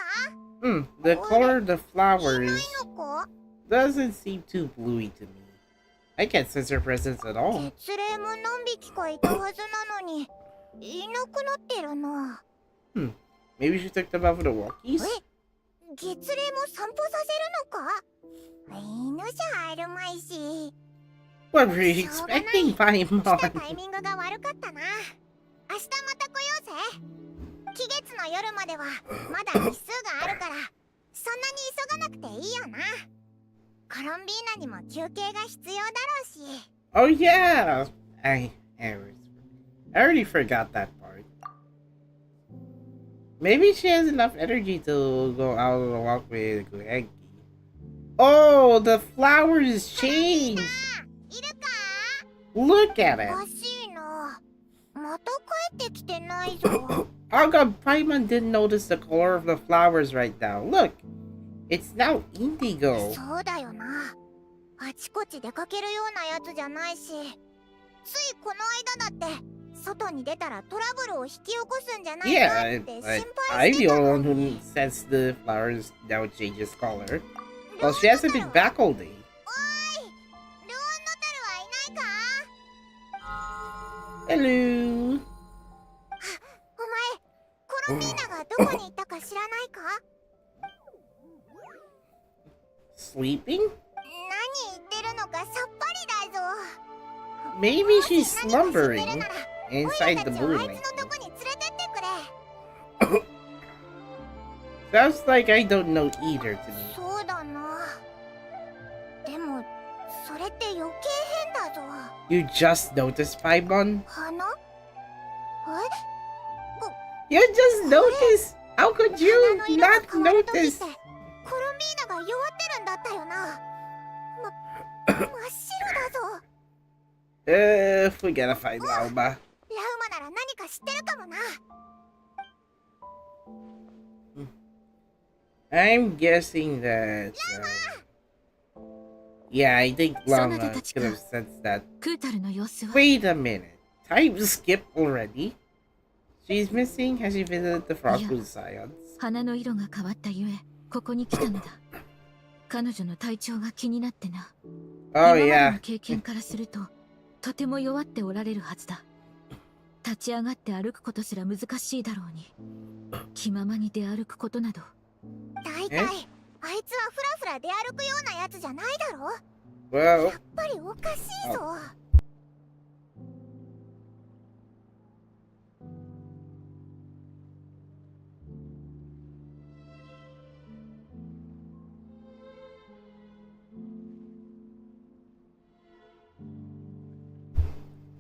ぞ。 The color of the いない flowers のか？ doesn't seem too bluey to me. I can't sense her presence at all. 月齢も何匹かいたはずなのに、いなくなってるな。Maybe she took them out for the walkies? 月齢も散歩させるのか？犬じゃあるまいし。 What were you expecting, 来た Paimon? タイミングが悪かったな。明日また来ようぜ。期月の夜まではまだ日数があるから、そんなに急がなくていいよな。コロンビーナにも休憩が必要だろうし。Oh yeah! I already forgot that part. Maybe she has enough energy to go out on a walk with Guhenki. Oh, the flowers changed! いるか？ Look at お it! かしいな。また帰ってきてないぞ。 How come Paimon didn't notice the color of the flowers right now? Look! It's now indigo. そうだよな。あちこち出かけるようなやつじゃないし、ついこの間だって外に出たらトラブルを引き起こすんじゃないか Yeah, って but 心配 I'm し the てた only の one に。 who sensed the flowers now changes color. Well, she hasn't been back all day. おーい、ルオンノタルはいないか？ Hello. お前、コロンビーナがどこに行ったか知らないか？ Sleeping? 何言ってるのかさっぱりだぞ。 Maybe もし she's 何か知ってる slumbering なら、オイ inside ラ the たちをあい moonlight. つのとこに連れてってくれ。 Sounds like I don't know either to me. そうだ You just noticed, Paimon? 花？You just noticed! How could 花 you の色が not 変わる時って notice? コロンビーナが弱ってるんだったよな。真っ白だぞ。 We gotta find Lauma. ラウマなら何か知ってるかもな。I'm guessing that. Yeah, I think Lauma could have sensed that. クータルの様子は Wait a minute. Time skip already? She's missing? Has she visited the Frostwood Scions? 花の色が変わったゆえここに来たのだ。彼女の体調が気になってな。 Oh 今まで yeah. の経験からするととても弱っておられるはずだ。立ち上がって歩くことすら難しいだろうに。気ままに出歩くことなど。大体あいつはフラフラ出歩くようなやつじゃないだろ。 Well, やっぱりおかしいぞ。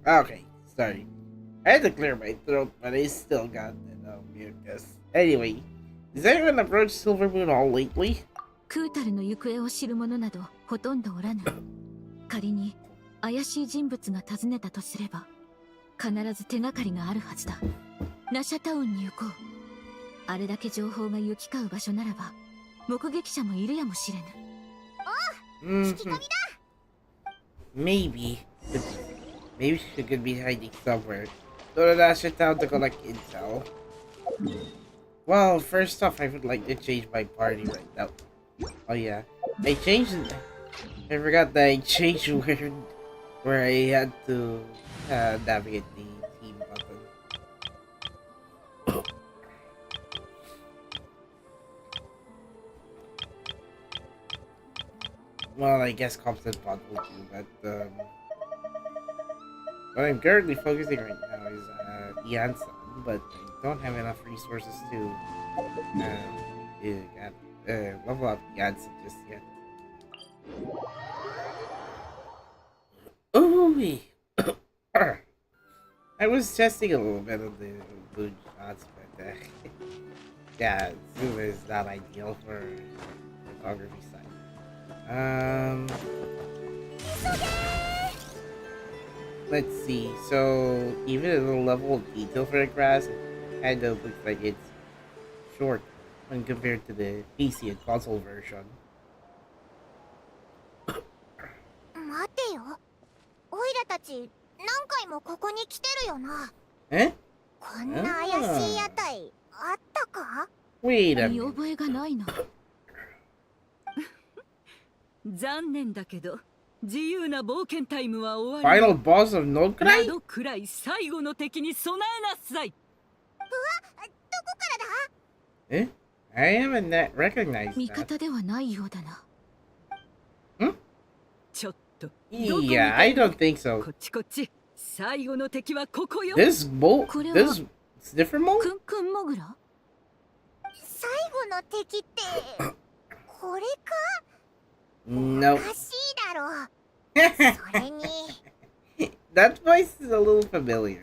okay. Sorry. I had to clear my throat, but I still got mucus. Anyway, has anyone approached Silver Moon all lately? クータルの行方を知る者などほとんどおらぬ。仮に怪しい人物が訪ねたとすれば必ず手がかりがあるはずだ。ナシャタウンに行こう。あれだけ情報が行き交う場所ならば目撃者もいるやもしれぬ。 Mhm. Maybe. Maybe she could be hiding somewhere. Go to Nasha Town to collect intel. Well, first off, I would like to change my party right now. Oh yeah, I changed. I forgot that I changed where I had to navigate the team button. Well, I guess constant bot will do, but what I'm currently focusing right now is Yansan, but I don't have enough resources to level up Yansan just yet. Ooh, I was testing a little bit of the blue shots, but yeah, Zoom is not ideal for photography side. Let's see. So even at the level of detail for the grass, it kind of looks like it's short when compared to the PC and console version. 待てよ。オイラたち何回もここに来てるよな。Eh? こんな怪しい屋台あったか？ Wait a 見 minute. 覚えがないな。残念だけど自由な冒険タイムは終わり。 Final boss of Nocturne? 窓くらい最後の敵に備えなさい。どこからだ？ Eh? I haven't recognized 味 that. 方ではないようだな。ちょっと。 Yeah, I don't think こ so. っちこっち。最後の敵はここよ。 This this different mode? クンクンモグラ？最後の敵ってこれか？ No. おかしいだろ。それに That voice is a little familiar.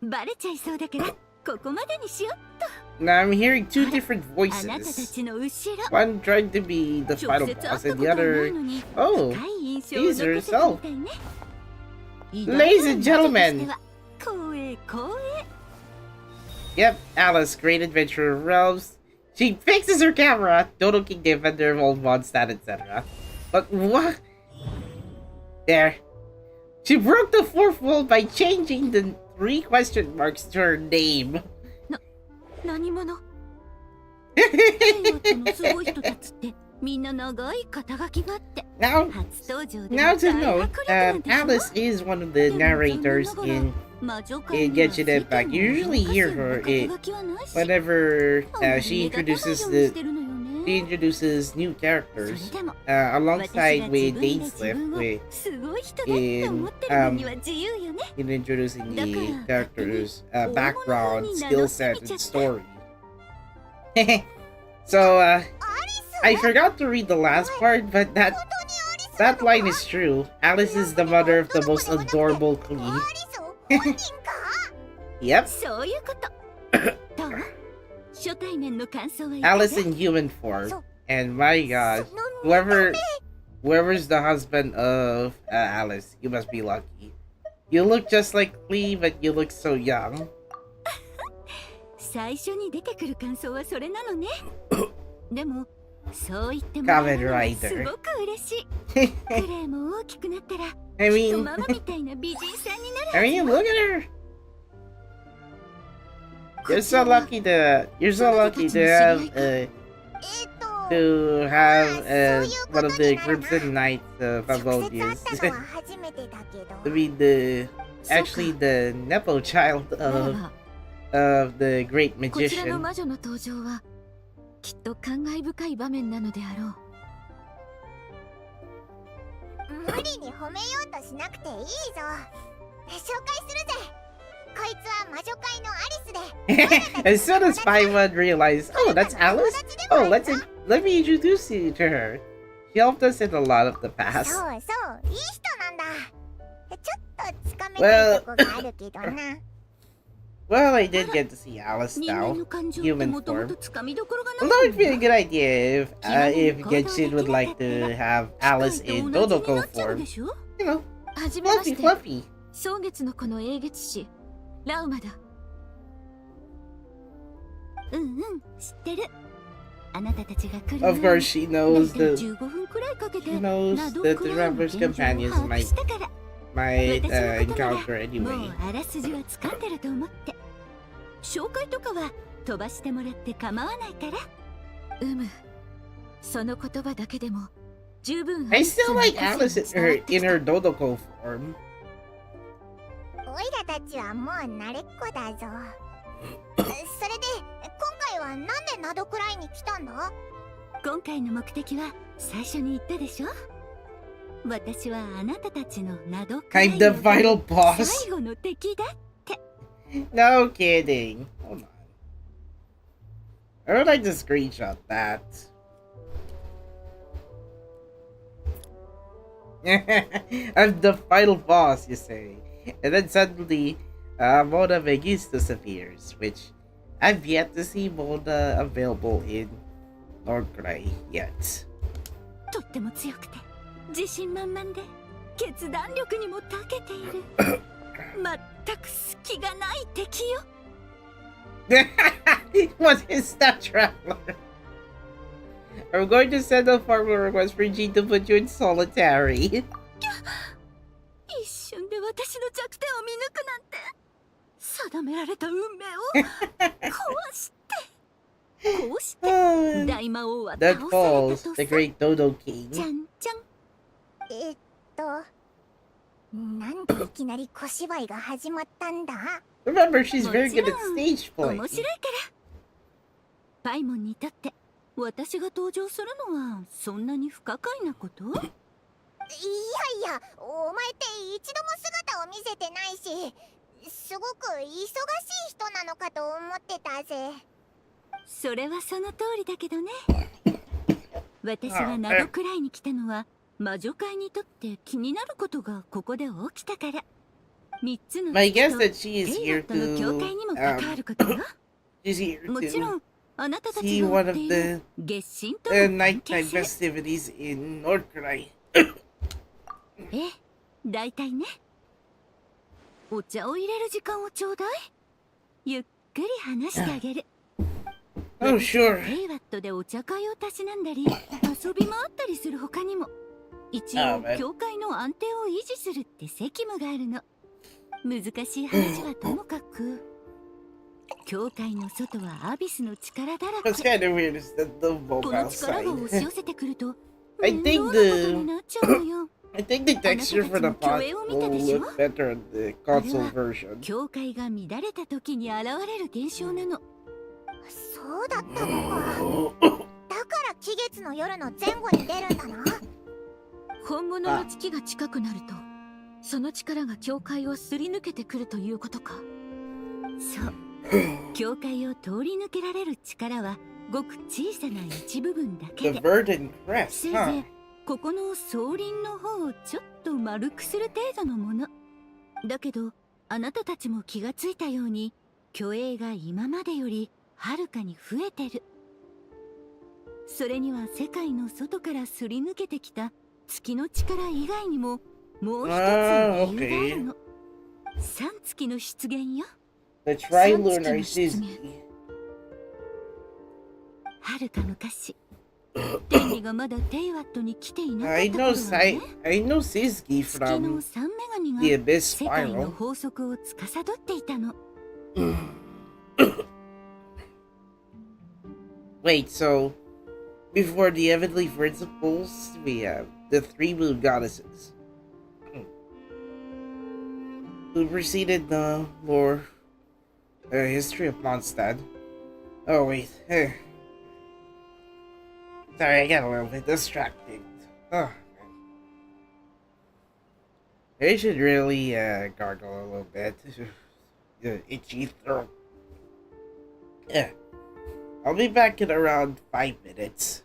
バレちゃいそうだからここまでにしよっと。 Now I'm hearing two different あなたた voices. ちの後ろ。 One trying to be the 直 final 接会っ boss た and こ the とはない other. のに Oh, 深い印象を he's 残せた herself. みたいね。 Ladies and gentlemen. 光栄光栄。 Yep, Alice, great adventure of realms. She fixes her camera, Dodo King Defender of old Mondstadt, etc. But what? There. She broke the fourth wall by changing the 3 question marks to her name. 何者？平和とのすごい人たちってみんな長い肩書きがあって。 Now, 初登場で now to 大 note, 迫力なんでしょ？ Alice is one of the narrators in 魔女界には Genshin Impact. You usually hear her 肩書きはないし whenever あんまり she 目立たない introduces ように the してるのよね。 she introduces new characters それでも alongside 私 with が自分で Dane 自 Slip 分を with すごい人だって思ってるのには自由よね。 in introducing the だから characters' 大物 background, に名 skill 乗せ set, ちゃ and った。 story. So アリス？ I forgot to read the last part, but that 本当にアリス？ That line is true. Alice is the mother of the most adorable queen. アリス本人か Yep, そういうことどう初対面の感想はいかが Alice in human form. And my god, その見た目 whoever's the husband of Alice, you must be lucky. You look just like Lee, but you look so young. 最初に出てくる感想はそれなのねでもそう言っても Kamen らえるのは Rider. すごく嬉しいクレイも大きくなったら I きっと mean, ママみたいな美人さんになる I mean, look at her. You're so lucky to have と one of the Crimson Knights of 直接会 Avodius. ったのは初めてだけど I mean, actually the Nepo child なら of ば the great こちらの magician. 魔女の登場はきっと感慨深い場面なのであろう無理に褒めようとしなくていいぞ紹介するぜこいつは魔女界のアリスで As soon as Paimon realized, oh, that's Alice. Oh, let me introduce you to her. She helped us in a lot of the そう past. そういい人なんだちょっとつかめないとこがあるけどな Well, I did get to see Alice 人間 now. の感情って Human もとも form. とつかみどころがな Well, い that would be a good idea if Genshin would like to have Alice 機械 in と同じに Dodoko なっちゃう form. でしょ You know, はじめまし fluffy, て fluffy. 蒼月の子の英月師ラウマだうんうん知ってるあなたたちが来る Of course, she だい knows たい the 15分くらいかけて she knows など that く the らいの Traveler's 現状を companions 把握 might したから might 私のことなら encounter もう anyway. あらすじは掴んでると思って紹介とかは飛ばしてもらって構わないからその言葉だけでも十分 I still like Alice in her Dodoko form. おいらたちはもう慣れっこだぞそれで今回はなんでナドくらいに来たんだ今回の目的は最初に言ったでしょ私はあなたたちのなどくらい I'm the final boss. 最後の敵だ No kidding. Hold on. I would like to screenshot that. I'm the final boss, you say. And then suddenly, Mona Megistus appears, which I've yet to see Mona available in Norgray yet. とっても強くて自信満々で決断力にも長けている全く隙がない敵よ What is that, Traveler? I'm going to send a formal request for G to put you in solitary. 一瞬で私の弱点を見抜くなんて定められた運命を壊してこうして大魔王は That 倒され falls たと the さ great Dodo King. じゃんじゃんなんでいきなり小芝居が始まったんだ Remember, she's very good at stage 面 play. 白いからパイモンにとって私が登場するのはそんなに不可解なこといやいやお前って一度も姿を見せてないしすごく忙しい人なのかと思ってたぜそれはその通りだけどね私がナドくらいに来たのは魔女界にとって気になることがここで起きたから3つの My 月 guess と that she is ペイ here ロットの教会にも関わ to ることよ she's here もちろ to んあなたたち see が追 one っ of てい the る月神との関 nighttime 係性 festivities in Norgray. ええ大体ねお茶を入れる時間をちょうだいゆっくり話してあげる Oh, sure. ペイワットでお茶会をたしなんだり遊び回ったりする他にも一応 man. 教会の安定を維持するって責務があるの難しい話はともかく教会の外はアビスの力だら What's け kind of weird is that the こ mobile の力が押し side. 寄せてくると I 面 think 倒なことになっちゃうのよ I think the texture for the pot will look better on the console version. 教会が乱れた時に現れる現象なのそうだったのかだから期月の夜の前後に出るんだな本物の月が近くなるとその力が教会をすり抜けてくるということかそう教会を通り抜けられる力はごく小さな一部分だけ The で Verdant せ Crest, いぜ huh? いここの装輪の方をちょっと丸くする程度のもの。だけどあなたたちも気がついたように虚栄が今までよりはるかに増えてる。それには世界の外からすり抜けてきた月の力以外にももう一つの理由があるの。3月の出現よ。 The Trilunar Disney. はるか昔、天理がまだテイワットに来ていなかっ I た頃 know はね、 I know Sizgi 月の from 三女神 the が Abyss 世界の Spiral. 法則を司っていたの。Wait, so before the heavenly principles, we have the three moon goddesses who preceded the more history of Mondstadt. Oh wait, sorry, I got a little bit distracted. Oh, I should really gargle a little bit. Itchy throat. Yeah, I'll be back in around 5 minutes.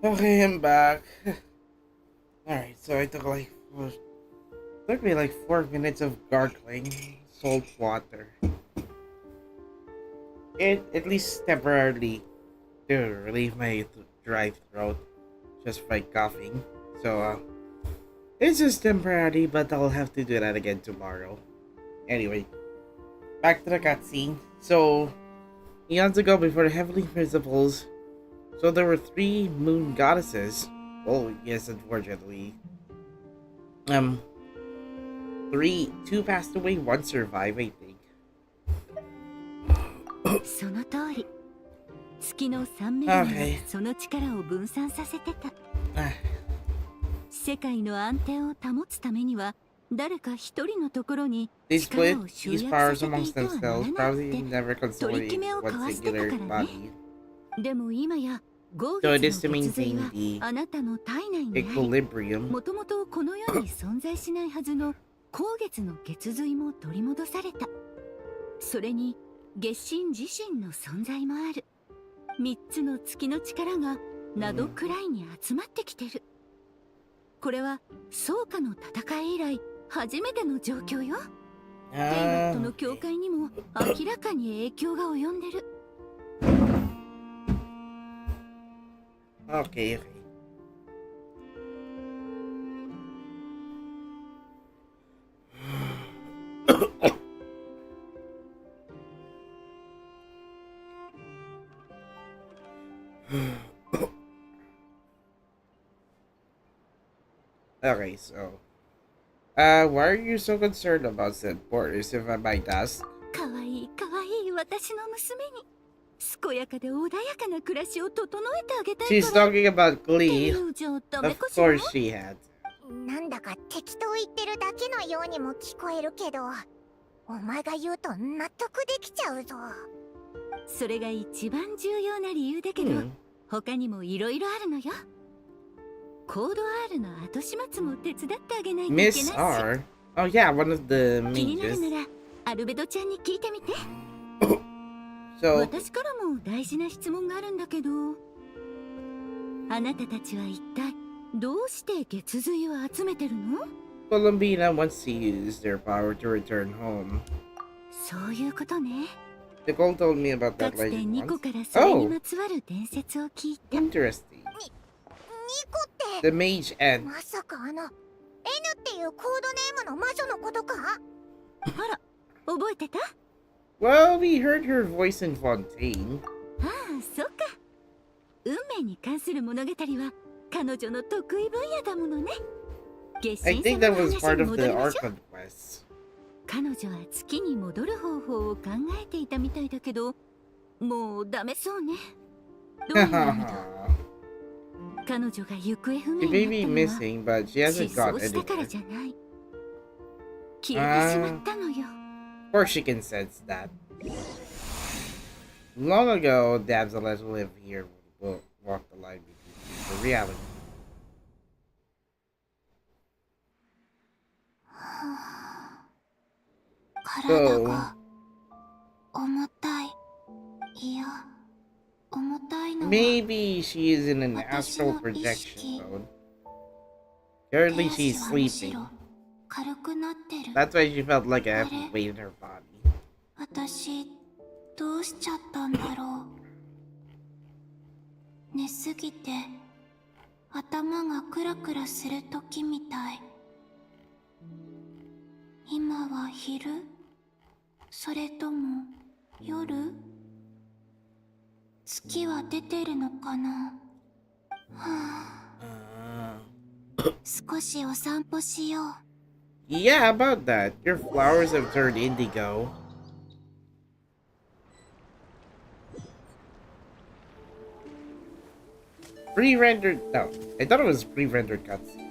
Okay, I'm back. Alright, so I took took me like 4 minutes of gargling salt water. It at least temporarily to relieve my dry throat just by coughing. So it's just temporary, but I'll have to do that again tomorrow. Anyway, back to the cutscene. So eons ago, before the heavenly principles, so there were 3 moon goddesses. Oh yes, unfortunately. 2 passed away, 1 survived, I think. その通り。月の3名が Okay. その力を分散させてた。 Ah, 世界の安定を保つためには誰か一人のところに they 力 split を集 these 約 powers させて amongst いてはなら themselves, ないっ probably て never 取り決 consolidating めを one 交わしてた singular からね。 body. でも今や豪 So it 月 is to の月髄 maintain は the あなたの体内にあり、 equilibrium. もともとこの世に存在しないはずの後月の月髄も取り戻された。それに月神自身の存在もある。3つの月の力が灘くらいに集まってきてる。これは宗家の戦い以来初めての状況よ。テイマットの教会にも明らかに影響が及んでる。Okay, okay. Okay, so why are you so concerned about said borders, if I might ask? かわいいかわいい私の娘に健やかで穏やかな暮らしを整えてあげたい She's から talking about ってい Glee. うじゃダメ Of かしら。 course she had. なんだか適当言ってるだけのようにも聞こえるけど、お前が言うと納得できちゃうぞ。それが一番重要な理由だけど、 Hmm. 他にもいろいろあるのよ。コード R の後始末も手伝ってあげないといけない Miss し。 R? Oh yeah, one of the 気になる mages. ならアルベドちゃんに聞いてみて。 So 私からも大事な質問があるんだけど、あなたたちは一体どうして月髄を集めてるの？ Columbina wants to use their power to return home. そういうことね。 Nicole told me about か that つて legend ニコ once. からそれにまつわる伝説を聞いた。 Interesting. ニコって The mage N. まさかN っていうコードネームの魔女のことか？あら、覚えてた？ Well, we heard her voice in Fontaine. ああ、そっか。運命に関する物語は彼女の得意分野だものね。月 I 神 think 様 that の was 話 part に of 戻 the りましょう。 Archon quest. 彼女は月に戻る方法を考えていたみたいだけど、もうダメそうね。どういう意味だ？彼女が行方不 She 明 may に be なったのは missing, but she 失 hasn't 踪 got したから anywhere. じゃない。消えてしまったのよ。 Of course she can sense that. Long ago, damsel who live here will walk the line between the reality. 体が重たい。いや、重たいのは Maybe she is in an astral projection mode. Currently, 手 she's 足はむし sleeping. ろ軽くなってる。 That's why she felt like a heavy weight in her body. 私、どうしちゃったんだろう。寝すぎて、頭がクラクラするときみたい。今は昼？それとも夜？月は出てるのかな？はあ、少しお散歩しよう。 Yeah, about that. Your flowers have turned indigo. Pre-rendered. No, I thought it was pre-rendered cutscene.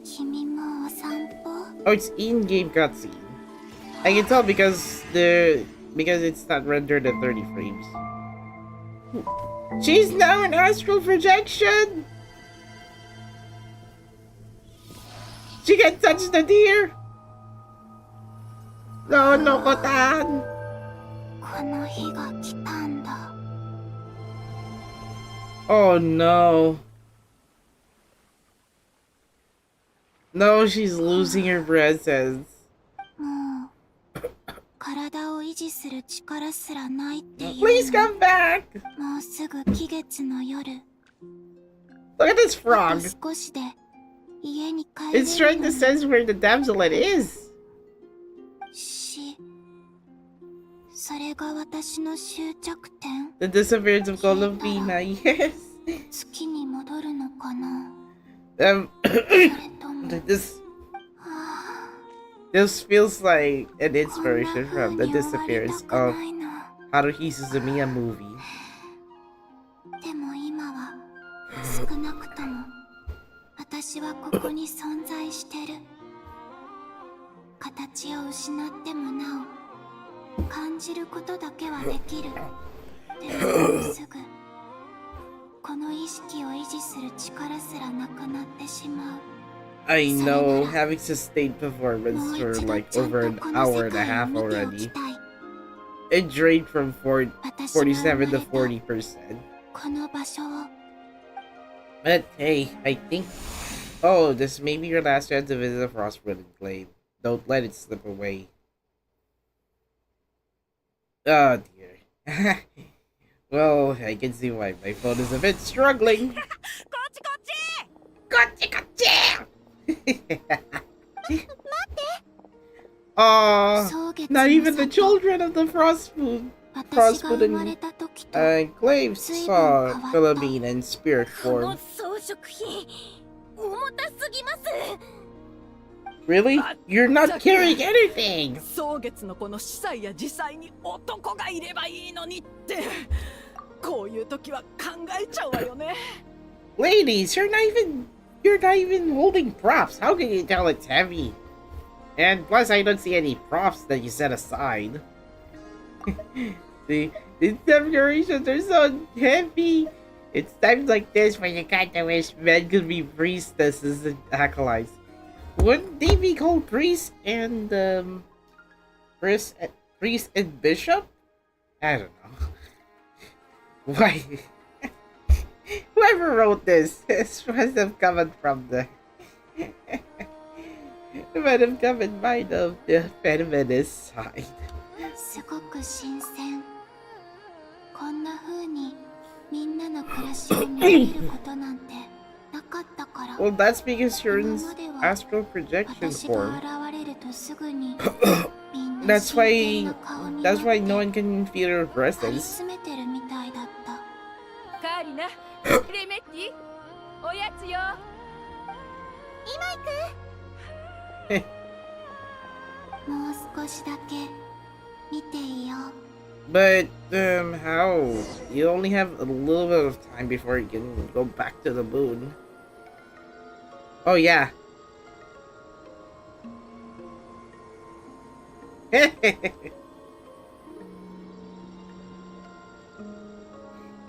君もお散歩？ Oh, it's in-game cutscene. I can tell because it's not rendered at 30 frames. She's now an astral projection. She can touch the deer. No, no, Kotan. この日が来たんだ。Oh no. No, she's losing her presence. もう体を維持する力すらないっていう Please の。 come back! もうすぐ期月の夜。 Look at this あ frog. と少しで家に帰れ It's る trying の to に。 sense where the damselet is. それが私の終着点。 The disappearance of Golovina, yes. 月に戻るのかな。 Um, それとも this は this feels like an あ、こんな inspiration 風 from the に終わり disappearance たく of ないな。 Haruhi Suzumiya movie. でも今は少なくとも私はここに存在してる。形を失ってもなお感じることだけはできる。でももうすぐこの意識を維持する力すらなくなってしまう。 I know, having sustained も performance う for 一度 like ちゃん over と an この hour 世 and a 界を half 見ておき already. たい。 It drained from 私が生ま 47れ to た 40%. この場所を But hey, I think. Oh, this may be your last chance to visit the Frostwood Enclave. Don't let it slip away. Oh dear. Well, I can see why my phone is a bit struggling. Aw, 草月 not の even the 里 children of the Frostwood 私が生まれた時と Enclave saw Philomene and Spirit この form. 装飾品重たすぎます。 Really? You're not carrying anything! 草月のこの司祭や司祭に男がいればいいのにってこういう時は考えちゃうわよね。 Ladies, you're not even holding props. How can you tell it's heavy? And plus, I don't see any props that you set aside. the decorations are so heavy. It's times like this when you kind of wish men could be priestesses and acolytes. Wouldn't they be called priest and priest and bishop? I don't know. Why? Whoever wrote this must have come from the might have come in mind of the feminist side. すごく新鮮。こんな風にみんなの暮らしを見れることなんてなかったから。 Well, that's because you're in 今までは astral projection 私が form. 現れるとすぐにみんな That's 真 why 剣な顔になって that's why no one can feel your 張り presence. 詰めてるみたいだった。カーリナ、レメッティ、おやつよ。もう少しだけ見ていよう。 But how? You only have a little bit of time before you can go back to the moon. Oh yeah.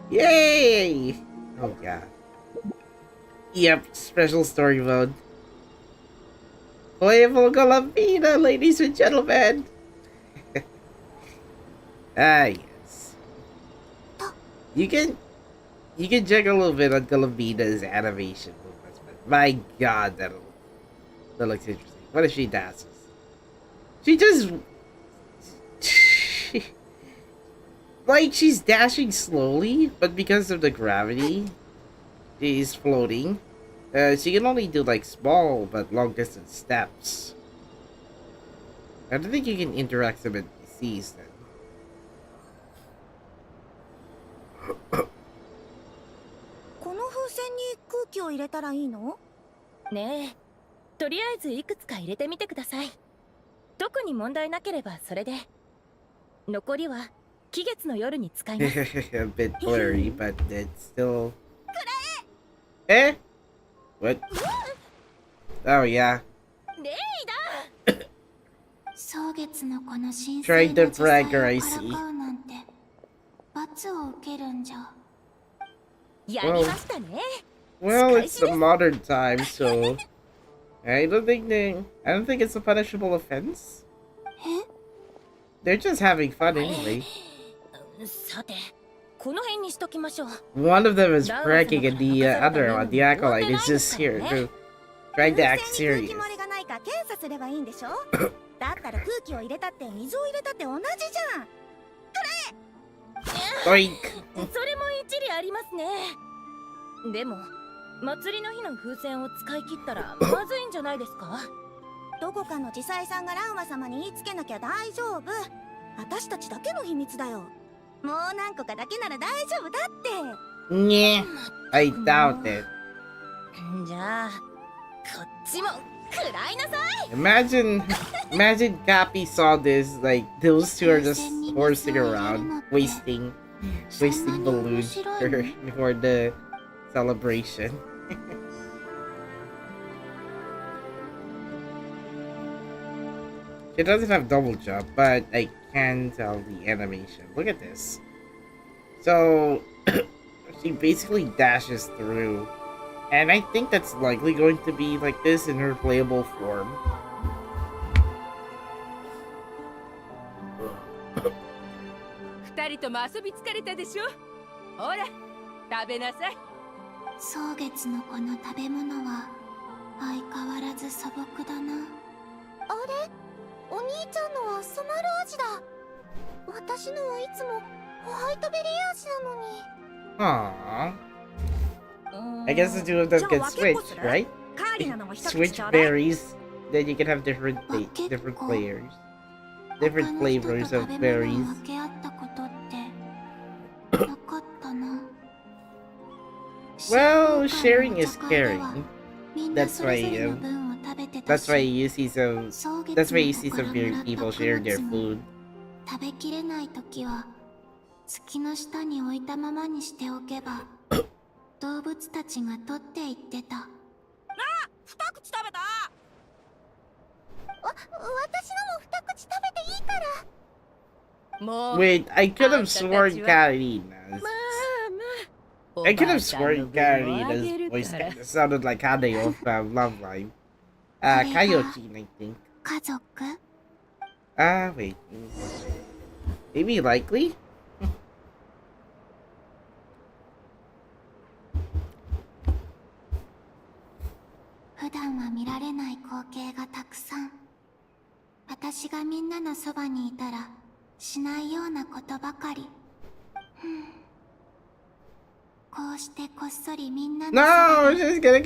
Yay! Oh yeah. Yep, special story mode. Playable Galavina, ladies and gentlemen. Ah yes. You can check a little bit on Galavina's animation movements, but my god, that looks interesting. What if she dances? She just like she's dashing slowly, but because of the gravity, she's floating. She can only do like small but long distance steps. I don't think you can interact with PCs then. この風船に空気を入れたらいいの？ねえ、とりあえずいくつか入れてみてください。特に問題なければそれで。残りは期月の夜に使います。A bit blurry, but it's still. Eh? What? Oh yeah. レイだ。草月のこの神 Trying 聖 to な時代を brag, I から see. かうなんて罰を受けるんじゃ。やりましたね。 Well, it's the modern time, so I don't think it's a punishable offense. え？ They're just having fun anyway. さて、この辺にしときましょう。 One of them is pranking and the other one, the acolyte, is just here to trying to act 風船に空 serious. 気漏れがないか検査すればいいんでしょだったら空気を入れたって水を入れたって同じじゃん。 Oink! それも一理ありますね。でも祭りの日の風船を使い切ったらまずいんじゃないですか？どこかの地裁さんがラウマ様に言いつけなきゃ大丈夫。私たちだけの秘密だよ。もう何個かだけなら大丈夫だって。 Yeah, I doubt it. じゃあこっちも食らいなさい。 Imagine Cappy saw this, like, those two are just horsing around, wasting balloons before the celebration. She doesn't have double jump, but I can tell the animation. Look at this. So, she basically dashes through. And I think that's likely going to be like this in her playable form. 二人とも遊び疲れたでしょ。ほら食べなさい。蒼月のこの食べ物は相変わらず素朴だな。あれ、お兄ちゃんのはソマル味だ。私のはいつもホワイトベリー味なのに。 Aww. I guess the two of them can switch, right? Switch berries, then you can have different players, different flavors of berries. Well, sharing is caring. That's why you see some people share their food. 食べきれないときは月の下に置いたままにしておけば動物たちが取っていってた。あ、二口食べた。私のも二口食べていいから。もう Wait, I could have sworn Karina's voice kind of sounded like Hade of Love Live. Kayochin, I think. 家族？ Wait. Maybe likely? 普段は見られない光景がたくさん。私がみんなのそばにいたらしないようなことばかり。こうしてこっそりみんなの No, she's gonna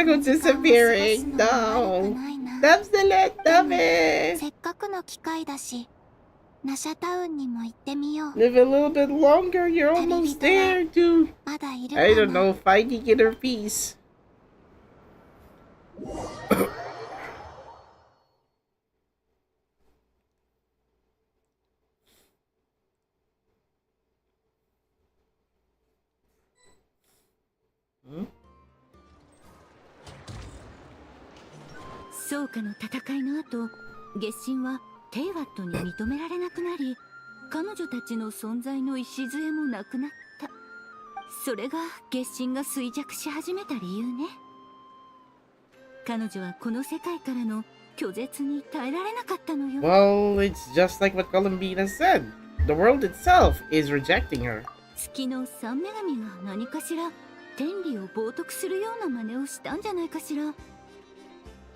go disappearing. No. Absolute dummy. せっかくの機会だし、ナシャタウンにも行ってみよう。 Live a little bit longer. You're almost there, dude. まだいる I か don't な。 know. Finding inner peace. Hmm? ソーカの戦いの後、月神はテイワットに認められなくなり、彼女たちの存在の礎もなくなった。それが月神が衰弱し始めた理由ね。彼女はこの世界からの拒絶に耐えられなかったのよ。 Well, it's just like what Columbina said. The world itself is rejecting her. 月の三女神が何かしら天理を冒涜するような真似をしたんじゃないかしら。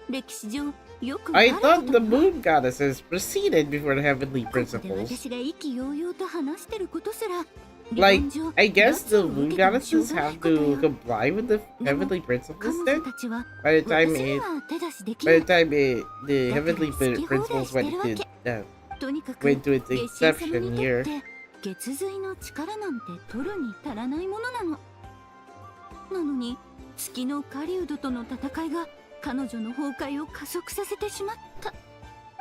歴史上よく I thought the moon goddesses proceeded before the heavenly ここで principles. 私が意気揚々と話してることすら Like, 理論上 I guess the 罰を moon 受けても goddesses しょうがない have ことよ。 to comply with the heavenly 彼 principles 女 then? たちは By the time 私に it, は手出しでき by な the い。 time the だから heavenly 好き放題 principles してるわ went け。 to とにかく went to its 月神様 exception にと here. って月髄の力なんて取るに足らないものなの。なのに月の狩人との戦いが彼女の崩壊を加速させてしまった。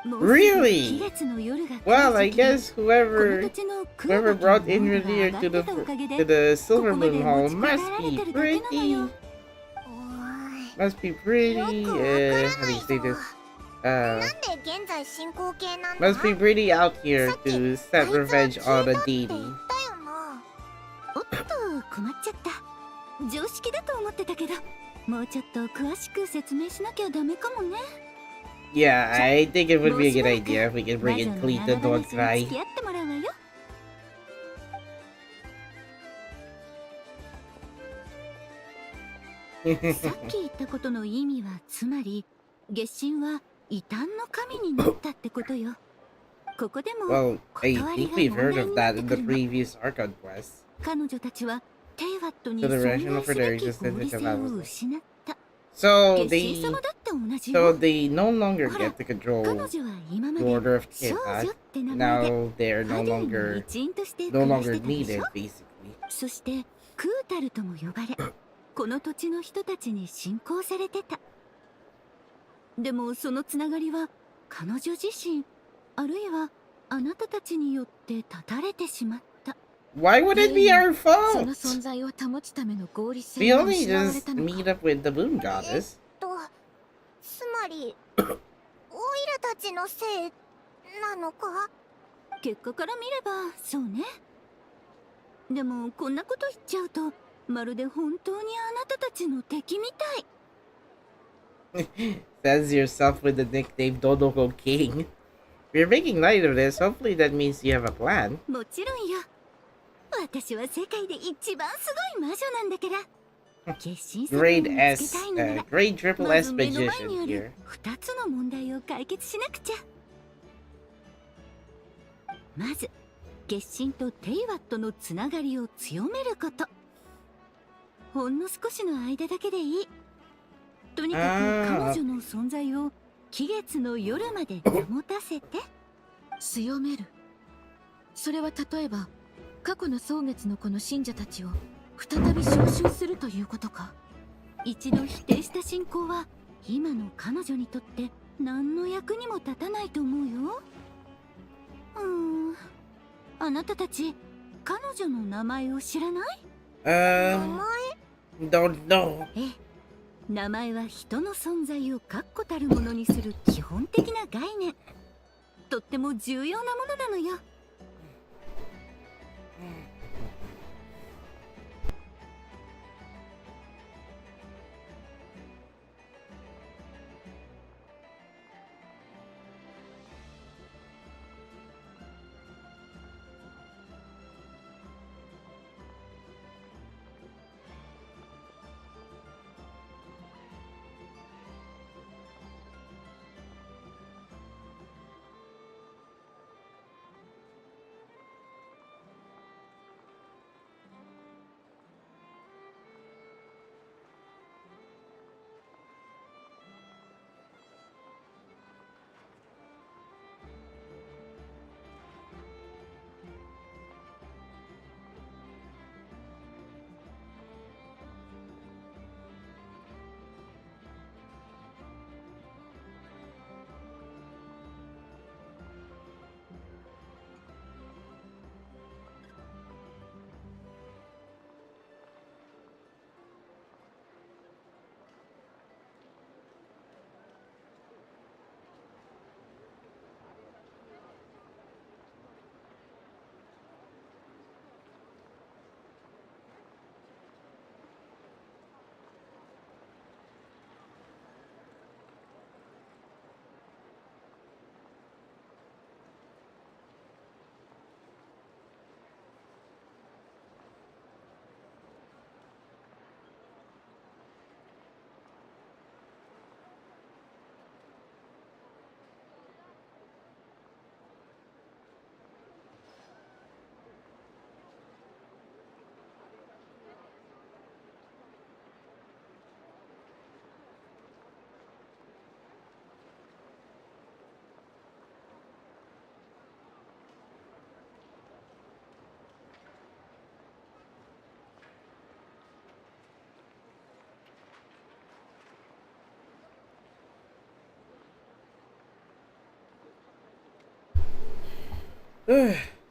もうすぐ Really? 卑劣の夜が来る Well, I 時に guess この whoever 土地の雲 whoever だけの brought 温度が Itinerary 上が to ってたおかげ to で the Silver ここまで Moon 持 Hall ち帰ら must れ be てるだけなのよ。 must be pretty よくわから how な do い you ぞ。 say this? なんで現在進行形なんだ？ Must be pretty out here さっき to あい set つは revenge 消 on え a たって言 deity. ったよな。おっと困っちゃった。常識だと思ってたけど、もうちょっと詳しく説明しなきゃダメかもね。 Yeah, I think it would be a good idea if we can 魔 bring 女 in の Cleet and 生 Don't 話に Cry. 付き合ってもらうわよ。さっき言ったことの意味はつまり月神は異端の神になったってことよ。ここでも Well, I 断り think が we've 問 heard 題 of にな that って in く the るの。 previous Archon quest. 彼女たちはテイワットに So the 存 rational 在す for べ their き existence 合理 is 性を about. 失った。 So 月神 they 様だって同じ so よ。 they no longer ほら、 get to control 彼女は今ま the で order of 少 Kipad. 女って名前で Now they're ハ no リーの longer 一員として no 暮らし longer てたでし needed ょ。 basically. そしてクータルとも呼ばれ、この土地の人たちに信仰されてた。でもそのつながりは彼女自身、あるいはあなたたちによって断たれてしまった。 Why would it be our その fault? 存在を保つための合理 We 性が only 失われ just たの meet か。 up with the Moon Goddess. つまりオイラたちのせいなのか？結果から見ればそうね。でもこんなこと言っちゃうとまるで本当にあなたたちの敵みたい。 Says yourself with the nickname Dodoko King. If you're making light of this, hopefully that means you have a plan. もちろんよ。私は世界で一番すごい魔女なんだから。決心する Grade のを見つけた S, いのなら、 grade triple ま S ず目の前 magician にあ here. る2つの問題を解決しなくちゃ。まず月神とテイワットのつながりを強めること。ほんの少しの間だけでいい。とにかく彼女の存在を期月の夜まで保たせて。強める。それは例えば過去の蒼月のこの信者たちを再び招集するということか。一度否定した信仰は今の彼女にとって何の役にも立たないと思うよ。あなたたち彼女の名前を知らない？ Don't know. ええ、名前は人の存在を確固たるものにする基本的な概念。とっても重要なものなのよ。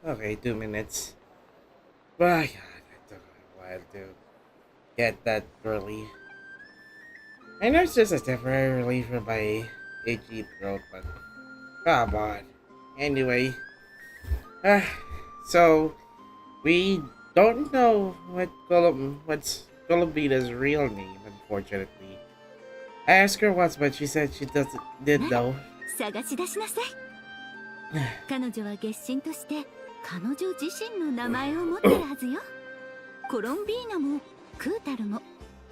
Okay, 2 minutes. My God, it took a while to get that relief. I know it's just a temporary relief from my itchy throat, but come on. Anyway, so we don't know what's Columbina's real name, unfortunately. I asked her once, but she said she didn't know. 探し出しなさい。彼女は月神として彼女自身の名前を持ってるはずよ。コロンビーナもクータルも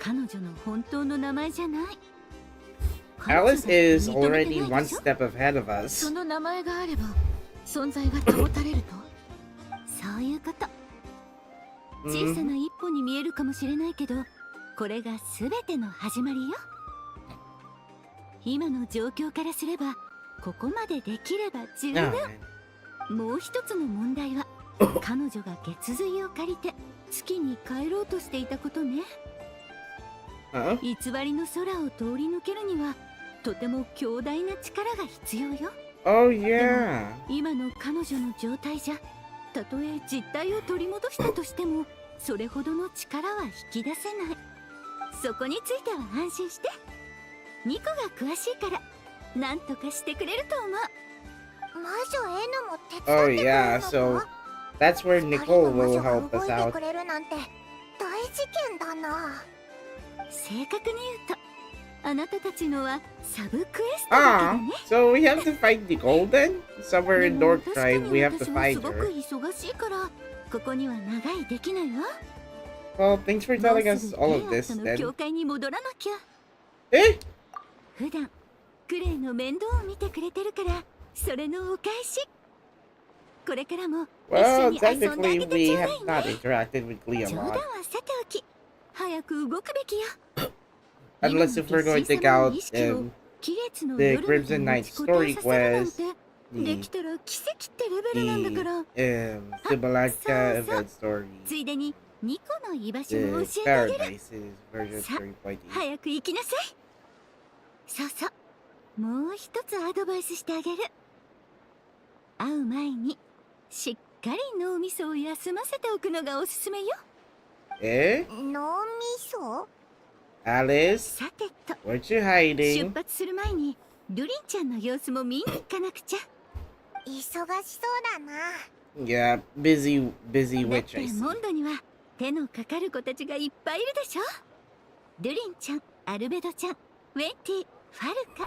彼女の本当の名前じゃない。 Alice is already one step ahead of そ us. の名前があれば存在が保たれると。そういうこと。小さな一歩に見えるかもしれないけど、これが全ての始まりよ。今の状況からすればここまでできれば十分。 Oh, もう一つの問題は彼女が月髄を借りて月に帰ろうとしていたことね。 huh? 偽りの空を通り抜けるにはとても強大な力が必要よ。 Oh yeah. 今の彼女の状態じゃ、たとえ実体を取り戻したとしてもそれほどの力は引き出せない。そこについては安心して。ニコが詳しいから何とかしてくれると思う。魔女 N も手 Oh 伝ってくれる yeah. の So か？ that's where 二人 Nicole の魔 will 女が help 動 us いて out. くれるなんて大事件だな。正確に言うとあなたたちのはサブクエストだけど Ah, ね。 so we have to fight Nicole then? Somewhere で in も North 確か Tribe, に we have to 私も fight すごく her. 忙しいからここには長いできないわ。 Well, thanks for もう telling す us ぐ all レ of イアッ this トの then. 教会に戻らなきゃ。 Eh? 普段クレイの面倒を見てくれてるからそれのお返し。これからも一緒 Well, に遊んであ technically げて we ちょうだ have い not ね。 interacted with Glee a 冗談 lot. はさておき早く動くべきよ。 Unless if we're going to take out 貴月の the 夜まで Crimson 持 Knight ちこたえ story させるなん quest, てでき the たら奇跡ってレベルなんだから。 Sibalaka event story, ついでにニコの居場所も the 教えてあげる。 Paradises version 3.8. 早く行きなさい。そうそう、もう一つアドバイスしてあげる。会う前にしっかり脳みそを休ませておくのがおすすめよ。 Eh? 脳みそ？ Alice, さてと what you 出 hiding? 発する前にルリンちゃんの様子も見に行かなくちゃ。忙しそうだな。 Yeah, busy だっ witch, て I see. モンドには手のかかる子たちがいっぱいいるでしょ。ルリンちゃん、アルベドちゃん、ウェンティ、ファルカ。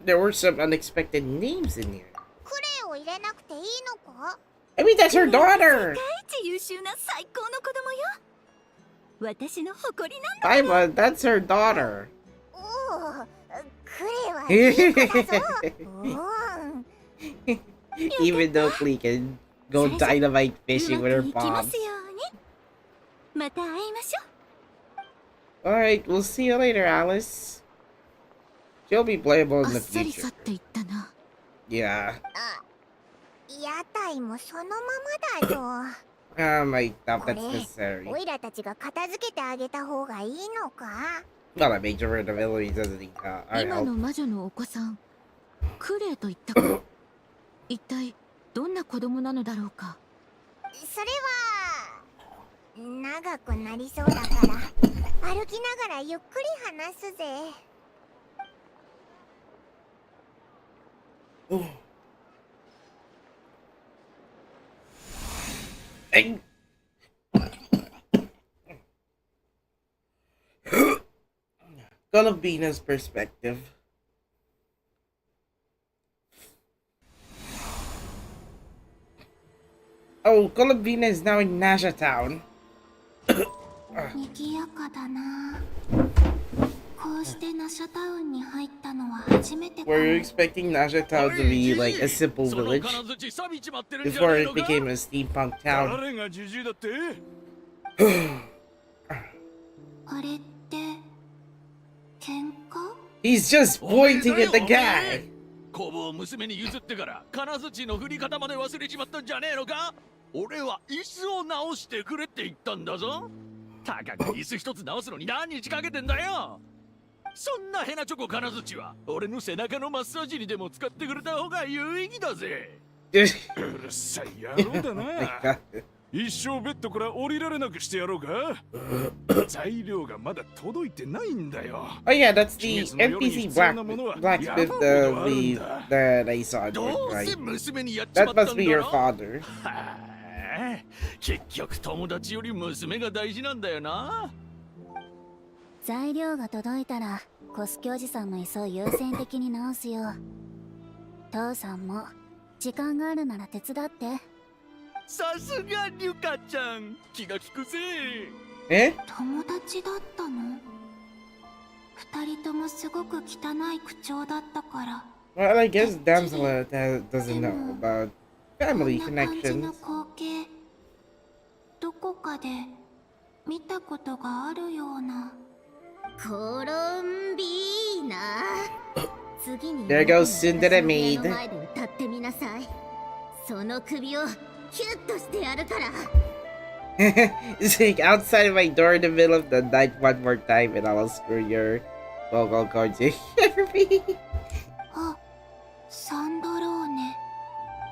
There were some unexpected names in here. クレイを入れなくていいのか？ I mean, that's her daughter! 世界一優秀な最高の子供よ。私の誇りなんだ。 Paimon, that's her daughter. おお、クレイはいい子だぞ。Even though Klee can go dynamite fishing with her うまくいきま bombs. すように。また会いましょう。 Alright, we'll see you later, Alice. She'll be playable あ in っ the さり去 future. っていったな。 Yeah. 屋台もそのままだぞ。 I doubt that's これ necessary. オイラたちが片付けてあげた方がいいのか？ Not a major abilities doesn't need our 今 help. の魔女のお子さん、クレイと言ったか。一体どんな子供なのだろうか。それは長くなりそうだから歩きながらゆっくり話すぜ。 Hey. Filipino's perspective. Oh, Filipino is now in Nasha Town. 賑やかだな。こうしてナシャタウンに入ったのは初めてかも。 Were you expecting Nasha Town to be like a simple village before it became a steampunk town? あれって喧嘩？ He's just pointing at the guy. 工房を娘に譲ってから金槌の振り方まで忘れちまったんじゃねえのか。俺は椅子を直してくれって言ったんだぞ。たかが椅子一つ直すのに何日かけてんだよ。そんなヘナチョコ金槌は俺の背中のマッサージにでも使ってくれた方が有意義だぜ。うるさい野郎だな。一生ベッドから降りられなくしてやろうか。材料がまだ届いてないんだよ。 Oh yeah, that's the NPC blacksmith that I saw in ど North うせ Tribe. 娘にやっちま That ったんだ must be your ろ。 father. はあ、結局友達より娘が大事なんだよな。材料が届いたらコスキおじさんの椅子を優先的に直すよ。父さんも時間があるなら手伝って。さすがリュカちゃん、気が利くぜ。Eh? 友達だったの？二人ともすごく汚い口調だったから。 Well, I guess Damsel doesn't know でも about こ family んな感じの connections. 光景、どこかで見たことがあるような。コロンビーナ。次に There goes Cinderella の maid. 前で歌ってみなさい。その首をキュッとしてやるから。Sing outside my door in the middle of the night one more time and I'll screw your vocal cords in your feet. あ、サンドローネ。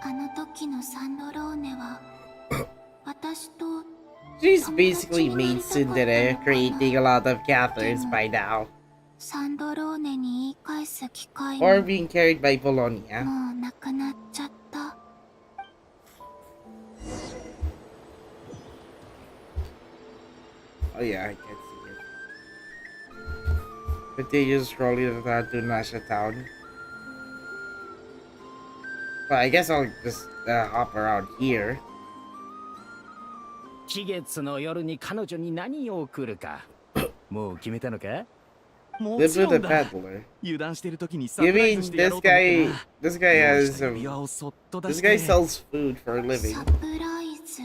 あの時のサンドローネは私と She's basically made Cinderella, creating a lot of characters by now. サンドローネに言い返す機会も Or being carried by Polonia. もうなくなっちゃった。 Oh yeah, I can see it. Continue scrolling to Nasha Town. Well, I guess I'll just hop around here. 期月の夜に彼女に何を送るか。もう決めたのか？も Live ち with ろ the んだ。 peddler. 油断してる時にサ You プライ mean ズしてやろ this うと思ってな。 guy has 用意した指輪をそっと出 this して guy sells food for a living. サプライズ。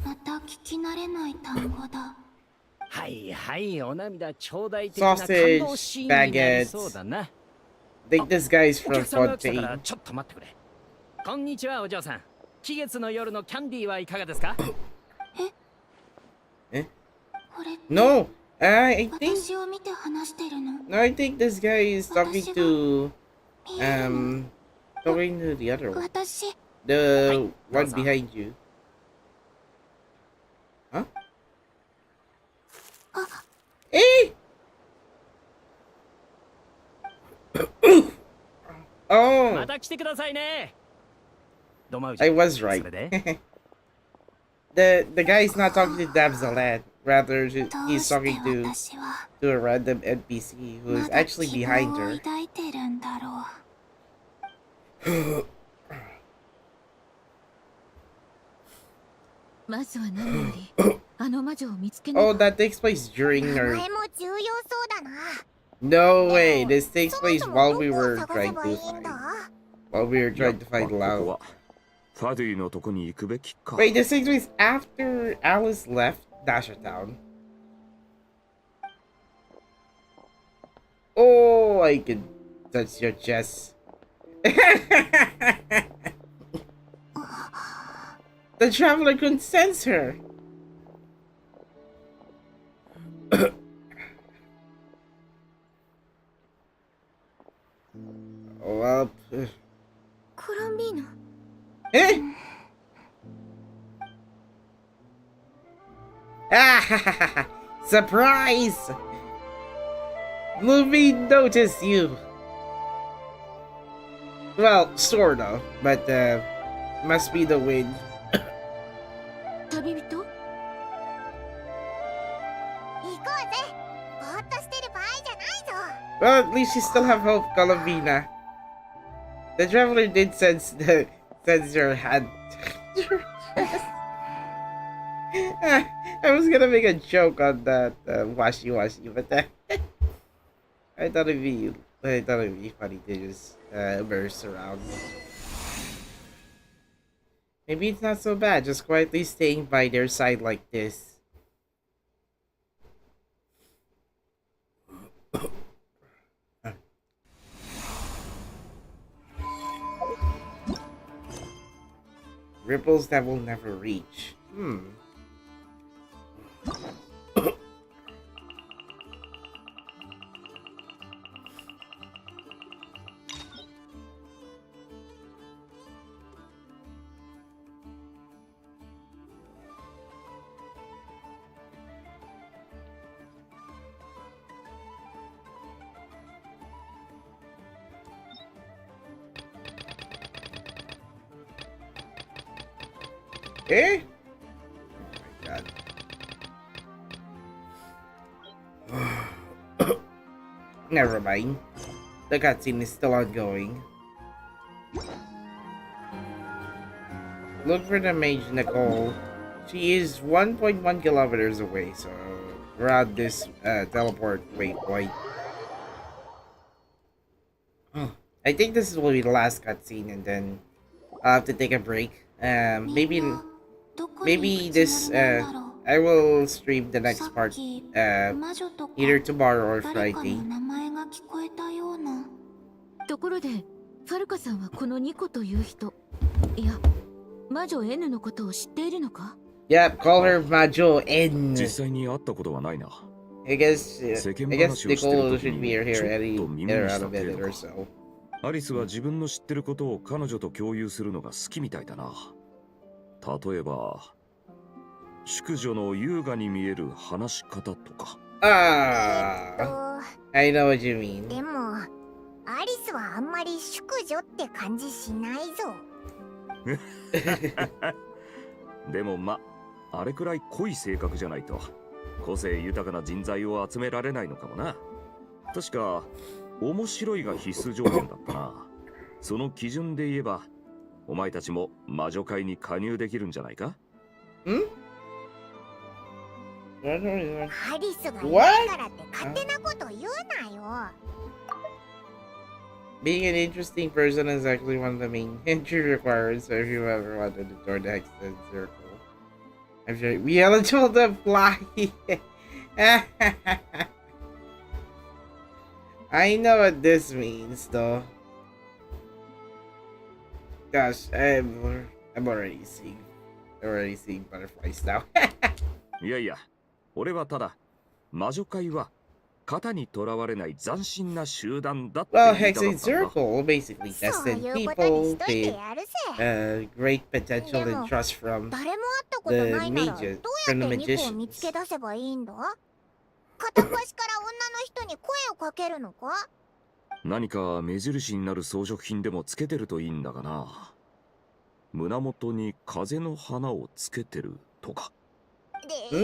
また聞き慣れない単語だ。はいはい、お涙ちょうだい的な感 Sausage, 動シーンになりそうだな。 I think this guy's お from 客さんが来たから Fontaine. ちょっと待ってくれ。こんにちはお嬢さん。期月の夜のキャンディーはいかがですか？これって No, I think 私を見て話してるの？ no, I think this guy is talking to 見えるの？ talking to the other one, 私 the one behind you. Huh? あ、 Hey! Oh, また来てくださいね。どうも I was right. それで the guy is not talking to Damselat. Rather, どう he's して talking to 私は a random NPC who ま is だ actually 希 behind 望を her. 抱いてるんだろう。まずは何よりあの魔女を見つけな Oh, that takes place during 名 our. 前も重要そうだな。 No way! This takes そも place そも while ど we こを were 探 trying せば to いいんだ？ while we were やっ trying to ぱ find ここ Lao. はファドゥイのとこに行くべきか。 Wait, this takes place after Alice left Dasher Town. Oh, I can touch your chest. The traveler couldn't sense her. Well, コロンビーノ。 eh? Ah, surprise! Luffy noticed you. Well, sort of, but must be the wind. 旅人？行こうぜ。ぼーっとしてる場合じゃないぞ。 Well, at least you still have hope, Colombina. The traveler did sense your hand. I was gonna make a joke on that washi, but I thought it'd be funny to just burst around. Maybe it's not so bad, just quietly staying by their side like this. Ripples that will never reach. Eh? Oh my god. Never mind. The cutscene is still ongoing. look for the mage Nicole. She is 1.1 kilometers away, so we're at this teleport waypoint. I think this will be the last cutscene, and then I'll have to take a break. Maybe this I will stream the next part either tomorrow or Friday. ところでファルカさんはこのニコという人、いや魔女 N のことを知っているのか？ Yep, call her Majo N. 実際に会ったことはないな。I guess Nicole should be here any around a minute or so. アリスは自分の知ってることを彼女と共有するのが好きみたいだな。例えば淑女の優雅に見える話し方とか。I know what you mean. でもアリスはあんまり淑女って感じしないぞ。でもあれくらい濃い性格じゃないと個性豊かな人材を集められないのかもな。確か面白いが必須条件だったな。その基準で言えばお前たちも魔女会に加入できるんじゃないか？アリスがいないからって勝手なこと言うなよ。Being an interesting person is actually one of the main entry requirements if you ever wanted to join the Hexen Circle. I'm sure we eligible to apply. I know what this means, though. Gosh, I'm already seeing butterflies now. いやいや、俺はただ魔女会は型にとらわれない斬新な集団だって言い Well, たかった Hexen んだ。 Circle basically tested people with great potential and trust from 誰も会ったことないならどうやってニコを見つけ出せばいいんだ？片っ端から女の人に声をかけるのか？何か目印になる装飾品でもつけてるといいんだがな。胸元に風の花をつけてるとか。でも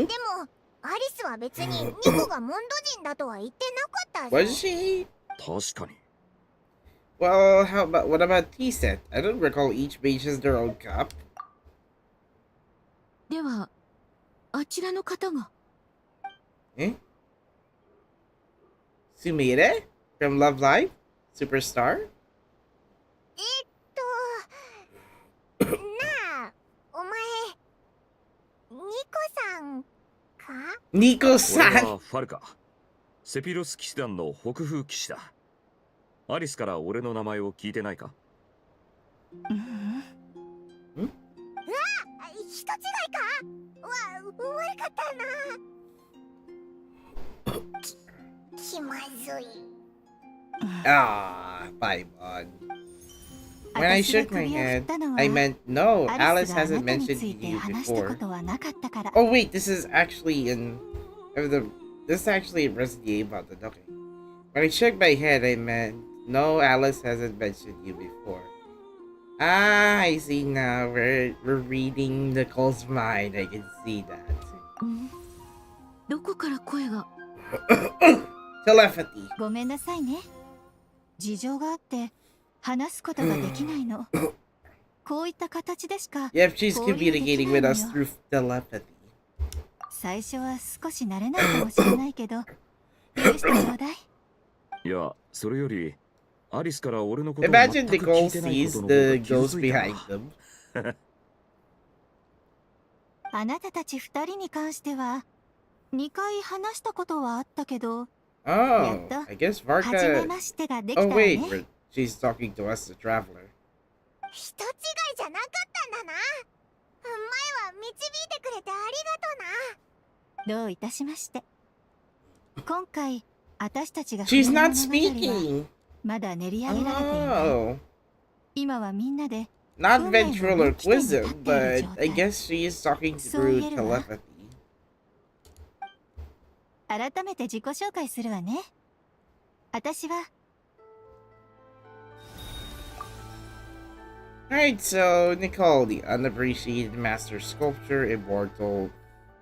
アリスは別にニコがモンド人だとは言ってなかったぞ。Was she? 確かに。 Well, what about tea set? I don't recall each mage has their own cup. ではあちらの方が。Sumire from Love Live? Superstar? なあ、お前ニコさんかNico-san! 俺はファルカ。セピロス騎士団の北風騎士だ。アリスから俺の名前を聞いてないか？人違いか？悪かったな。気まずい。Bye, Mon. When I shook my head, I meant no, Alice hasn't mentioned you before. Oh wait, this is actually in Resident Evil about the okay. When I shook my head, I meant no, Alice hasn't mentioned you before. I see now. We're reading Nicole's mind. I can see that. どこから声が？ Telepathy. ごめんなさいね。事情があって話すことができないの。こういった形でしか。Yep, she's communicating with us through telepathy. 最初は少し慣れないかもしれないけど、許してちょうだい。いや、それよりアリスから俺のことを Imagine 全く Nicole 聞いてない sees ことの the 方が ghost 気づいた behind them. あなたたち二人に関しては2回話したことはあったけど、Oh, I guess 初め Varka. ましてができた Oh わ wait, ね。 she's talking to us, the traveler. 人違いじゃなかったんだな。前は導いてくれてありがとな。どういたしまして。今回私たちが She's 触れ not る物語は speaking. まだ練り上げられていない。 Oh, 今はみんなで not Okay, ventral well, or which thing wisdom, but I happened? guess she is talking So through you know. telepathy. 改めて自己紹介するわね。私は Alright, so Nicole, the unappreciated master sculptor, immortal.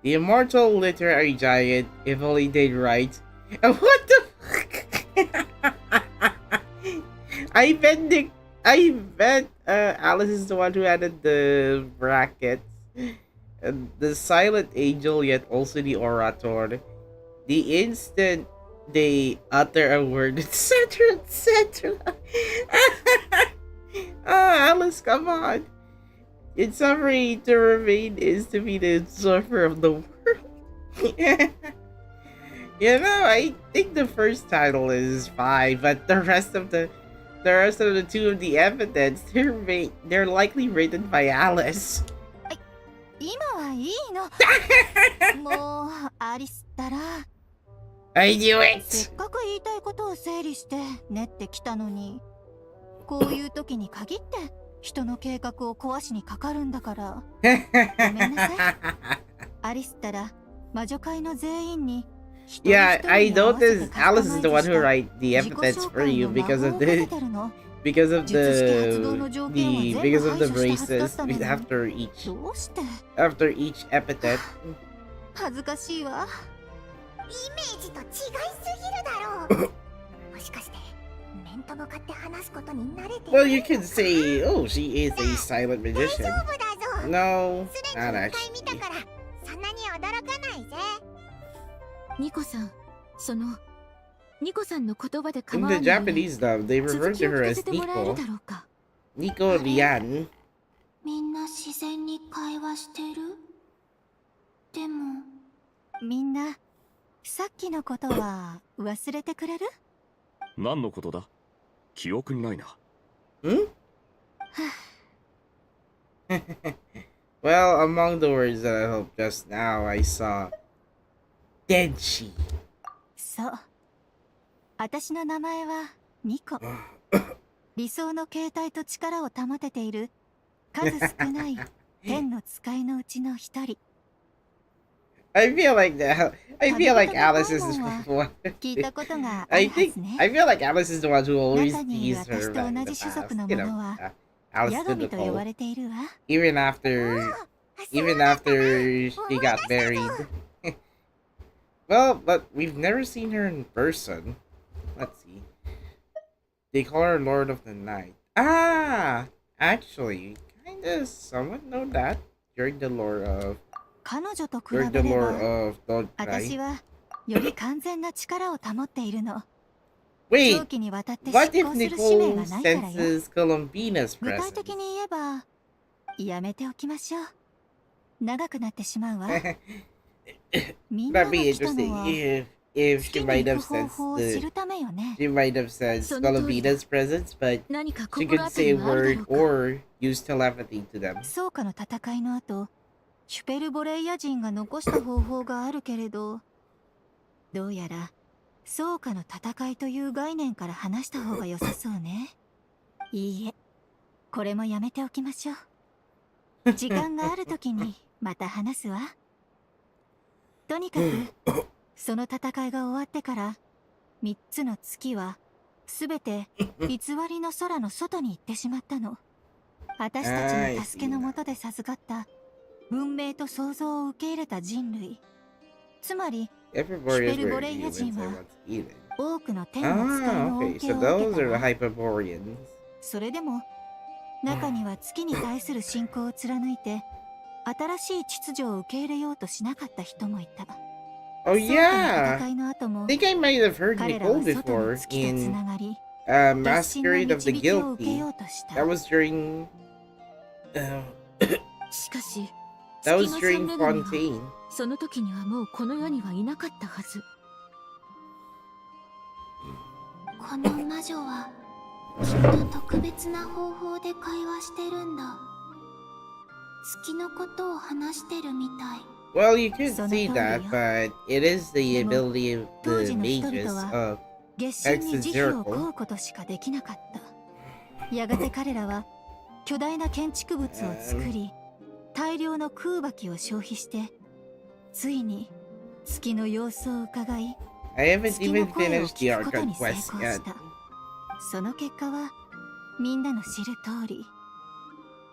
The immortal literary giant, if only they'd write. What the fuck? I bet I bet Alice is the one who added the brackets. And the silent angel, yet also the orator. The instant they utter a word, etc., etc. Alice, come on. In summary, to remain is to be the surfer of the world. You know, I think the first title is fine, but the rest of the two of the epithets, they're likely written by Alice. 今はいいの。もうアリスったら I knew せ it! っかく言いたいことを整理して練ってきたのに、こういう時に限って人の計画を壊しにかかるんだから。ごめんなさい。アリスったら魔女界の全員に Yeah, I noticed Alice is the one who write the epithets for you because of the braces after each epithet. 恥ずかしいわ。イメージと違いすぎるだろう。もしかして面と向かって話すことに慣れてる？ Well, you can say, oh, she is a silent 大 magician. 丈夫だぞ。 No, すで not に2回 actually. 見たからそんなに驚かないぜ。ニコさん、ニコさんの言葉で In 構わ the ないので Japanese dub, they 続 refer き to を her 聞か as せてもらえる Nico. だろうか。 Nico Rian. みんな自然に会話してる？でもみんなさっきのことは忘れてくれる？何のことだ？記憶にないな。Hmm? Well, among the words that I hope just now, I saw DaVinci. そう。私の名前はニコ。理想の形態と力を保てている数少ない天の使いのうちの一人。I feel like Alice is one. 聞いたことがあ I るはず think ね。 I feel like Alice is the one who always 中に teased 私 her と back in 同 the じ種 past. 族の You も know, のは Alice ヤ to ドミと呼ば Nicole. れているわ。 Even after she got married. Well, but we've never seen her in person. Let's see. They call her Lord of the Night. Ah, actually, kinda somewhat know that. You're the Lord of 彼女と比 you're べ the れ Lord ば of Don't 私 Cry. はより完全な力を保っているの。 Wait, 長期にわたって執 what if 行する使命 Nicole がないからよ。 senses Columbina's 具体 presence? 的に言えばやめておきましょう。長くなってしまうわ。みんなが That'd be 来たの interesting は if 月 she に might 行 have く方 sensed 法を知 the るためよね。 she might have sensed その通りだ。 Columbina's presence, but 何か she 心 could 当た say り a はあるだろ word うか。 or use telepathy to them. ソーカの戦いの後、シュペルボレイヤ人が残した方法があるけれど、どうやらソーカの戦いという概念から話した方が良さそうね。いいえ、これもやめておきましょう。時間がある時にまた話すわ。とにかくその戦いが終わってから3つの月はすべて偽りの空の外に行ってしまったの。私たちの助けのもとで授かった文明と創造を受け入れた人類、つまり Hyperboreans Shpel were Boreia humans I Jin wa once eaten. 多くの天の使い Ah, の okay, 恩恵 so を those 受け are た the わ。 Hyperboreans. それでも中には月に対する信仰を貫いて新しい秩序を受け入れようとしなかった人もいた。 Oh ソーカの yeah! 戦いの後も I think I might have heard 彼らは Nicole 外の before 月とつ in ながり、決心の Masquerade of the 導きを受け Guilty. ようとした。 That was during しかし、 that 月 was の during 三女神は Fontaine. その時にはもうこの世にはいなかったはず。この魔女はきっと特別な方法で会話してるんだ。月のことを話してるみたい。 Well, you could So see that, Natalia. but it is the ability of 当 the 時の人 mages 々は of 月神に慈悲を請うことしかできなかった。やがて彼らは巨大な建築物を作り、大量の空爆を消費して、ついに月の様子を伺い、 I haven't 月の even 声を finished the 聞くこと Archon に成 quest 功 yet. した。その結果はみんなの知る通り、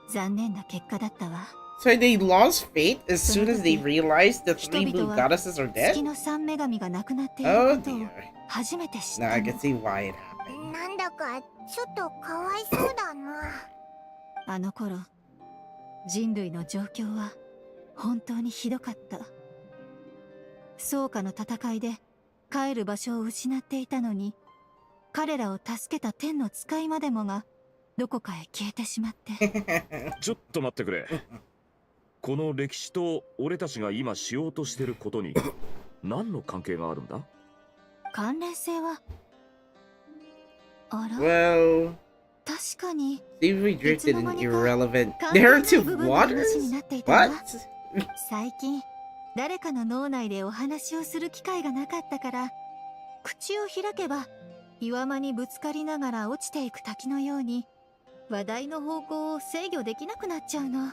残念な結果だったわ。So they lost faith as soon as they realized the three blue goddesses are 月 dead? の三女神が亡くなっている Oh ことを dear. 初めて知っ Now た I の can。see why it happened. なんだかちょっとかわいそうだな。あの頃、人類の状況は本当にひどかった。草加の戦いで帰る場所を失っていたのに、彼らを助けた天の使いまでもがどこかへ消えてしまって。ちょっと待ってくれ。この歴史と俺たちが今しようとしてることに何の関係があるんだ？関連性はあら、 Well, 確かに seems we drifted in irrelevant 関係ない部 narrative 分の話 waters? になっていたわ。 What? 最近誰かの脳内でお話をする機会がなかったから、口を開けば岩間にぶつかりながら落ちていく滝のように話題の方向を制御できなくなっちゃうの。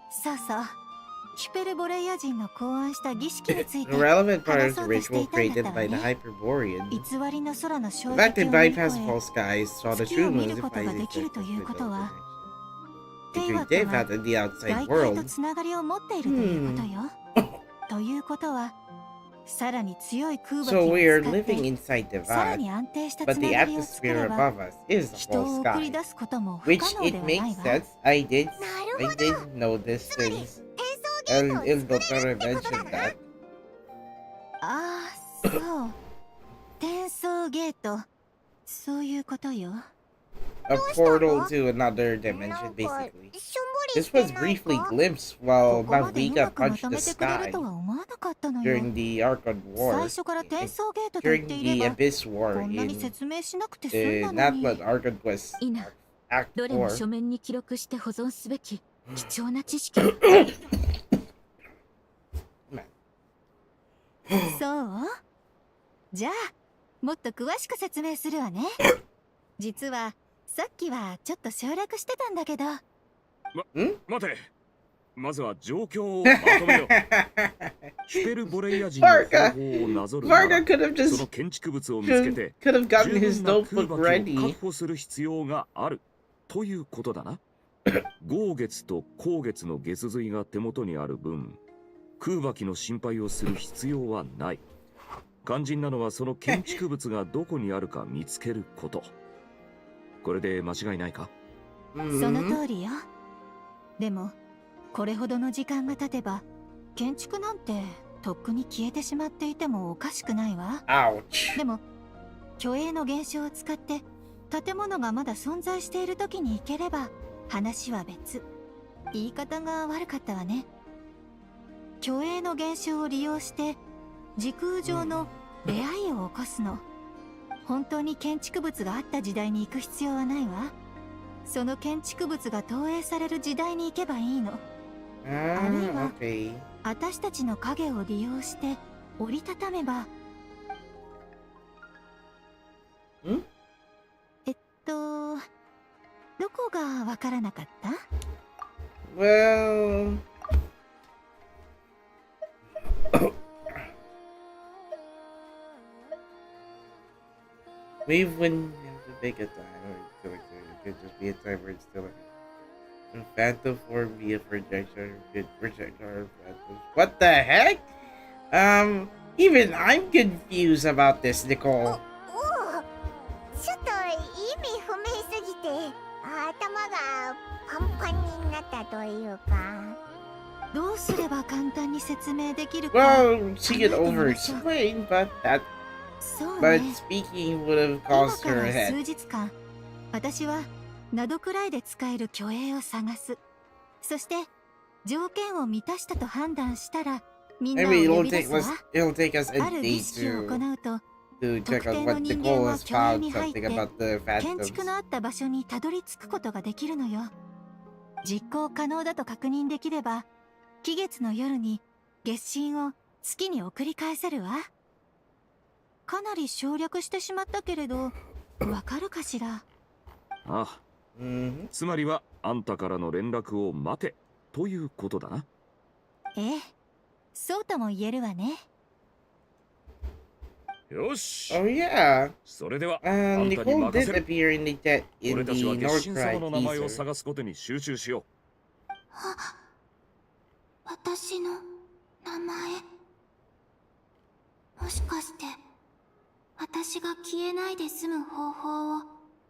さあさあ、ヒュペルボレイア人の考案した儀式について Irrelevant part 話 of そ the うとしてい ritual たんだ created ったわ by the ね。 Hyperborean. 偽りの空の The 衝 fact 撃 it を乗り越 bypassed え false skies, saw the 月 true を見 moons る of ことが Pisces できるということは、 If テイ you ワ did クは that in the outside 外界と world, つながりを持っているということよ。ということは、さらに強い空爆 so を we are 使って living inside the さら vat, に安定した but つ the ながりを作れ atmosphere ば above us is the 人を false 送り sky. 出すことも不 Which 可能 it では makes ないわ。 sense. I did な I るほど。 did know this つまり since 転送ゲー El トを作れ Doctor るってことだ mentioned な。 that. ああ、そう。転送ゲート。そういうことよ。A portal to another な dimension, んか basically. しょんぼり This して was ない briefly か？ glimpsed こ while こまでう Malvika まくま punched と the めてくれる sky とは思わなかったのよ。 during the Archon 最 War. 初から転送ゲートと言 During ってい the れば、 Abyss こ War んなに in 説明しなくて済 the んだのに。 Natlet Archon Quest いいな。 Act どれも 4. 書面に記録して保存すべき貴重な知識。そう？じゃあ、もっと詳しく説明するわね。実は、さっきはちょっと省略してたんだけど。待て。まずは状況をまとめよう。ヒュペルボレイア人の方法をなぞるなら、 Varga could have その just 建築物を見つけて could have gotten 十 his 分な空 notebook 爆を確 ready. 保する必要があるということだな。豪月と光月の月髄が手元にある分、空爆の心配をする必要はない。肝心なのはその建築物がどこにあるか見つけること。これで間違いないか？その通りよ。でも、これほどの時間が経てば、建築なんてとっくに消えてしまっていてもおかしくないわ。 Ouch. でも、虚栄の現象を使って建物がまだ存在している時に行ければ話は別。言い方が悪かったわね。虚栄の現象を利用して時空上の出会いを起こすの。本当に建築物があった時代に行く必要はないわ。その建築物が投影される時代に行けばいいの。 Ah, okay. 私たちの影を利用して折りたためば。ん？どこがわからなかった？ Well, we wouldn't have to pick a time, or it could just be a time where it's still in phantom form via projection, could project our phantoms. What the heck? Even I'm confused about this, Nicole. おお、ちょっと意味不明すぎて頭がパンパンになったというか。どうすれば簡単に説明できるか。 Well, she could over-explain, but そうね。 speaking would have 今 caused か her ら head. 数日間、私は謎くらいで使える虚栄を探す。そして条件を満たしたと判断したら、みんなを Maybe 呼び出すわ。 it'll take us a ある儀 day 式を行うと、 to check 特 out 定の what 人間 Nicole は has 虚栄 found に入っ something て about the 建 phantoms. 築のあった場所にたどり着くことができるのよ。実行可能だと確認できれば、期月の夜に月神を月に送り返せるわ。かなり省略してしまったけれど、わかるかしら？ああ、つまりはあんたからの連絡を待てということだな。ええ、そうとも言えるわね。よし。 Oh yeah. それではあんたに Nicole 任 did せる。 appear in the 俺たちは月神様 North の名前を teaser. 探すことに集中しよ私の名前。もしかして私が消えないで済む方法を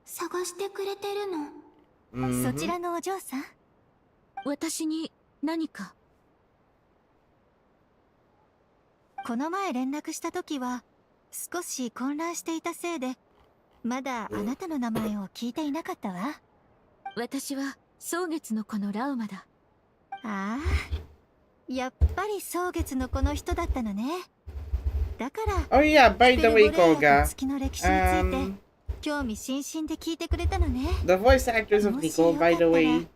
探してくれてるの。そちらのお嬢さん、私に何か？この前連絡した時は少し混乱していたせいでまだあなたの名前を聞いていなかったわ。私は蒼月の子のラウマだ。ああ、やっぱり蒼月の子の人だったのね。だから Oh yeah, by the way, 月の歴史について興味津々で聞いてくれたのね。 the voice actors of Nicole, by the way,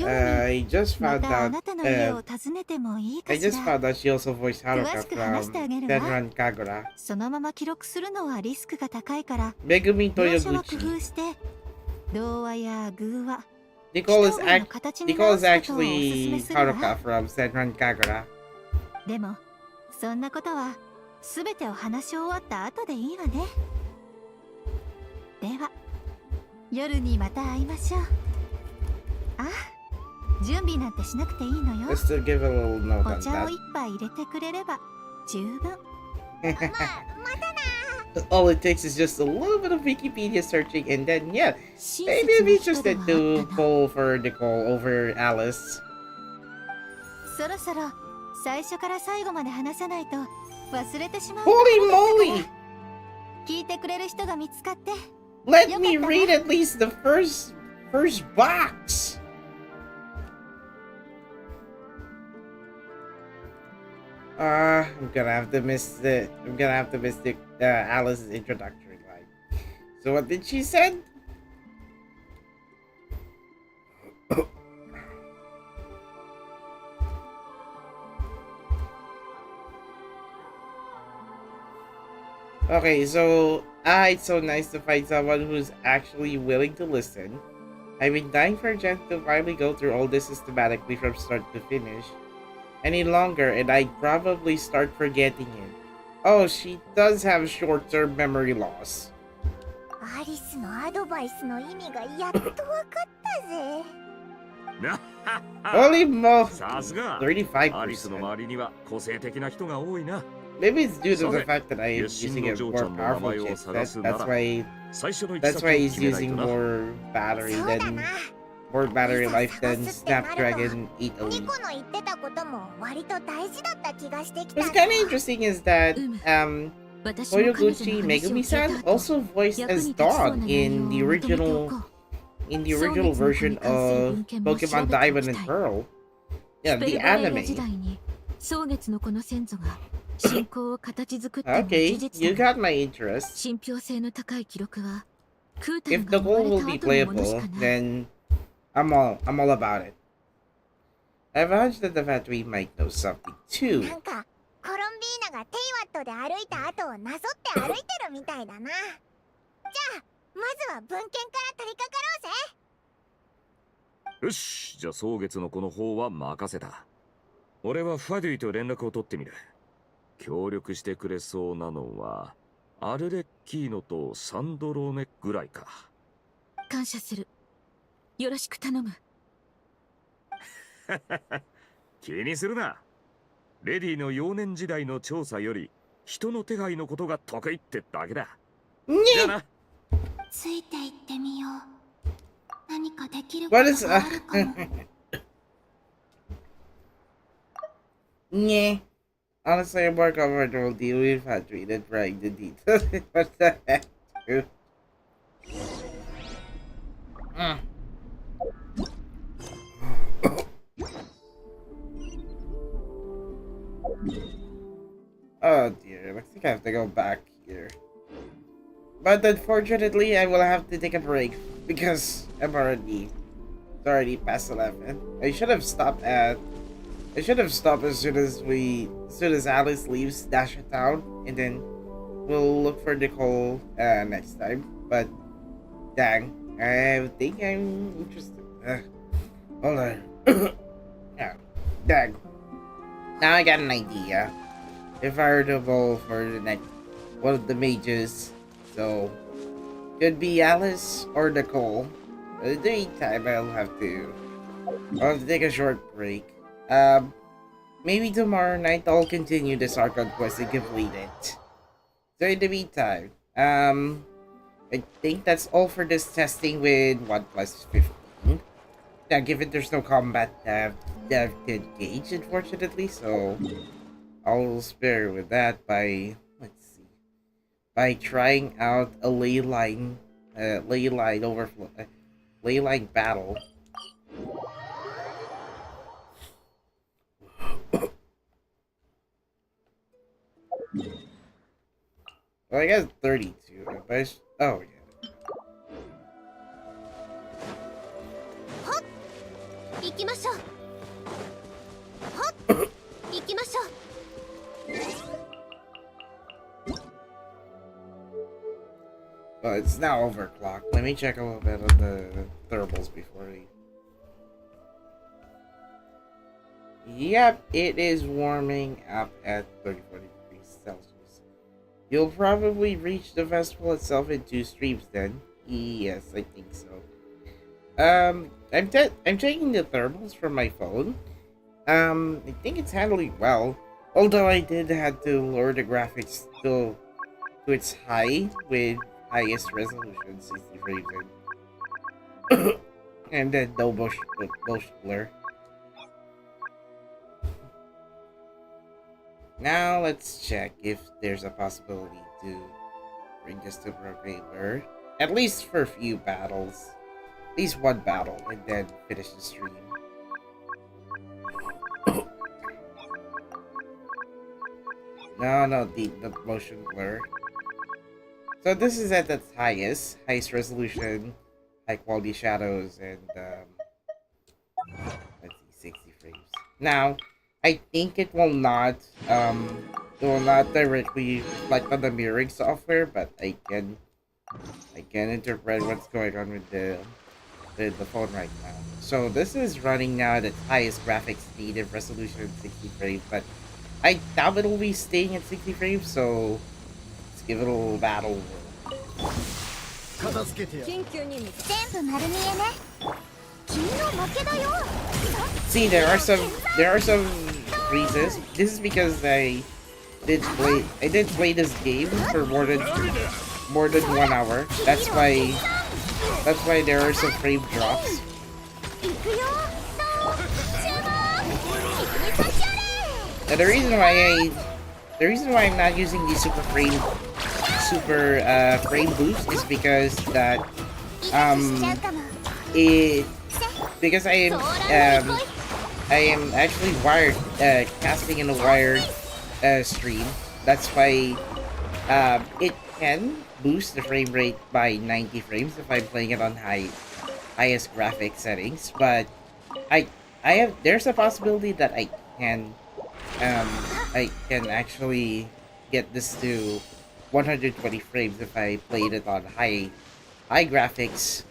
I just ま found たあ out なたの家を訪ねてもいいか I し just ら。 found out she also voiced Haruka 詳しく話してあげ from るわ。 Senran Kagura. そのまま記録するのはリスクが高いから Megumi 描写は工 Toyoguchi. 夫して童話や偶話 Nicole is 一言の形に直すことをおすすめ actually するわ。 Haruka from Senran Kagura. でもそんなことは全てを話し終わった後でいいわね。では夜にまた会いましょう。あ、準備なんてしなくていいのよ。 Just to give a little note お on 茶を that. 一杯入れてくれれば十分。またな。 All it takes is just a little bit of Wikipedia searching, and then yeah, 親 maybe 切 I'm な人で interested はあ to ったな。 pull for Nicole over Alice. そろそろ最初から最後まで話さないと忘れてしまう。 Holy moly! 聞いてくれる人が見つかって Let me read at least the first box. I'm gonna have to miss the Alice's introductory line. So what did she say? Okay, so it's so nice to find someone who's actually willing to listen. I've been dying for a chance to finally go through all this systematically from start to finish. Any longer, and I'd probably start forgetting it. Oh, she does have short-term memory loss. アリスのアドバイスの意味がやっとわかったぜ。Holy mo! さすが。 35%. アリスの周りには個性的な人が多いな。 Maybe it's due to the Sorry. fact that I am using a more powerful chipset. That's why he's using more battery そうだ than な。 more battery life than いざ探すってなると Snapdragon 8 ニ Elite. コの言ってたことも割と大事だった気がしてきた What's ぞ。 kind of interesting is that 私も彼女の Toyoguchi 話を聞い Megumi-san た後 also voiced 役 as に立ちそうな Dawn 内 in 容を the まとめてお original こう。 version of そうですね、 Pokemon Diamond and Pearl. Yeah, スペ the ルバレーヤ時 anime. 代に蒼月のこの先祖が信仰を形作ったのは事 Okay, 実 you だが got my interest. 信憑性の高い記録はクータ If ン the が生ま goal れ will た be 後のものし playable, かない。 then I'm all about it. I have a hunch that the factory might know something too. なんかコロンビーナがテイワットで歩いた後をなぞって歩いてるみたいだな。じゃあまずは文献から取り掛かろうぜ。よし、じゃあ蒼月の子の方は任せた。俺はファデュイと連絡を取ってみる。協力してくれそうなのはアルレッキーノとサンドローネぐらいか。感謝する。よろしく頼む。気にするな。レディの幼年時代の調査より人の手配のことが得意ってだけだ。じゃあな。ついて行ってみよう。何かできるこ What と is があるかも。Yeah. Honestly, I'm more comfortable dealing with factory than trying the details. What the heck, dude? Oh dear, I think I have to go back here. But unfortunately, I will have to take a break because it's already past 11. I should have stopped as soon as Alice leaves Dasher Town, and then we'll look for Nicole next time. But dang, I think I'm interested. Hold on. Yeah, dang. Now I got an idea. If I were to roll for the next one of the mages, so could be Alice or Nicole. In the meantime, I'll have to take a short break. Maybe tomorrow night I'll continue this Archon quest and complete it. So in the meantime, I think that's all for this testing with OnePlus 15. Now, given there's no combat dev to engage, unfortunately, so I'll spare with that by, let's see, by trying out a leyline battle. Well, I guess 32, but oh yeah. 行きましょう。はっ行きましょう。 Well, it's now overclocked. Let me check a little bit of the thermals before we... Yep, it is warming up at 34 degrees Celsius. You'll probably reach the festival itself in 2 streams then. Yes, I think so. I'm checking the thermals from my phone. I think it's handling well. Although I did have to lower the graphics to its high with highest resolution, 60 frames in. And then no bush blur. Now let's check if there's a possibility to bring this to appropriate blur. At least for a few battles. At least one battle, and then finish the stream. No, the motion blur. So this is at its highest resolution, high quality shadows, and let's see, 60 frames. Now, I think it will not directly reflect on the mirroring software, but I can interpret what's going on with the phone right now. So this is running now at its highest graphics native resolution, 60 frames, but I doubt it'll be staying at 60 frames, so let's give it a little battle. See, there are some reasons. This is because I did play this game for more than 1 hour. That's why there are some frame drops. And the reason why I'm not using the super frame boost is because that because I am actually wired casting in a wired stream. That's why it can boost the frame rate by 90 frames if I'm playing it on highest graphic settings, but there's a possibility that I can actually get this to 120 frames if I played it on high graphics,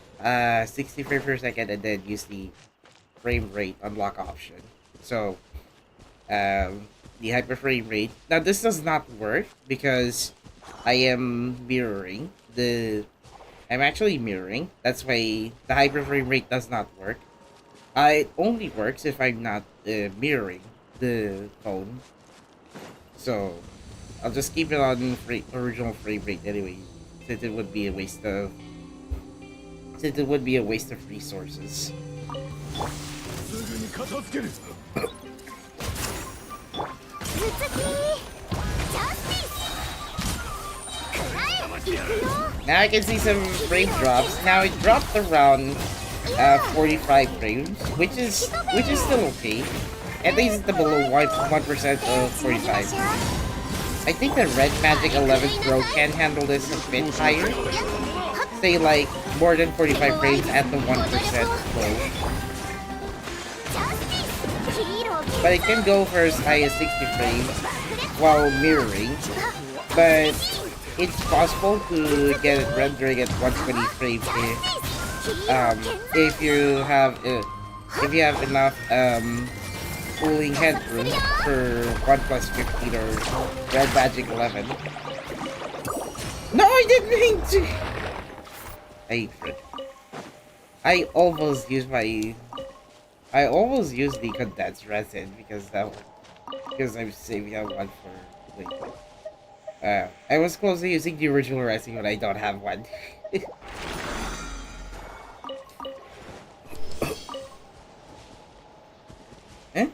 60 frames per second, and then use the frame rate unlock option. So the hyper frame rate, now this does not work because I am mirroring I'm actually mirroring. That's why the hyper frame rate does not work. It only works if I'm not mirroring the phone. So I'll just keep it on original frame rate anyway, since it would be a waste of resources. Now I can see some frame drops. Now it dropped around 45 frames, which is still okay. At least it's the below 1% of 45. I think the Red Magic 11 Pro can handle this a bit higher. Say like more than 45 frames at the 1% low. But it can go for as high as 60 frames while mirroring. But it's possible to get it rendering at 120 frames if you have enough cooling headroom for OnePlus 15 or Red Magic 11. No, I didn't mean to. I hate Fred. I almost used the condensed resin because I'm saving that one for later. I was close to using the original Ryzen when I don't have one. Huh?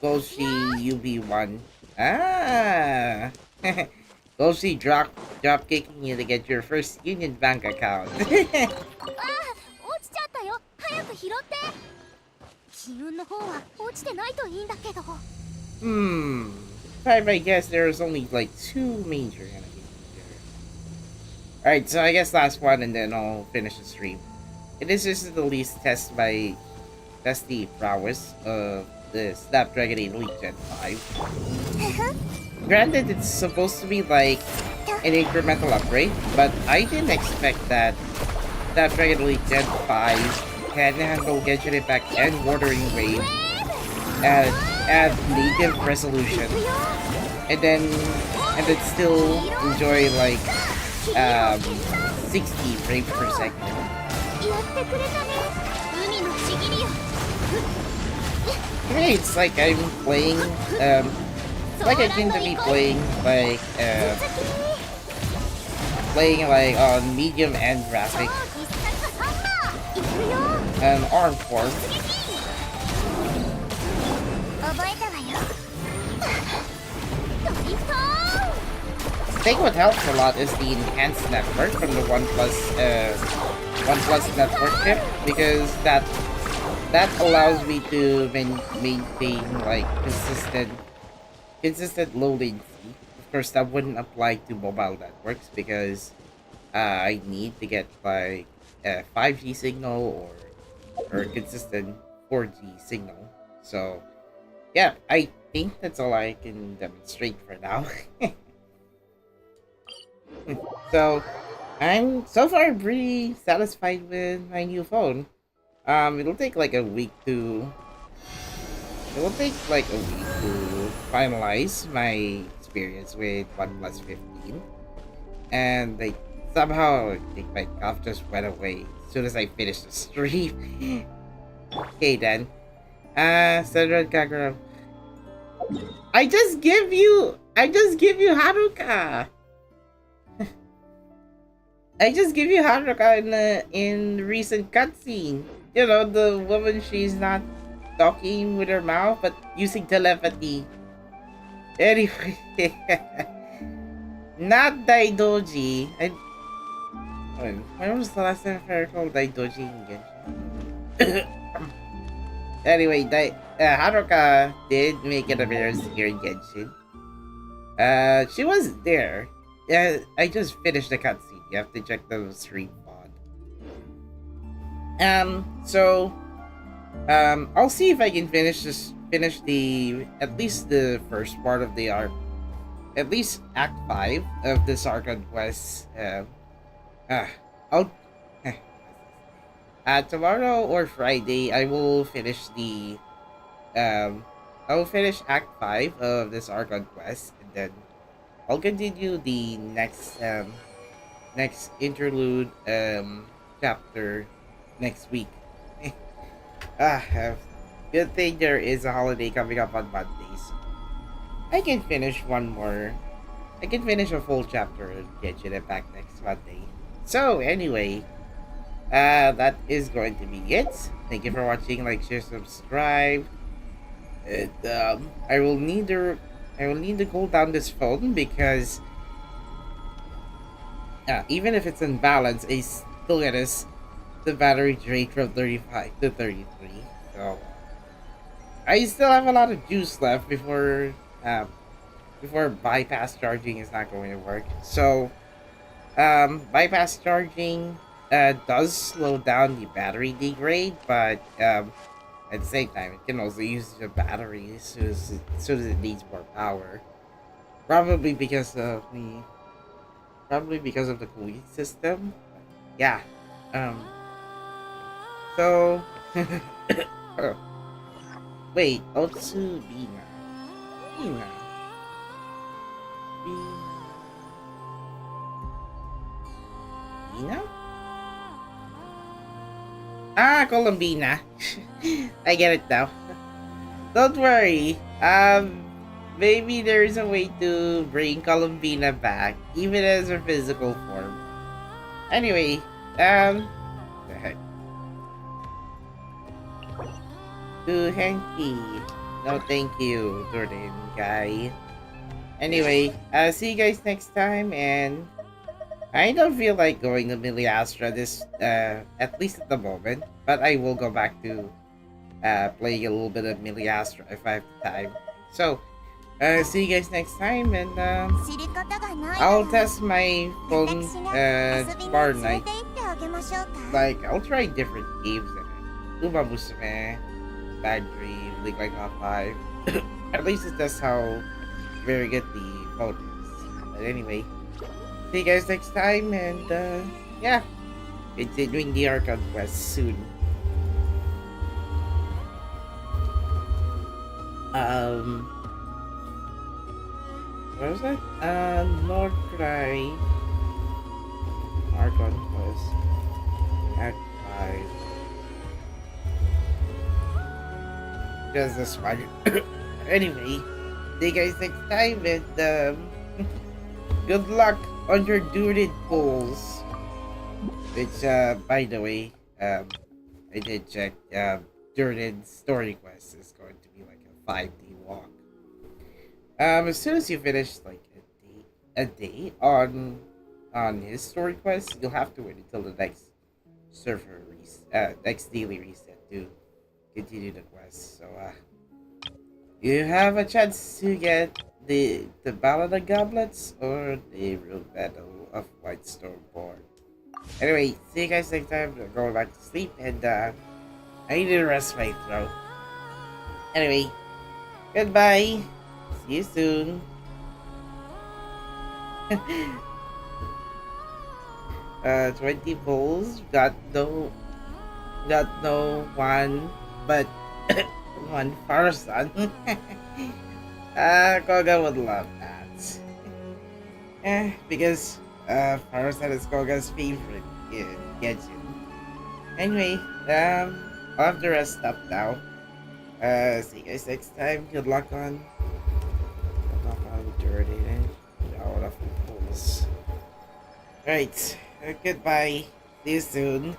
Goshi UB1. Ah! Goshi drop kicking you to get your first Union Bank account. ああ、落ちちゃったよ。早く拾って。金運の方は落ちてないといいんだけど。Hmm. I guess there's only like 2 major enemies here. Alright, so I guess last one and then I'll finish the stream. This is the least test the prowess of the Snapdragon 8 Elite Gen 5. Granted, it's supposed to be like an incremental upgrade, but I didn't expect that Snapdragon Elite Gen 5 can handle Genshin Impact and Watering Wave at native resolution, and then still enjoy like 60 frames per second. やってくれたね。海のちぎりよ。 Hey, it's like I'm playing like I seem to be playing like on medium end graphic ARM form. 覚えたわよ。ドリフト。 I think what helps a lot is the enhanced network from the OnePlus network chip, because that allows me to maintain like consistent low latency. Of course, that wouldn't apply to mobile networks because I need to get like a 5G signal or consistent 4G signal. So yeah, I think that's all I can demonstrate for now. So I'm so far pretty satisfied with my new phone. It'll take like a week to finalize my experience with OnePlus 15, and like somehow my cough just went away as soon as I finished the stream. Okay then, Sandra Kagura, I just give you Haruka. I just give you Haruka in the recent cutscene. You know, the woman, she's not talking with her mouth, but using telepathy. Anyway, not Daidoji. When was the last time I called Daidoji in Genshin? Anyway, Haruka did make an appearance here in Genshin. She was there. I just finished the cutscene. You have to check the stream pod. I'll see if I can finish at least the first part of the arc, at least Act 5 of this Archon quest. Tomorrow or Friday, I will finish Act 5 of this Archon quest, and then I'll continue the next interlude chapter next week. Good thing there is a holiday coming up on Mondays. I can finish a full chapter and get you back next Monday. So anyway, that is going to be it. Thank you for watching. Like, share, subscribe. And I will need to cool down this phone because even if it's in balance, I still get the battery drain from 35 to 33. So I still have a lot of juice left before bypass charging is not going to work. So bypass charging does slow down the battery degrade, but at the same time it can also use the battery as soon as it needs more power. Probably because of the cooling system. Yeah. So wait, Otsubina. Bina. Bina? Columbina. I get it now. Don't worry. maybe there's a way to bring Columbina back, even as her physical form. Anyway, the heck. To Henky. No, thank you, Jordan guy. Anyway, see you guys next time, and I don't feel like going to Miliastra this, at least at the moment, but I will go back to playing a little bit of Miliastra if I have the time. So, see you guys next time, and 知ることがないなら I'll test my phone 私が遊びに tomorrow 連れ night. て行ってあげましょうか Like, I'll try different games in it. Uma Musume, Bad Dream, League Like Not 5. At least that's how very good the phone is. But anyway, see you guys next time, and yeah, continuing the Archon quest soon. What was that? Nordcry Archon quest Act 5. Just this one. Anyway, see you guys next time, and good luck on your Durid polls. Which, by the way, I did check. Durid's story quest is going to be like a 5-day walk. As soon as you finish like a day on his story quest, you'll have to wait until the next server next daily reset to continue the quest. So you have a chance to get the Ballad of Goblets or the Real Battle of White Stormborn. Anyway, see you guys next time. I'm going back to sleep, and I need to rest my throat. Anyway, goodbye. See you soon. 20 polls. Got no one, but one person. Koga would love that. Because Farsan is Koga's favorite in Genshin. Anyway, I'll have to rest up now. See you guys next time. Good luck on dirty and out of polls. Right. Goodbye. See you soon.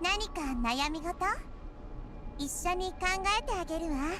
何か悩み事一緒に考えてあげるわ。